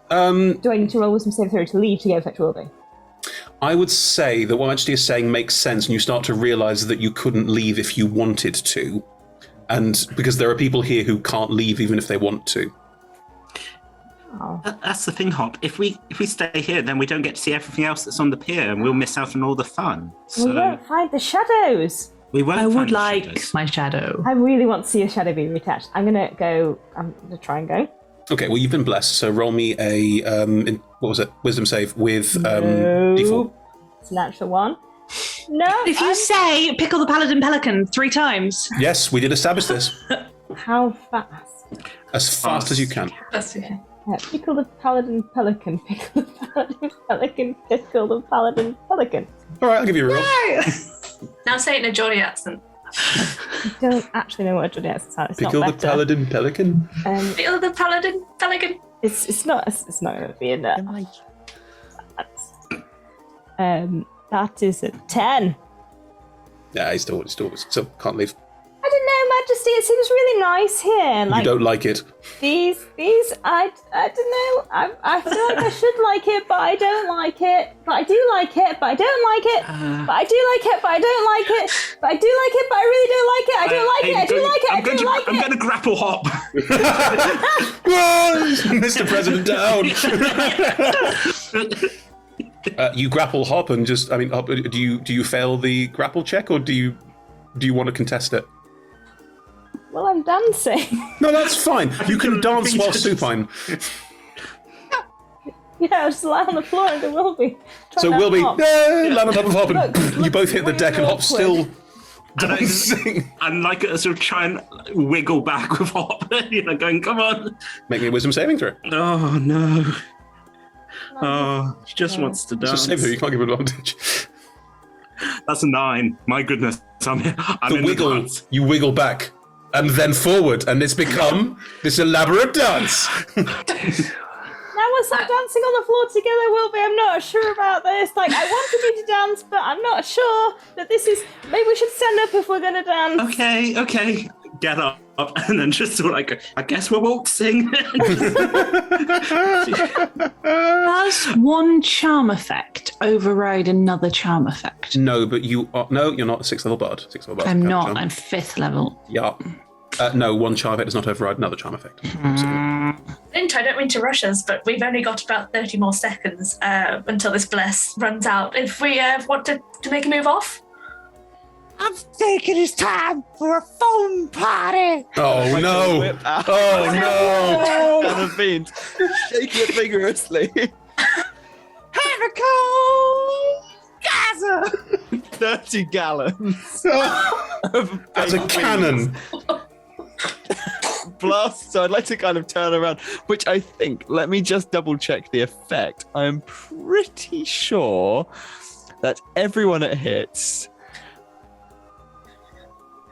Do I need to roll with some saving throw to leave to go fetch Wilby? I would say that what Majesty is saying makes sense, and you start to realise that you couldn't leave if you wanted to. And because there are people here who can't leave even if they want to. Oh. That's the thing, Hop. If we stay here, then we don't get to see everything else that's on the pier, and we'll miss out on all the fun. We So won't find the shadows. we won't. I find would the like shadows. my shadow. I really want to see a shadow be reattached. I'm going to try and go. Okay, well, you've been blessed, so roll me a, what was it, wisdom save with No. D4. It's a natural one. No. If you say pickle the paladin pelican 3 times. Yes, we did establish this. How fast? As fast as you can. That's okay. Pickle the paladin pelican. Pickle the paladin pelican. Pickle the paladin pelican. All right, I'll give you a roll. Now say it in a Geordie accent. I don't actually know what Geordie accent sounds. It's Pickle not the better. paladin pelican. Feel the paladin pelican. It's not going to be in there. That is a 10. Yeah, he's still, so can't leave. I didn't know Majesty, it seems really nice here. You don't like it. These, I don't know. I feel like I should like it, but I don't like it. But I do like it, but I don't like it. But I do like it, but I don't like it. But I do like it, but I really don't like it. I don't like it. I do like it. I do like it. I'm going to grapple hop. Mr. President down. You grapple hop and just, Hop, do you fail the grapple check, or do you want to contest it? Well, I'm dancing. No, that's fine. You can dance while supine. Yeah, I'll just lie on the floor and it will be. So we'll be land on top of Hop, and you both hit the deck, and Hop's still dancing. And like sort of try and wiggle back with Hop, going, come on. Make me a wisdom saving throw. Oh, no. Oh, she just wants to dance. It's a saving throw, you can't give advantage. That's a 9. My goodness. I'm in the dance. You wiggle back and then forward, and it's become this elaborate dance. Now we'll start dancing on the floor together, Wilby. I'm not sure about this. I wanted you to dance, but I'm not sure that this is... Maybe we should stand up if we're going to dance. Okay. Get up, and then just sort of like, I guess we're waltzing. Does one charm effect override another charm effect? No, but you're not a 6th level bard. I'm not. I'm 5th level. Yeah. No, one charm effect does not override another charm effect. Lynch, I don't mean to rush us, but we've only got about 30 more seconds until this bless runs out. If we want to make a move off? I'm thinking it's time for a phone party. Oh, no. Oh, no. And the beans. Shaking it vigorously. Here we go. Gaza. 30 gallons. As a cannon. Blast. So I'd like to kind of turn around, which I think, let me just double check the effect. I'm pretty sure that everyone it hits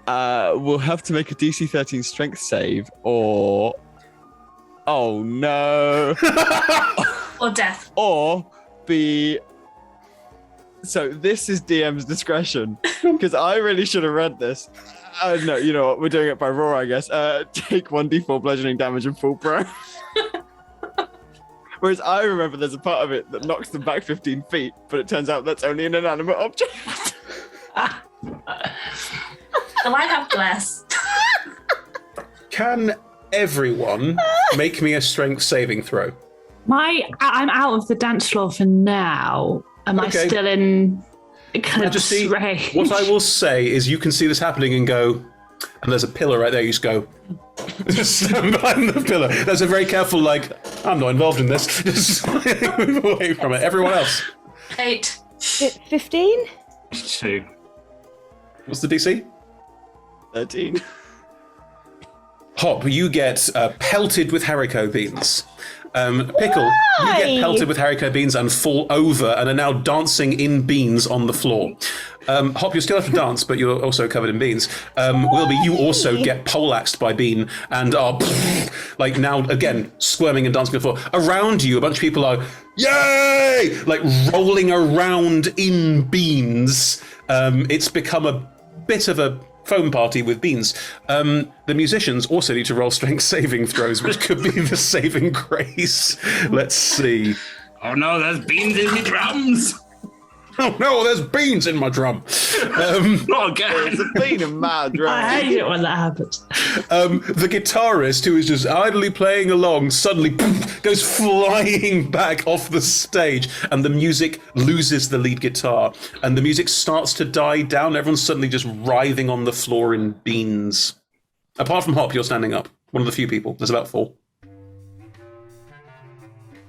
will have to make a DC 13 strength save, or... Oh, no. Or death. Or be... So this is DM's discretion, because I really should have read this. No, you know what? We're doing it by roar, I guess. Take 1d4 bludgeoning damage and fall prone. Whereas I remember there's a part of it that knocks them back 15 feet, but it turns out that's only an inanimate object. So I have bless. Can everyone make me a strength saving throw? I'm out of the dance floor for now. Am I still in Eclipse range? What I will say is you can see this happening and go, and there's a pillar right there, you just go, just stand behind the pillar. There's a very careful, I'm not involved in this. Just move away from it. Everyone else. 8. 15? 2. What's the DC? 13. Hop, you get pelted with haricot beans. Pickle, you get pelted with haricot beans and fall over and are now dancing in beans on the floor. Hop, you still have to dance, but you're also covered in beans. Wilby, you also get poleaxed by Bean and are now again squirming and dancing on the floor. Around you, a bunch of people are yay, rolling around in beans. It's become a bit of a foam party with beans. The musicians also need to roll strength saving throws, which could be the saving grace. Let's see. Oh no, there's beans in the drums. Oh no, there's beans in my drum. Not again. There's a bean in my drum. I hate it when that happens. The guitarist, who is just idly playing along, suddenly goes flying back off the stage, and the music loses the lead guitar, and the music starts to die down. Everyone's suddenly just writhing on the floor in beans. Apart from Hop, you're standing up. One of the few people. There's about 4.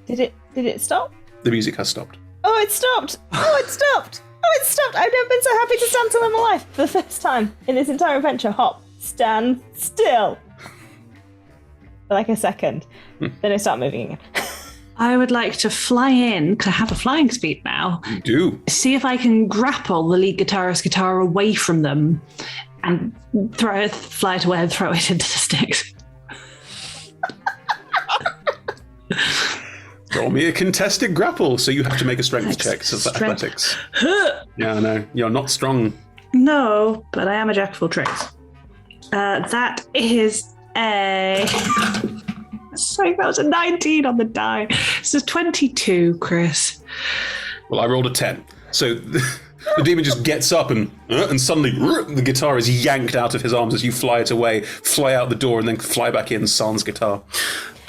Did it stop? The music has stopped. Oh, it stopped! Oh, it stopped! Oh, it stopped! I've never been so happy to stand still in my life. For the first time in this entire adventure, Hop, stand still. For a second. Then I start moving again. I would like to fly in, because I have a flying speed now. You do. See if I can grapple the lead guitarist's guitar away from them and fly it away and throw it into the sticks. Roll me a contested grapple, so you have to make a strength check. So it's athletics. Yeah, I know. You're not strong. No, but I am a jack of all trades. That is a. Sorry, that was a 19 on the die. This is 22, Chris. Well, I rolled a 10. So the demon just gets up and suddenly the guitar is yanked out of his arms as you fly it away, fly out the door, and then fly back in sans guitar.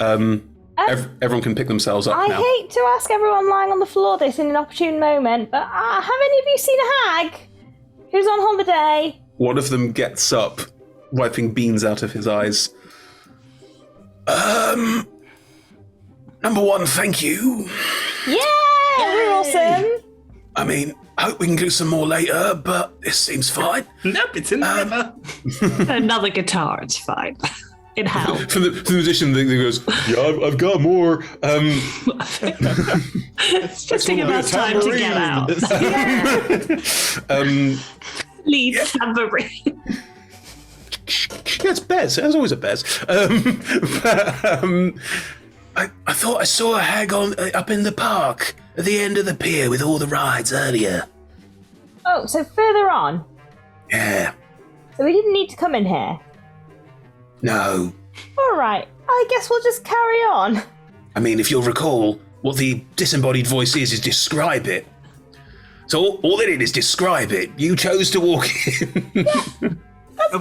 Everyone can pick themselves up now. I hate to ask everyone lying on the floor this in an opportune moment, but have any of you seen a hag who's on holiday? One of them gets up, wiping beans out of his eyes. Number one, thank you. Yeah, we're awesome. I mean, I hope we can do some more later, but this seems fine. Nope, it's in the river. Another guitar, it's fine. In hell. From the musician that goes, yeah, I've got more. It's just taking about time to get out. Lead tambourine. Yeah, it's Bez. There's always a Bez. I thought I saw a hag up in the park at the end of the pier with all the rides earlier. Oh, so further on. Yeah. So we didn't need to come in here. No. All right. I guess we'll just carry on. I mean, if you'll recall, what the disembodied voice is describe it. So all they did is describe it. You chose to walk in.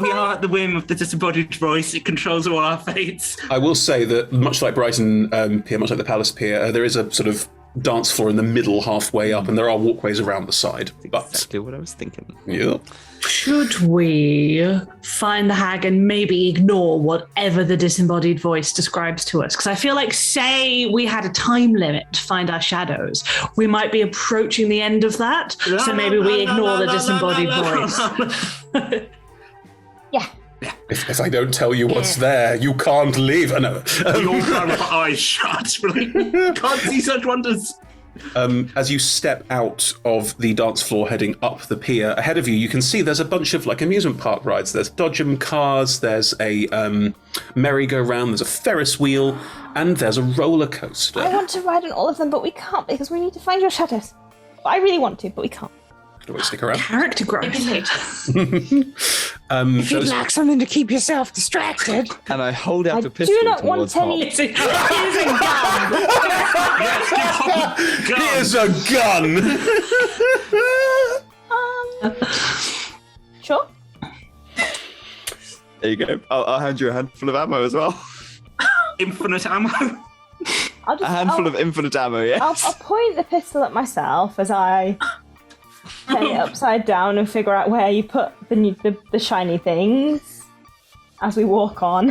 We are at the whim of the disembodied voice. It controls all our fates. I will say that much like Brighton Pier, much like the Palace Pier, there is a sort of dance floor in the middle, halfway up, and there are walkways around the side. But exactly what I was thinking. Yeah. Should we find the hag and maybe ignore whatever the disembodied voice describes to us? Because I feel like, say we had a time limit to find our shadows, we might be approaching the end of that. So maybe we ignore the disembodied voice. Yeah. If I don't tell you what's there, you can't leave. No. We all kind of eyes shut. Can't see such wonders. As you step out of the dance floor heading up the pier, ahead of you, you can see there's a bunch of like amusement park rides. There's Dodgem cars, there's a merry-go-round, there's a Ferris wheel, and there's a roller coaster. I want to ride on all of them, but we can't because we need to find your shadows. I really want to, but we can't. Do we stick around? Character growth. If you'd like something to keep yourself distracted. And I hold out I a pistol do not want towards Hop. any. It's a gun. Here's a gun! Sure. There you go. I'll hand you a handful of ammo as well. Infinite ammo. I'll A handful of infinite ammo, yes. I'll point the pistol at myself as I turn it upside down and figure out where you put the shiny things as we walk on.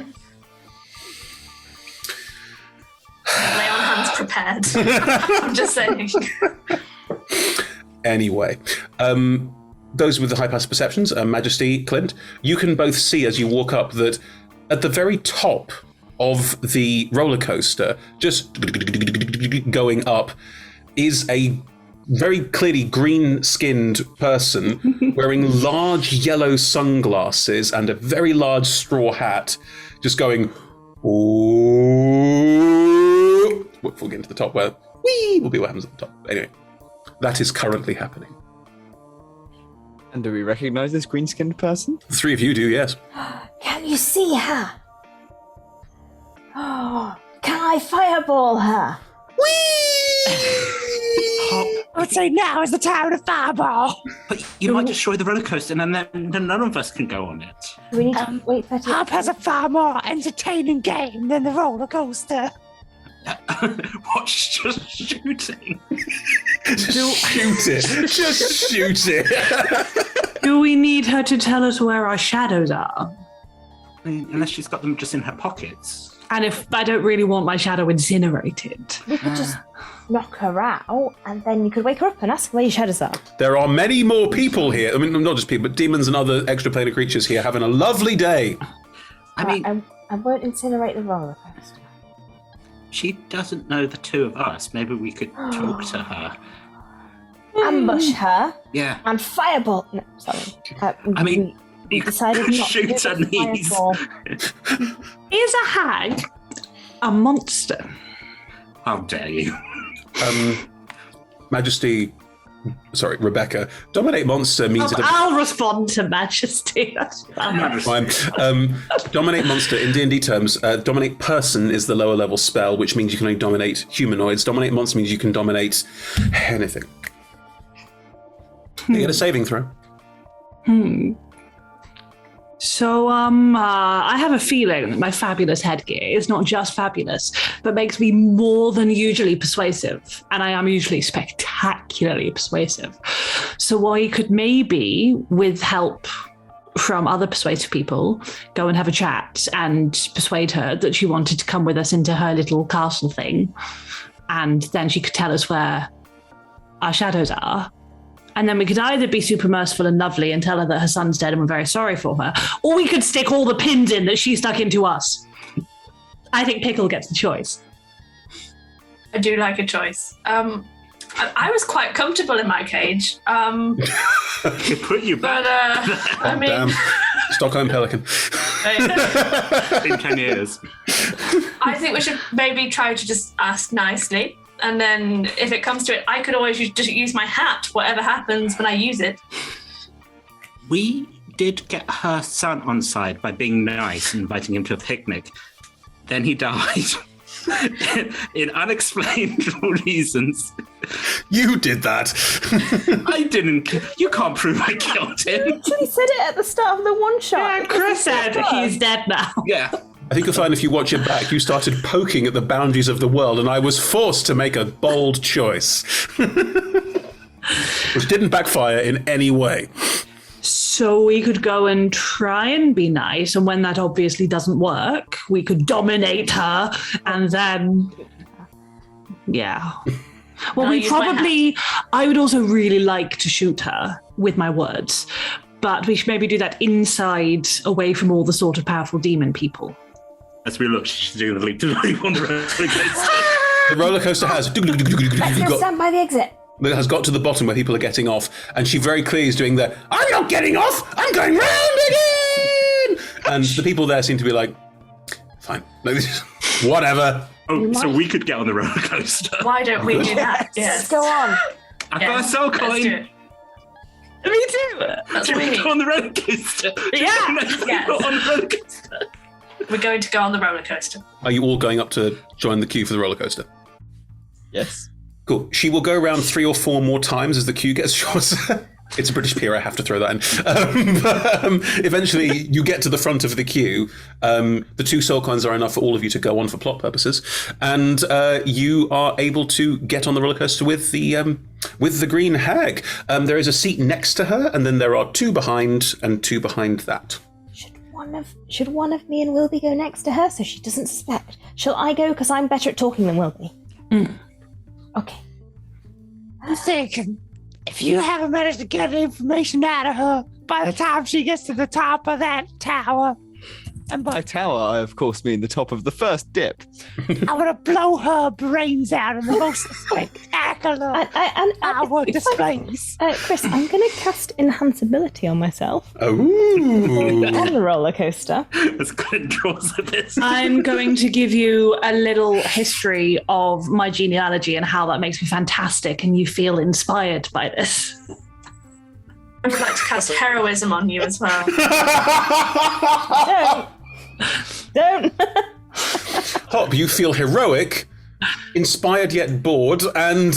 Lay on hands prepared. I'm just saying. Anyway, those with the high passive perceptions, Majesty, Clint, you can both see as you walk up that at the very top of the roller coaster, just going up, is a very clearly green-skinned person wearing large yellow sunglasses and a very large straw hat, just going, ooh. We'll get into the top where, whee, will be what happens at the top. Anyway, that is currently happening. And do we recognize this green-skinned person? The three of you do, yes. Can you see her? Oh, can I fireball her? I'd say now is the time to fireball. But you might destroy the roller coaster and then none of us can go on it. We need to wait for her. Hop has a far more entertaining game than the roller coaster. What's just shooting? Shoot it. Just shoot it. Do we need her to tell us where our shadows are? I mean, unless she's got them just in her pockets. And if I don't really want my shadow incinerated. We could just knock her out, and then you could wake her up and ask where your shadows are. There are many more people here. I mean, not just people, but demons and other extraplanar creatures here having a lovely day. I mean, I won't incinerate the roller coaster. she doesn't know the two of us. Maybe we could talk to her. Ambush her. Yeah. And fireball. No, sorry. I mean, we decided not shoot to her do the knees. fireball. Is a hag a monster? How dare you? Majesty, Rebecca. Dominate monster means I'll respond to Majesty. That's fine. Dominate monster in D&D terms. Dominate person is the lower level spell, which means you can only dominate humanoids. Dominate monster means you can dominate anything. You get a saving throw. So, I have a feeling that my fabulous headgear is not just fabulous, but makes me more than usually persuasive. And I am usually spectacularly persuasive. So I could maybe, with help from other persuasive people, go and have a chat and persuade her that she wanted to come with us into her little castle thing. And then she could tell us where our shadows are. And then we could either be super merciful and lovely and tell her that her son's dead and we're very sorry for her, or we could stick all the pins in that she stuck into us. I think Pickle gets the choice. I do like a choice. I was quite comfortable in my cage. It put you back. But, I mean... Damn. Stockholm Pelican. In 10 years. I think we should maybe try to just ask nicely. And then if it comes to it, I could always just use my hat, whatever happens when I use it. We did get her son on side by being nice and inviting him to a picnic. Then he died. In unexplained reasons. You did that. I didn't. You can't prove I killed him. You literally said it at the start of the one shot. Yeah, Chris said he's dead now. Yeah. I think you'll find if you watch it back, you started poking at the boundaries of the world, and I was forced to make a bold choice. Which didn't backfire in any way. So we could go and try and be nice, and when that obviously doesn't work, we could dominate her, and then... Yeah. Well, we probably... I would also really like to shoot her with my words, but we should maybe do that inside, away from all the sort of powerful demon people. As we look, she's doing the leap to the leap on the roller coaster. The roller coaster has... Let's go stand by the exit. That has got to the bottom where people are getting off, and she very clearly is doing the, I'm not getting off, I'm going round again! And the people there seem to be like, fine, whatever. Oh, so we could get on the roller coaster. Why don't we do that? Yes. Go on. I've got a soul coin. Let's do it. Me too. That's Should what we we need. go on the roller coaster? Yeah. Yes. On the roller coaster. We're going to go on the roller coaster. Are you all going up to join the queue for the roller coaster? Yes. Cool. She will go around 3 or 4 more times as the queue gets shorter. It's a British peer, I have to throw that in. Eventually, you get to the front of the queue. The 2 soul coins are enough for all of you to go on for plot purposes. And you are able to get on the roller coaster with the green hag. There is a seat next to her, and then there are 2 behind and 2 behind that. Should one of me and Wilby go next to her so she doesn't suspect? Shall I go? Because I'm better at talking than Wilby. Okay. I'm thinking, if you haven't managed to get the information out of her by the time she gets to the top of that tower, And by tower, I of course mean the top of the first dip. I'm gonna blow her brains out in the most spectacular power displays. Chris, I'm gonna cast Enhanceability on myself. Oh, on the roller coaster. As Clint draws a bit. I'm going to give you a little history of my genealogy and how that makes me fantastic, and you feel inspired by this. I would like to cast heroism on you as well. Don't. Hop, you feel heroic, inspired yet bored, and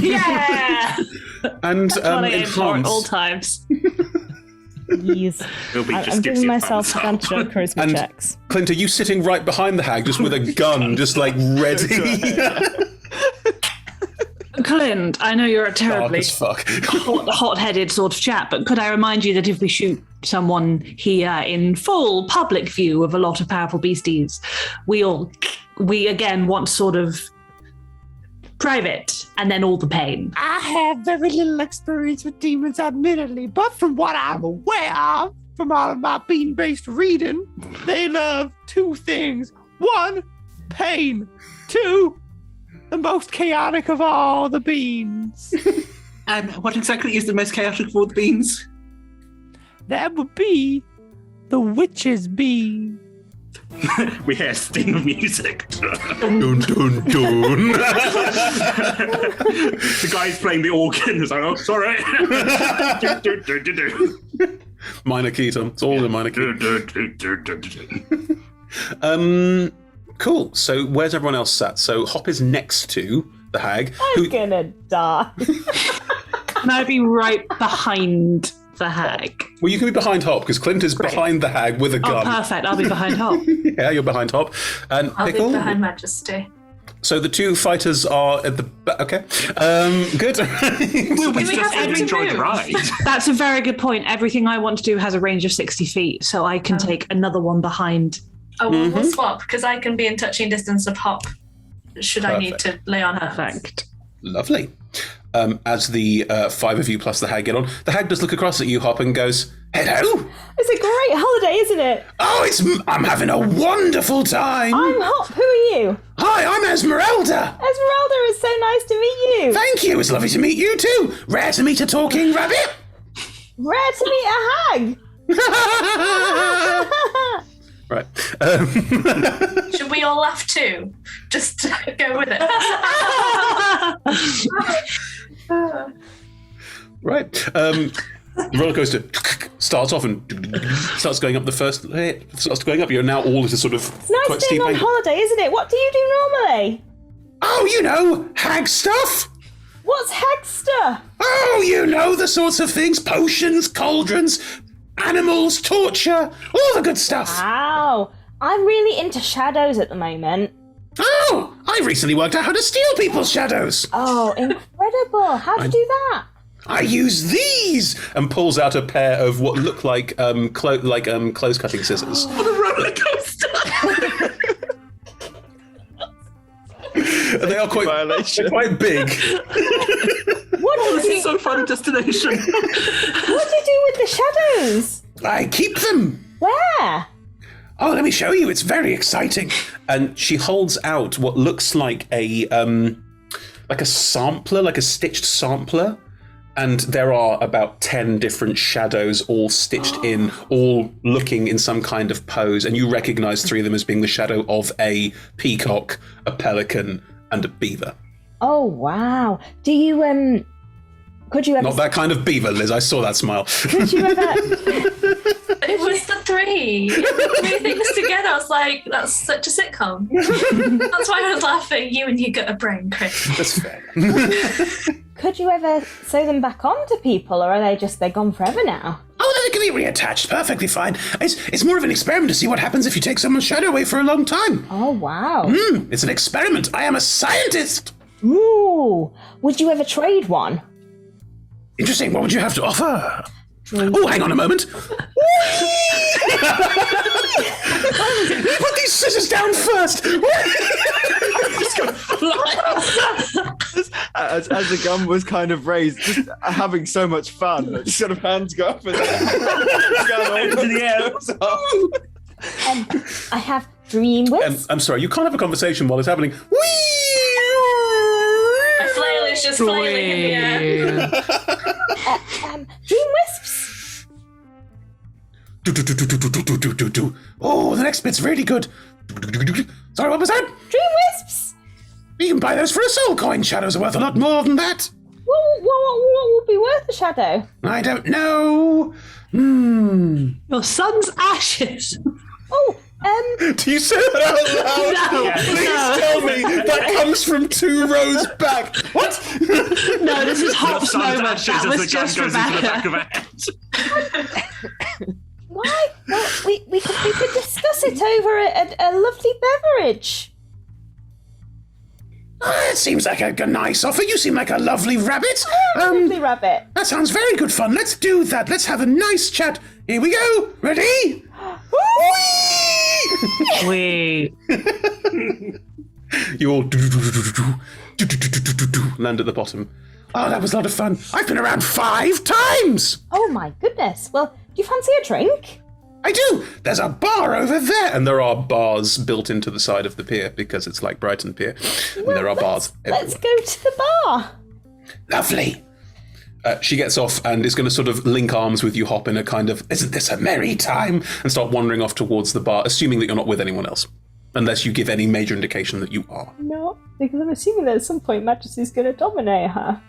Yeah, and what I aim for at enhanced. all times. Please. I'm giving myself advantage on charisma And checks. Clint, are you sitting right behind the hag, just with a gun, just like ready? Clint, I know you're a Dark terribly as fuck. hot-headed sort of chap, but could I remind you that if we shoot someone here in full public view of a lot of powerful beasties, we again want sort of private and then all the pain. I have very little experience with demons, admittedly, but from what I'm aware of, from all of my bean-based reading, they love 2 things. 1, pain. 2, the most chaotic of all the beans. And what exactly is the most chaotic of all the beans? That would be the witch's bean. We hear a sting of music. Dun, dun, dun. The guy's playing the organ. It's like, oh, sorry. Minor key, Tom. It's all in minor key. Cool. So where's everyone else sat? So Hop is next to the hag. I'm gonna die. And I'd be right behind the hag. Well, you can be behind Hop because Clint is behind the hag with a Oh, gun. perfect. I'll be behind Hop. Yeah, you're behind Hop. And I'll Pickle. be behind Majesty. So the two fighters are at the back. Okay. Good. We have just every enjoy the move? ride. That's a very good point. Everything I want to do has a range of 60 feet, so I can take another one behind. Oh, well, we'll swap because I can be in touching distance of Hop. Should I need to lay on her? Perfect. Lovely. As the five of you plus the hag get on, the hag does look across at you, Hop, and goes, "Hello. It's a great holiday, isn't it? Oh, I'm having a wonderful time. I'm Hop. Who are you? Hi, I'm Esmeralda. Esmeralda, it's so nice to meet you. Thank you. It's lovely to meet you too. Rare to meet a talking rabbit. Rare to meet a hag. Right. Should we all laugh too? Just to go with it. Right. Roller coaster starts off and starts going up the first. Starts going up. You're now all at a sort of It's nice quite being steep on angle. holiday, isn't it? What do you do normally? Oh, you know, hag stuff. What's hagster? Oh, you know the sorts of things: potions, cauldrons, animals, torture, all the good stuff. Wow. I'm really into shadows at the moment. Oh, I recently worked out how to steal people's shadows. Oh, incredible. How do you do that? I use these, and pulls out a pair of what look like clothes cutting scissors. On a roller coaster. They are quite Violation. they're quite big. What do This you is so fun a destination. What do you do with the shadows? I keep them. Where? Oh, let me show you. It's very exciting. And she holds out what looks like a sampler, like a stitched sampler. And there are about 10 different shadows all stitched in, all looking in some kind of pose. And you recognize 3 of them as being the shadow of a peacock, a pelican, and a beaver. Oh, wow. Do you, could you ever... Not that kind of beaver, Liz. I saw that smile. Could you ever... It was the 3. 3 things together. I was like, that's such a sitcom. That's why I was laughing. You and you got a brain, Chris. That's fair. Could you ever sew them back onto people, or are they're gone forever now? Oh, they can be reattached perfectly fine. It's more of an experiment to see what happens if you take someone's shadow away for a long time. Oh, wow. It's an experiment. I am a scientist. Ooh. Would you ever trade one? Interesting. What would you have to offer? Oh, hang on a moment. Put these scissors down first. As the gun was kind of raised, just having so much fun, just sort of hands go up and Into the air. I have dream wisps. I'm sorry, you can't have a conversation while it's happening. My flail is just flailing in the air. Dream wisps. Oh, the next bit's really good. Sorry, what was that? Dream wisps. You can buy those for a soul coin. Shadows are worth a lot more than that. What would be worth a shadow? I don't know. Your son's ashes. Oh, Do you say that out loud? No, Please no. tell me that comes from 2 rows back. What? No, this is Hop's Son's moment. ashes That as was the gun just goes into the back Rebecca. of her head. why? Well, we could discuss it over a lovely beverage. It seems like a nice offer. You seem like a lovely rabbit. Lovely rabbit. That sounds very good fun. Let's do that. Let's have a nice chat. Here we go. Ready? Wait. You all land at the bottom. Oh, that was a lot of fun. I've been around 5 times. Oh my goodness. Well, do you fancy a drink? I do. There's a bar over there. And there are bars built into the side of the pier because it's like Brighton Pier. And there are bars everywhere. Let's go to the bar. Lovely. She gets off and is going to sort of link arms with you, Hop, in a kind of, isn't this a merry time? And start wandering off towards the bar, assuming that you're not with anyone else. Unless you give any major indication that you are. No, because I'm assuming that at some point Majesty's going to dominate her.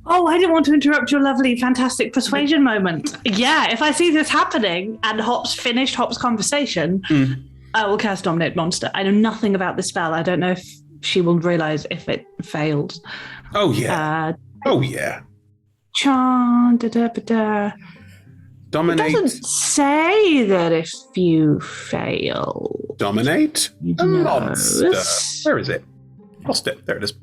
Oh, I didn't want to interrupt your lovely, fantastic persuasion moment. Yeah, if I see this happening and Hop's finished Hop's conversation, I will cast Dominate Monster. I know nothing about the spell. I don't know if she will realise if it fails. Oh, yeah. Dominate. It doesn't say that if you fail. Dominate a monster. Where is it? Lost it. There it is.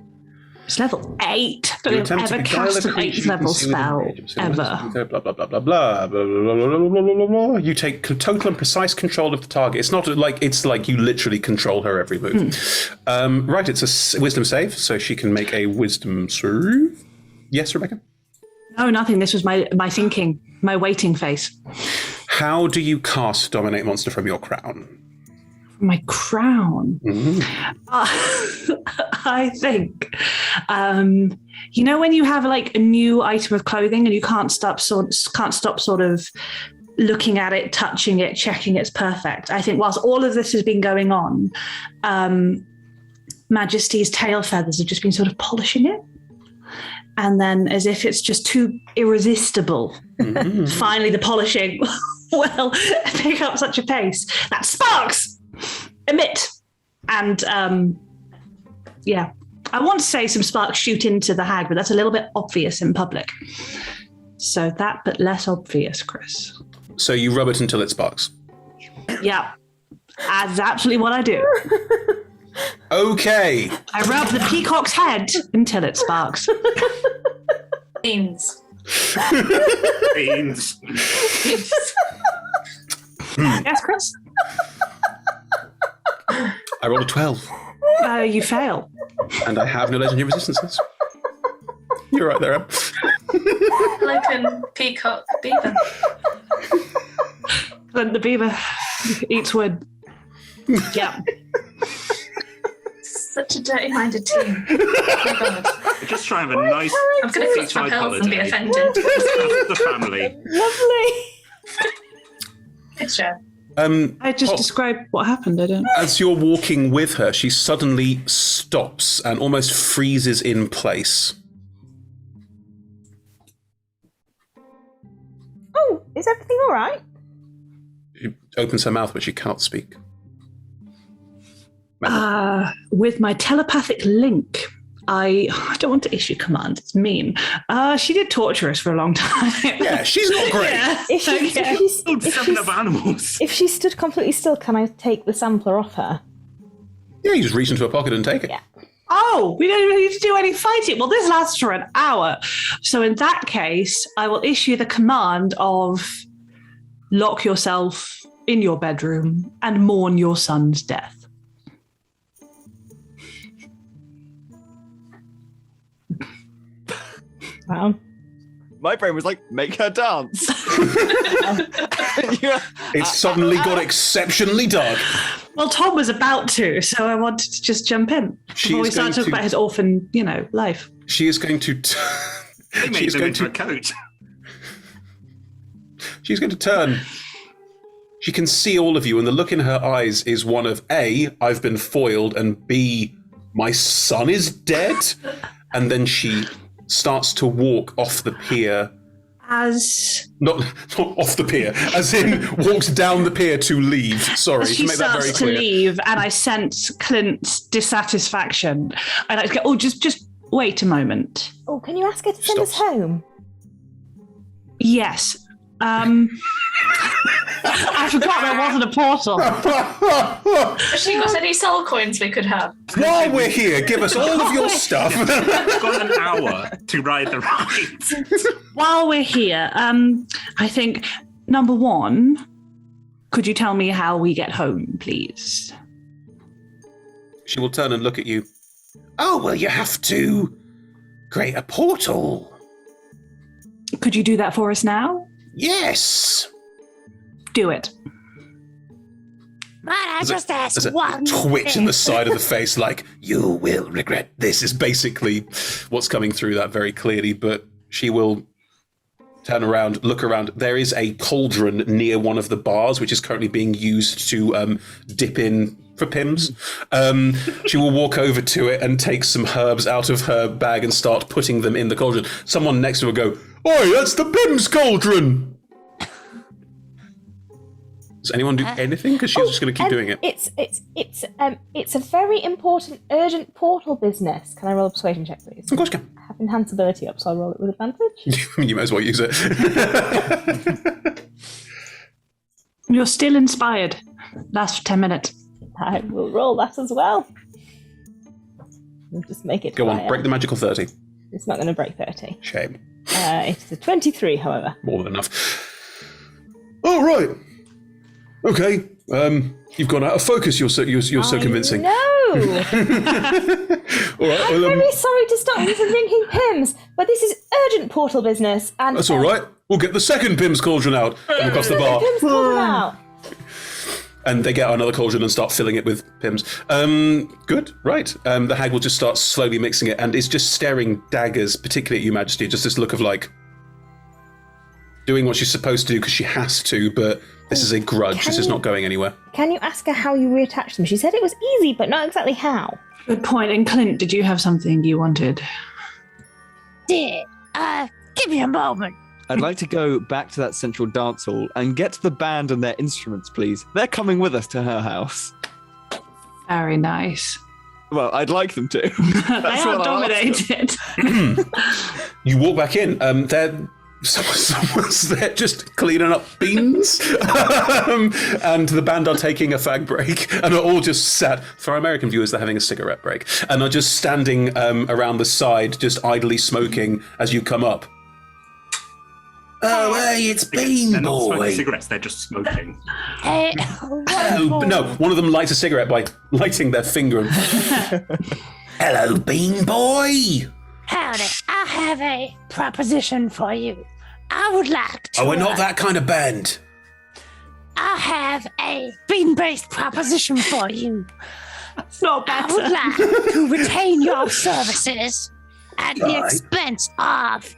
It's level 8. Don't ever cast an 8th level spell, ever. Blah, blah, blah, blah, blah, blah, blah, blah. You take total and precise control of the target. It's not like, it's like you literally control her every move. Right, it's a wisdom save, so she can make a wisdom save. Yes, Rebecca? No, nothing. This was my thinking, my waiting face. How do you cast Dominate Monster from your crown? My crown. I think, you know, when you have like a new item of clothing and you can't stop sort of looking at it, touching it, checking it's perfect. I think whilst all of this has been going on, Majesty's tail feathers have just been sort of polishing it. And then as if it's just too irresistible, finally the polishing will pick up such a pace that sparks emit. And yeah, I want to say some sparks shoot into the hag, but that's a little bit obvious in public. So that, but less obvious, Chris. So you rub it until it sparks. Yeah, that's absolutely what I do. Okay. I rub the peacock's head until it sparks. Beans. Beans. Yes, Chris? I rolled a 12. You fail. And I have no legendary resistances. You're right there, Em. Pelican, peacock, beaver. Then the beaver eats wood. Yeah. Such a dirty-minded team. Oh my god. We're just trying to have a nice I'm going to click my seaside pearls and be holiday. offended. The family. Lovely. Good show. I just described what happened, I don't. As you're walking with her, she suddenly stops and almost freezes in place. Oh, is everything all right? She opens her mouth, but she cannot speak. With my telepathic link, I don't want to issue commands. It's mean. She did torture us for a long time. Yeah, she's not great. Yeah. If she stood completely still, can I take the sampler off her? Yeah, you just reach into her pocket and take it. Yeah. Oh, we don't even need to do any fighting. Well, this lasts for an hour. So in that case, I will issue the command of lock yourself in your bedroom and mourn your son's death. Wow. My brain was like, make her dance. It suddenly got exceptionally dark. Well, Tom was about to, so I wanted to just jump in before we started talking about his orphan, life. She is going to... They made them into a coat. She's going to turn. She can see all of you, and the look in her eyes is one of A, I've been foiled, and B, my son is dead. And then she starts to walk off the pier. Not off the pier, as in walks down the pier to leave. Sorry, as she to make that very starts clear. to leave, and I sense Clint's dissatisfaction. I like to go, just wait a moment. Oh, can you ask her to send us home? Yes. I forgot there wasn't a portal. Has she got any soul coins we could have? While we're here, give us all of your stuff. We've got an hour to ride the ride. While we're here, I think, number one, could you tell me how we get home, please? She will turn and look at you. Oh, well, you have to create a portal. Could you do that for us now? Yes. Do it. Might I just ask There's a one twitch thing? in the side of the face like, you will regret this, is basically what's coming through that very clearly. But she will turn around, look around. There is a cauldron near one of the bars, which is currently being used to dip in for Pims. She will walk over to it and take some herbs out of her bag and start putting them in the cauldron. Someone next to her will go, "Oi, that's the Pims cauldron!" Does anyone do anything? Because she's just going to keep doing it. It's a very important, urgent portal business. Can I roll a persuasion check, please? Of course you can. I have enhanced ability up, so I'll roll it with advantage. You might as well use it. You're still inspired. Lasts for 10 minutes. I will roll that as well. We'll just make it. Go on, break the magical 30. It's not going to break 30. Shame. It's a 23, however. More than enough. All right. Okay. You've gone out of focus. You're so convincing. No. All right. I'm very sorry to stop you from drinking Pims, but this is urgent portal business, and That's all right. We'll get the second Pims cauldron out from across the bar. Pims cauldron out. And they get another cauldron and start filling it with Pims. Good, right. The hag will just start slowly mixing it and is just staring daggers, particularly at you, Majesty, just this look of like doing what she's supposed to do because she has to, but this is a grudge. This is not going anywhere. Can you ask her how you reattach them? She said it was easy, but not exactly how. Good point. And Clint, did you have something you wanted? Give me a moment. I'd like to go back to that central dance hall and get to the band and their instruments, please. They're coming with us to her house. Very nice. Well, I'd like them to. They are dominated. You walk back in. Someone's there just cleaning up beans. And the band are taking a fag break and are all just sat. For our American viewers, they're having a cigarette break. And are just standing around the side, just idly smoking as you come up. Oh, hey, it's Bean They're not smoking Boy. cigarettes, they're just smoking. Hey, Oh, no, one of them lights a cigarette by lighting their finger. Hello, Bean Boy. howdy. I have a proposition for you. I would like to. Oh, we're not that kind of band. I have a bean-based proposition for you. It's not I better. would like to retain your services at the Right. expense of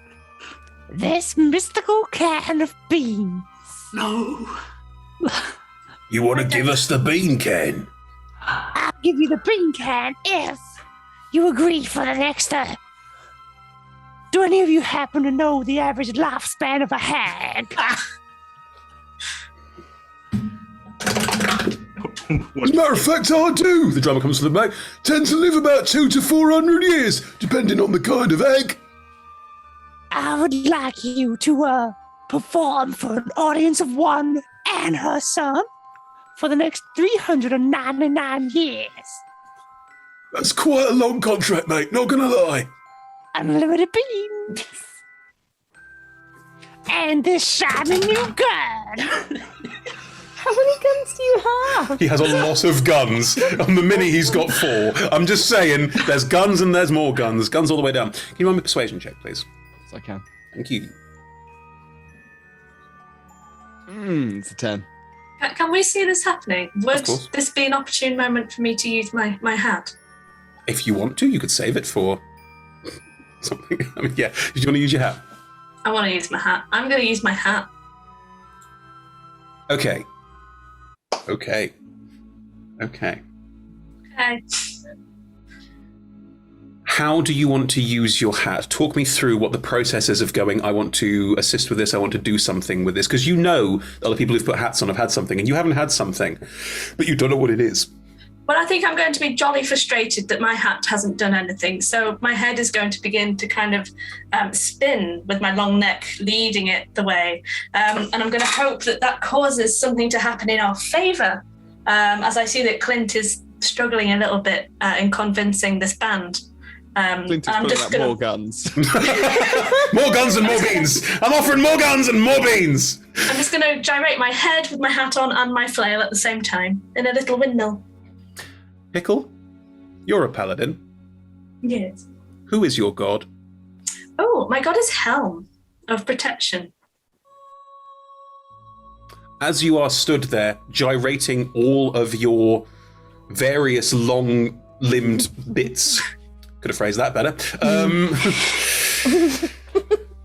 this mystical can of beans. No. You want to give us the bean can? I'll give you the bean can if you agree for the next Do any of you happen to know the average lifespan of a hag? As a matter of fact, I do. The drummer comes from the back. Tend to live about 200 to 400 years, depending on the kind of egg. I would like you to perform for an audience of one and her son for the next 399 years. That's quite a long contract, mate. Not gonna lie. Unlimited beans. And this shiny new gun. How many guns do you have? He has a lot of guns. On the mini, he's got 4. I'm just saying, there's guns and there's more guns. Guns all the way down. Can you run me a persuasion check, please? Yes, I can. Thank you. It's a 10. Can we see this happening? Would course. this be an opportune moment for me to use my hat? If you want to, you could save it for something. I mean, yeah. Did you want to use your hat? I want to use my hat. I'm going to use my hat. Okay. Okay. Okay. How do you want to use your hat? Talk me through what the process is of going, I want to assist with this, I want to do something with this. Because you know other people who've put hats on have had something, and you haven't had something, but you don't know what it is. Well, I think I'm going to be jolly frustrated that my hat hasn't done anything. So my head is going to begin to kind of spin with my long neck leading it the way. And I'm going to hope that that causes something to happen in our favour. As I see that Clint is struggling a little bit in convincing this band. Clint is I'm pulling just out gonna- more guns. More guns and more beans! I'm offering more guns and more beans! I'm just going to gyrate my head with my hat on and my flail at the same time in a little windmill. Pickle, you're a paladin. Yes. Who is your god? Oh, my god is Helm of Protection. As you are stood there, gyrating all of your various long-limbed bits, could have phrased that better,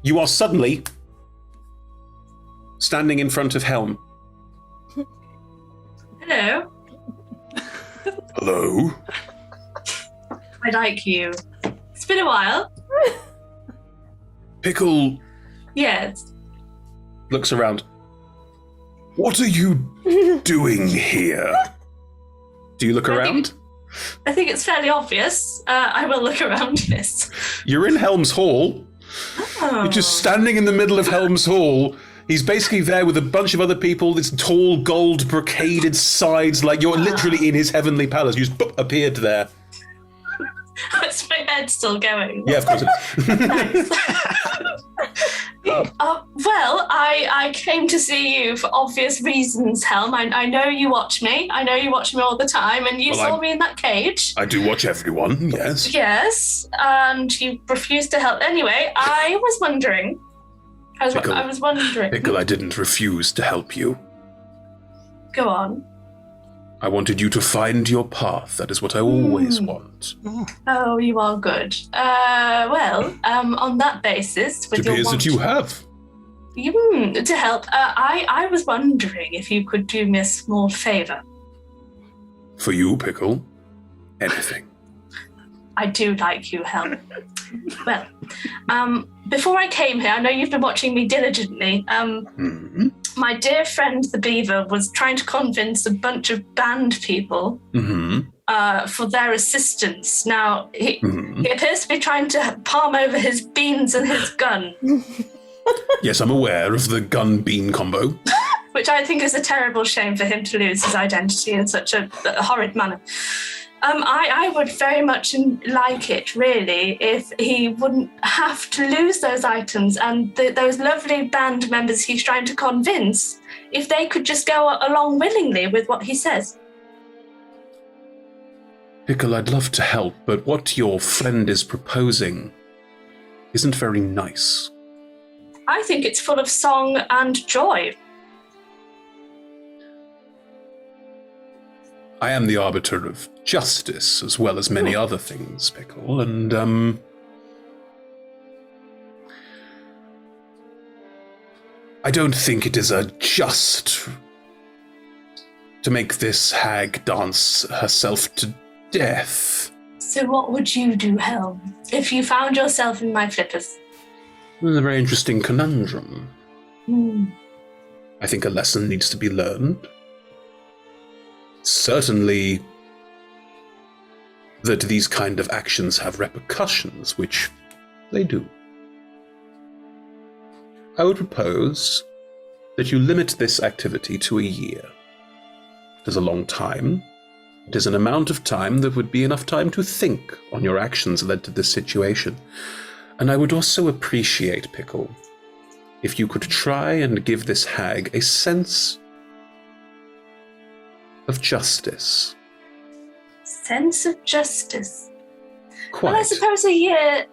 You are suddenly standing in front of Helm. Hello. Hello? I like you. It's been a while. Pickle Yes. Looks around. What are you doing here? Do you look around? I think it's fairly obvious. I will look around, yes. You're in Helm's Hall. Oh. You're just standing in the middle of Helm's Hall. He's basically there with a bunch of other people, this tall, gold, brocaded sides, like you're literally in his heavenly palace. You just appeared there. Is my head still going? Yeah, of course it is. Thanks. Well, I came to see you for obvious reasons, Helm. I know you watch me. I know you watch me all the time, and you saw me in that cage. I do watch everyone, yes. Yes, and you refused to help. Anyway, I was wondering. I was wondering. Pickle, I didn't refuse to help you. Go on. I wanted you to find your path. That is what I always want. Oh, you are good. On that basis, with It your appears that you have. to help, I was wondering if you could do me a small favor. For you, Pickle, anything. I do like you, Helm. Well, before I came here, I know you've been watching me diligently. My dear friend the Beaver was trying to convince a bunch of band people for their assistance. Now, he appears to be trying to palm over his beans and his gun. Yes, I'm aware of the gun-bean combo. Which I think is a terrible shame for him to lose his identity in such a horrid manner. I would very much like it, really, if he wouldn't have to lose those items and those lovely band members he's trying to convince, if they could just go along willingly with what he says. Pickle, I'd love to help, but what your friend is proposing isn't very nice. I think it's full of song and joy. I am the arbiter of justice, as well as many other things, Pickle, and, I don't think it is just to make this hag dance herself to death. So what would you do, Helm, if you found yourself in my flippers? It's a very interesting conundrum. I think a lesson needs to be learned. Certainly that these kind of actions have repercussions, which they do. I would propose that you limit this activity to a year. It is a long time. It is an amount of time that would be enough time to think on your actions led to this situation. And I would also appreciate, Pickle, if you could try and give this hag a sense of justice. Sense of justice. Quite. Well, I suppose a year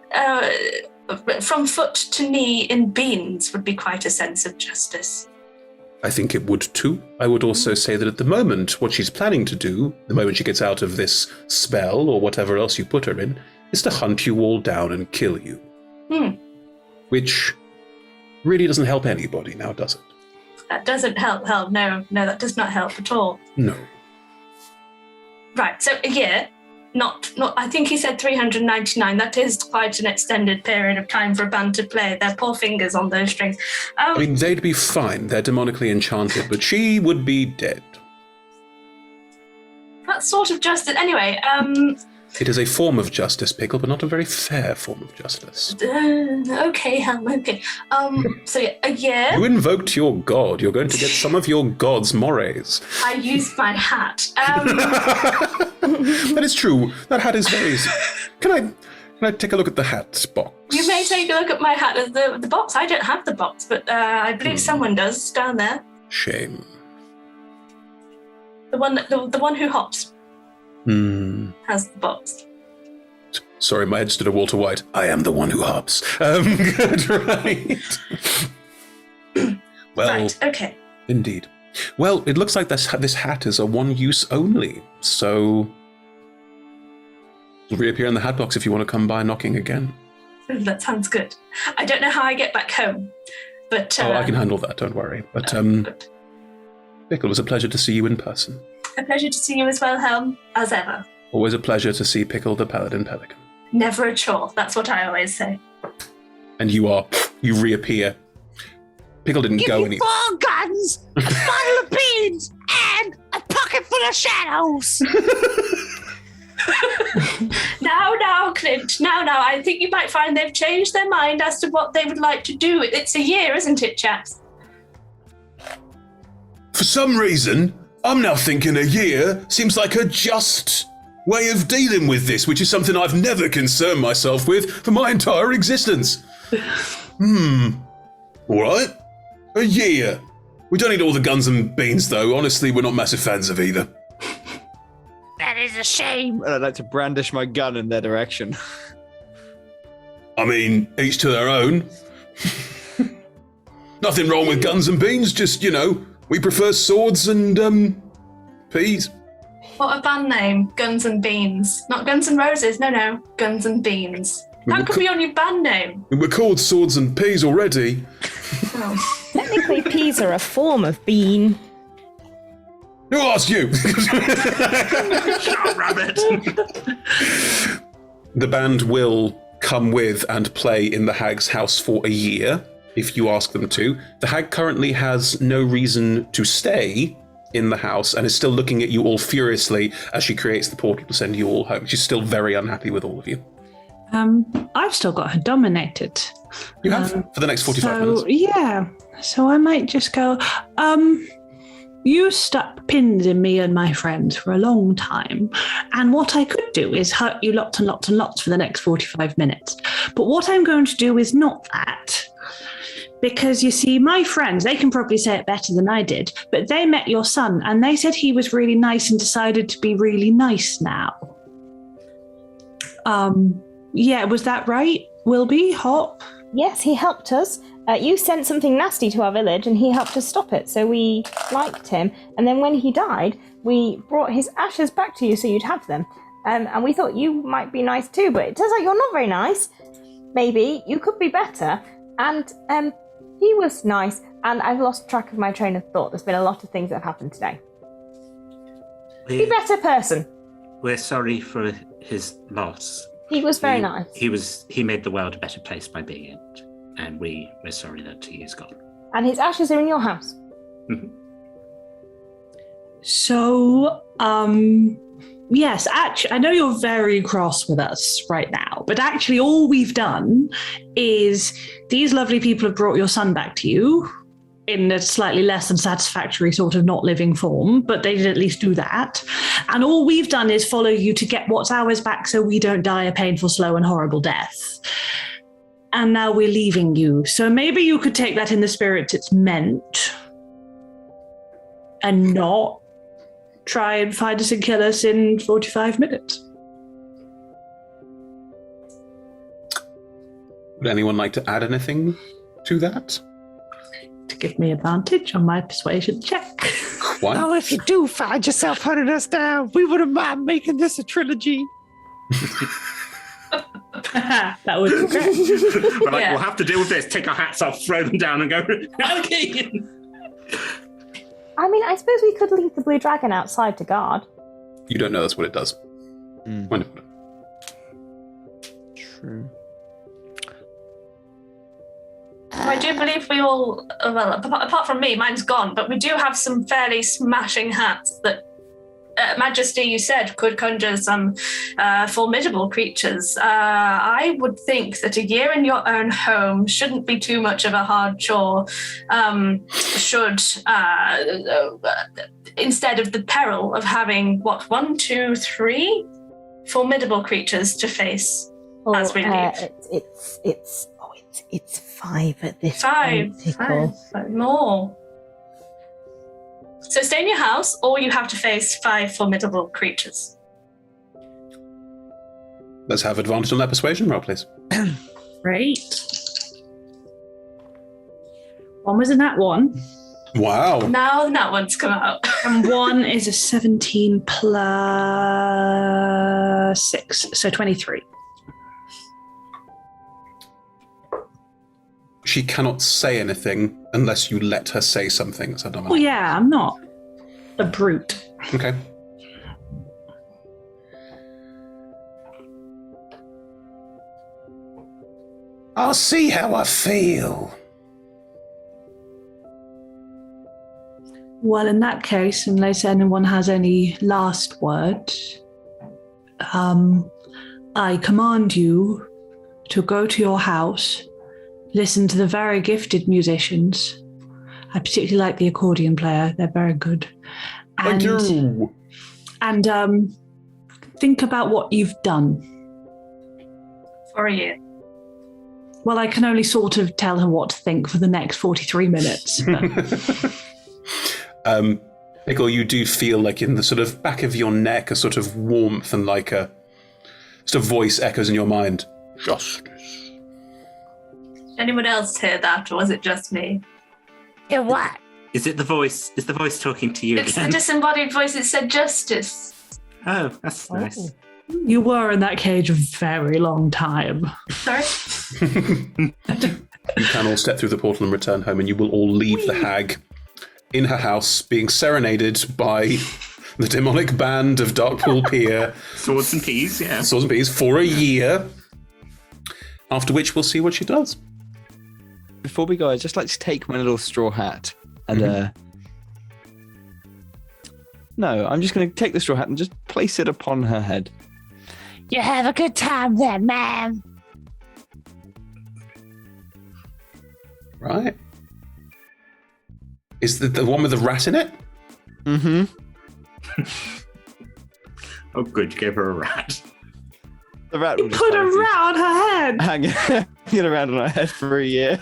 from foot to knee in beans would be quite a sense of justice. I think it would too. I would also say that at the moment, what she's planning to do, the moment she gets out of this spell or whatever else you put her in, is to hunt you all down and kill you. Which really doesn't help anybody now, does it? That doesn't help. No, that does not help at all. No. Right, so a year, not. I think he said 399. That is quite an extended period of time for a band to play. Their poor fingers on those strings. I mean, they'd be fine. They're demonically enchanted, but she would be dead. That's sort of justice. Anyway, It is a form of justice, Pickle, but not a very fair form of justice. Okay, Helm, okay. So yeah, a year. You invoked your god. You're going to get some of your god's mores. I used my hat. That is true. That hat is very... Can I take a look at the hat box? You may take a look at my hat. The box. I don't have the box, but I believe someone does down there. Shame. The one who hops has the box. Sorry, my head stood a Walter White. I am the one who hops. Good, right. Well, Right. Okay. indeed. Well, it looks like this hat is a one-use only, so it'll reappear in the hat box if you want to come by knocking again. That sounds good. I don't know how I get back home, but I can handle that. Don't worry. But good. Pickle, it was a pleasure to see you in person. A pleasure to see you as well, Helm, as ever. Always a pleasure to see Pickle the Paladin Pelican. Never a chore. That's what I always say. And you reappear. Pickle didn't go Give me 4 guns, a bottle of beans, and a pocket full of shadows. Now, Clint. Now. I think you might find they've changed their mind as to what they would like to do. It's a year, isn't it, chaps? For some reason, I'm now thinking a year seems like a just way of dealing with this, which is something I've never concerned myself with for my entire existence. All right. A year. We don't need all the guns and beans, though. Honestly, we're not massive fans of either. That is a shame. And I'd like to brandish my gun in their direction. I mean, each to their own. Nothing wrong with guns and beans, just, we prefer swords and, peas. What a band name, Guns and Beans. Not Guns and Roses, no, Guns and Beans. That could be on your band name. We're called swords and peas already. Oh. Technically, peas are a form of bean. Who asked you? Shut up, rabbit. The band will come with and play in the hag's house for a year, if you ask them to. The hag currently has no reason to stay in the house and is still looking at you all furiously as she creates the portal to send you all home. She's still very unhappy with all of you. I've still got her dominated. You have for the next 45 minutes. Yeah. So I might just go, you stuck pins in me and my friends for a long time. And what I could do is hurt you lots and lots and lots for the next 45 minutes. But what I'm going to do is not that. Because you see, my friends, they can probably say it better than I did, but they met your son and they said he was really nice and decided to be really nice now. Yeah, was that right? Wilby, Hop? Yes, he helped us. You sent something nasty to our village and he helped us stop it, so we liked him. And then when he died, we brought his ashes back to you so you'd have them. And we thought you might be nice too, but it turns out you're not very nice. Maybe you could be better. And he was nice, and I've lost track of my train of thought. There's been a lot of things that have happened today. Be a better person. We're sorry for his loss. He was very nice. He made the world a better place by being in it, and we're sorry that he is gone. And his ashes are in your house. So, yes, actually, I know you're very cross with us right now, but actually all we've done is these lovely people have brought your son back to you in a slightly less than satisfactory sort of not living form, but they did at least do that. And all we've done is follow you to get what's ours back so we don't die a painful, slow, and horrible death. And now we're leaving you. So maybe you could take that in the spirit it's meant and not try and find us and kill us in 45 minutes. Would anyone like to add anything to that? To give me advantage on my persuasion check. Why? Oh, if you do find yourself hunting us down, we wouldn't mind making this a trilogy. That would be great. We're like, we'll have to deal with this. Take our hats off, throw them down, and go, okay. I mean, I suppose we could leave the blue dragon outside to guard. You don't know that's what it does. Why not? True. I do believe we all, well, apart from me, mine's gone, but we do have some fairly smashing hats that, Majesty, you said, could conjure some formidable creatures. I would think that a year in your own home shouldn't be too much of a hard chore, instead of the peril of having, 1, 2, 3 formidable creatures to face as we leave. It's 5 at this 5, point. Pickle. 5 more. So stay in your house, or you have to face 5 formidable creatures. Let's have advantage on that persuasion roll, please. Great. 1 was in that one. Wow. Now that one's come out. And 1 is a 17 plus 6, so 23. she cannot say anything unless you let her say something. So Well, yeah, I'm not a brute. Okay. I'll see how I feel. Well, in that case, unless anyone has any last words, I command you to go to your house, listen to the very gifted musicians. I particularly like the accordion player. They're very good. Thank you. And think about what you've done. For a year. Well, I can only sort of tell her what to think for the next 43 minutes. Pickle, you do feel like in the sort of back of your neck a sort of warmth and like a sort of voice echoes in your mind. Justice. Anyone else hear that, or was it just me? Yeah, what? Is it the voice? Is the voice talking to you It's the again? disembodied voice that said justice. Oh, that's nice. You were in that cage a very long time. Sorry? You can all step through the portal and return home, and you will all leave the hag in her house being serenaded by the demonic band of Darkpool Pier. Swords and peas, yeah. Swords and peas for a year. After which we'll see what she does. Before we go, I'd just like to take my little straw hat and no, I'm just going to take the straw hat and just place it upon her head. You have a good time there, ma'am. Right. Is the one with the rat in it? Mm-hmm. Oh, good, you gave her a rat. The rat will just Put a hang- rat on her head. hanging around on her head for a year.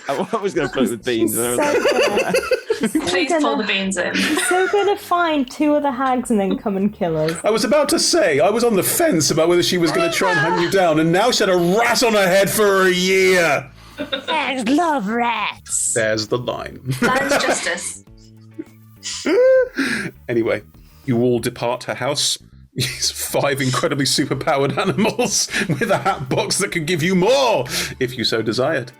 I was going to float with beans. And I was like, Please pull the beans in. He's so gonna find two other hags and then come and kill us. I was about to say, I was on the fence about whether she was going to try and hunt you down, and now she had a rat on her head for a year. Hags love rats. There's the line. Land's justice. Anyway, you all depart her house. These 5 incredibly superpowered animals with a hat box that can give you more, if you so desired.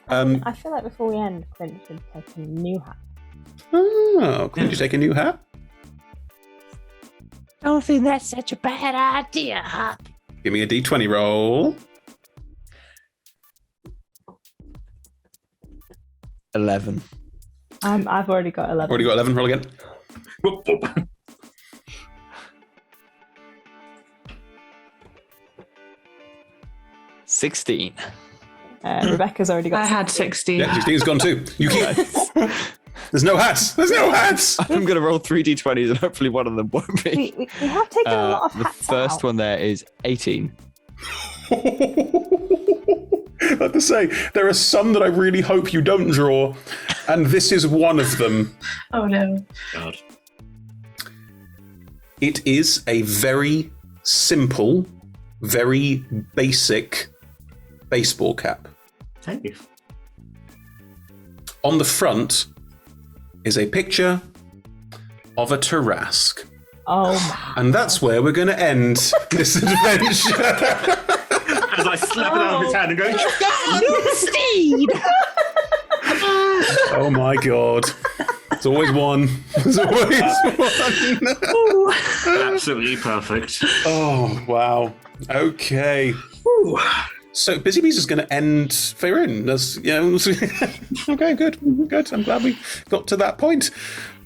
I feel like before we end, Clint should take a new hat. Oh, could you take a new hat? Don't think that's such a bad idea, Hop. Give me a d20 roll. 11. I've already got 11. Already got 11, roll again. Whoop, whoop. 16. Rebecca's already got. I had 16. Yeah, 16's gone too. You keep... There's no hats. There's no hats. I'm going to roll 3d20s and hopefully one of them won't be. We have taken a lot of The hats first out. one there is 18. I have to say, there are some that I really hope you don't draw, and this is one of them. Oh no. God. It is a very simple, very basic baseball cap. Hey. On the front is a picture of a Tarrasque. Oh my. And that's where we're going to end this adventure. As I slap it out of his hand and go, Steed! Oh my god. There's always one. There's always one. absolutely perfect. Oh, wow. Okay. So Busy Bees is going to end Faerun. That's, you know, okay, good. I'm glad we got to that point.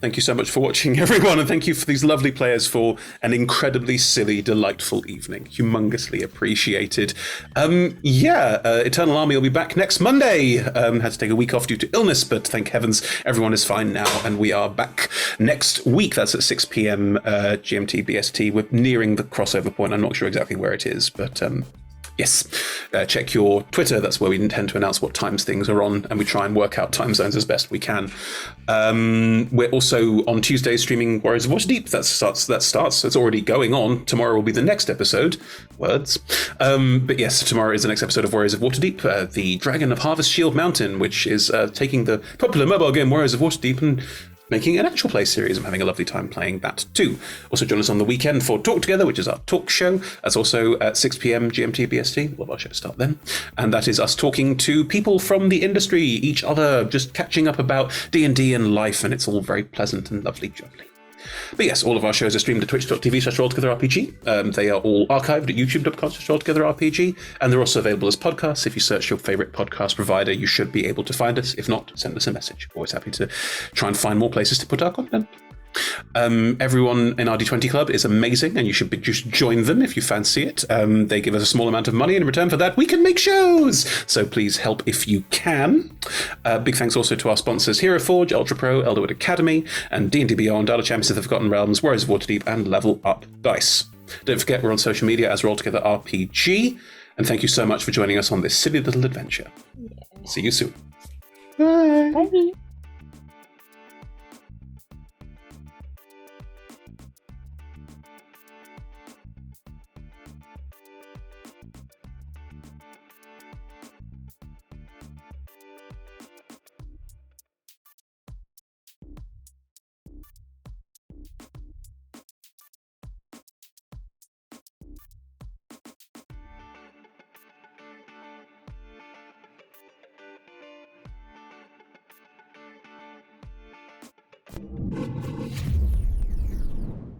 Thank you so much for watching, everyone, and thank you for these lovely players for an incredibly silly, delightful evening. Humongously appreciated. Eternal Army will be back next Monday. Had to take a week off due to illness, but thank heavens everyone is fine now, and we are back next week. That's at 6 p.m. GMT BST. We're nearing the crossover point. I'm not sure exactly where it is, but yes, check your Twitter. That's where we intend to announce what times things are on, and we try and work out time zones as best we can. We're also on Tuesdays streaming Warriors of Waterdeep. That starts. It's already going on. Tomorrow will be the next episode. Words. But yes, tomorrow is the next episode of Warriors of Waterdeep, the Dragon of Harvest Shield Mountain, which is taking the popular mobile game Warriors of Waterdeep and making an actual play series. I'm having a lovely time playing that too. Also join us on the weekend for Talk Together, which is our talk show. That's also at 6 p.m. GMT BST. All of our shows start then. And that is us talking to people from the industry, each other, just catching up about D&D and life, and it's all very pleasant and lovely, jubbly. But yes, all of our shows are streamed at twitch.tv/rolltogetherrpg. They are all archived at youtube.com/rolltogetherrpg, and they're also available as podcasts. If you search your favorite podcast provider, you should be able to find us. If not, send us a message. Always happy to try and find more places to put our content. Everyone in our D20 Club is amazing, and you should just join them if you fancy it. They give us a small amount of money, and in return for that, we can make shows. So please help if you can. Big thanks also to our sponsors: Hero Forge, Ultra Pro, Elderwood Academy, and D&D Beyond, Data Champions of the Forgotten Realms, Warriors of Waterdeep, and Level Up Dice. Don't forget, we're on social media as Roll Together RPG, and thank you so much for joining us on this silly little adventure. See you soon. Bye.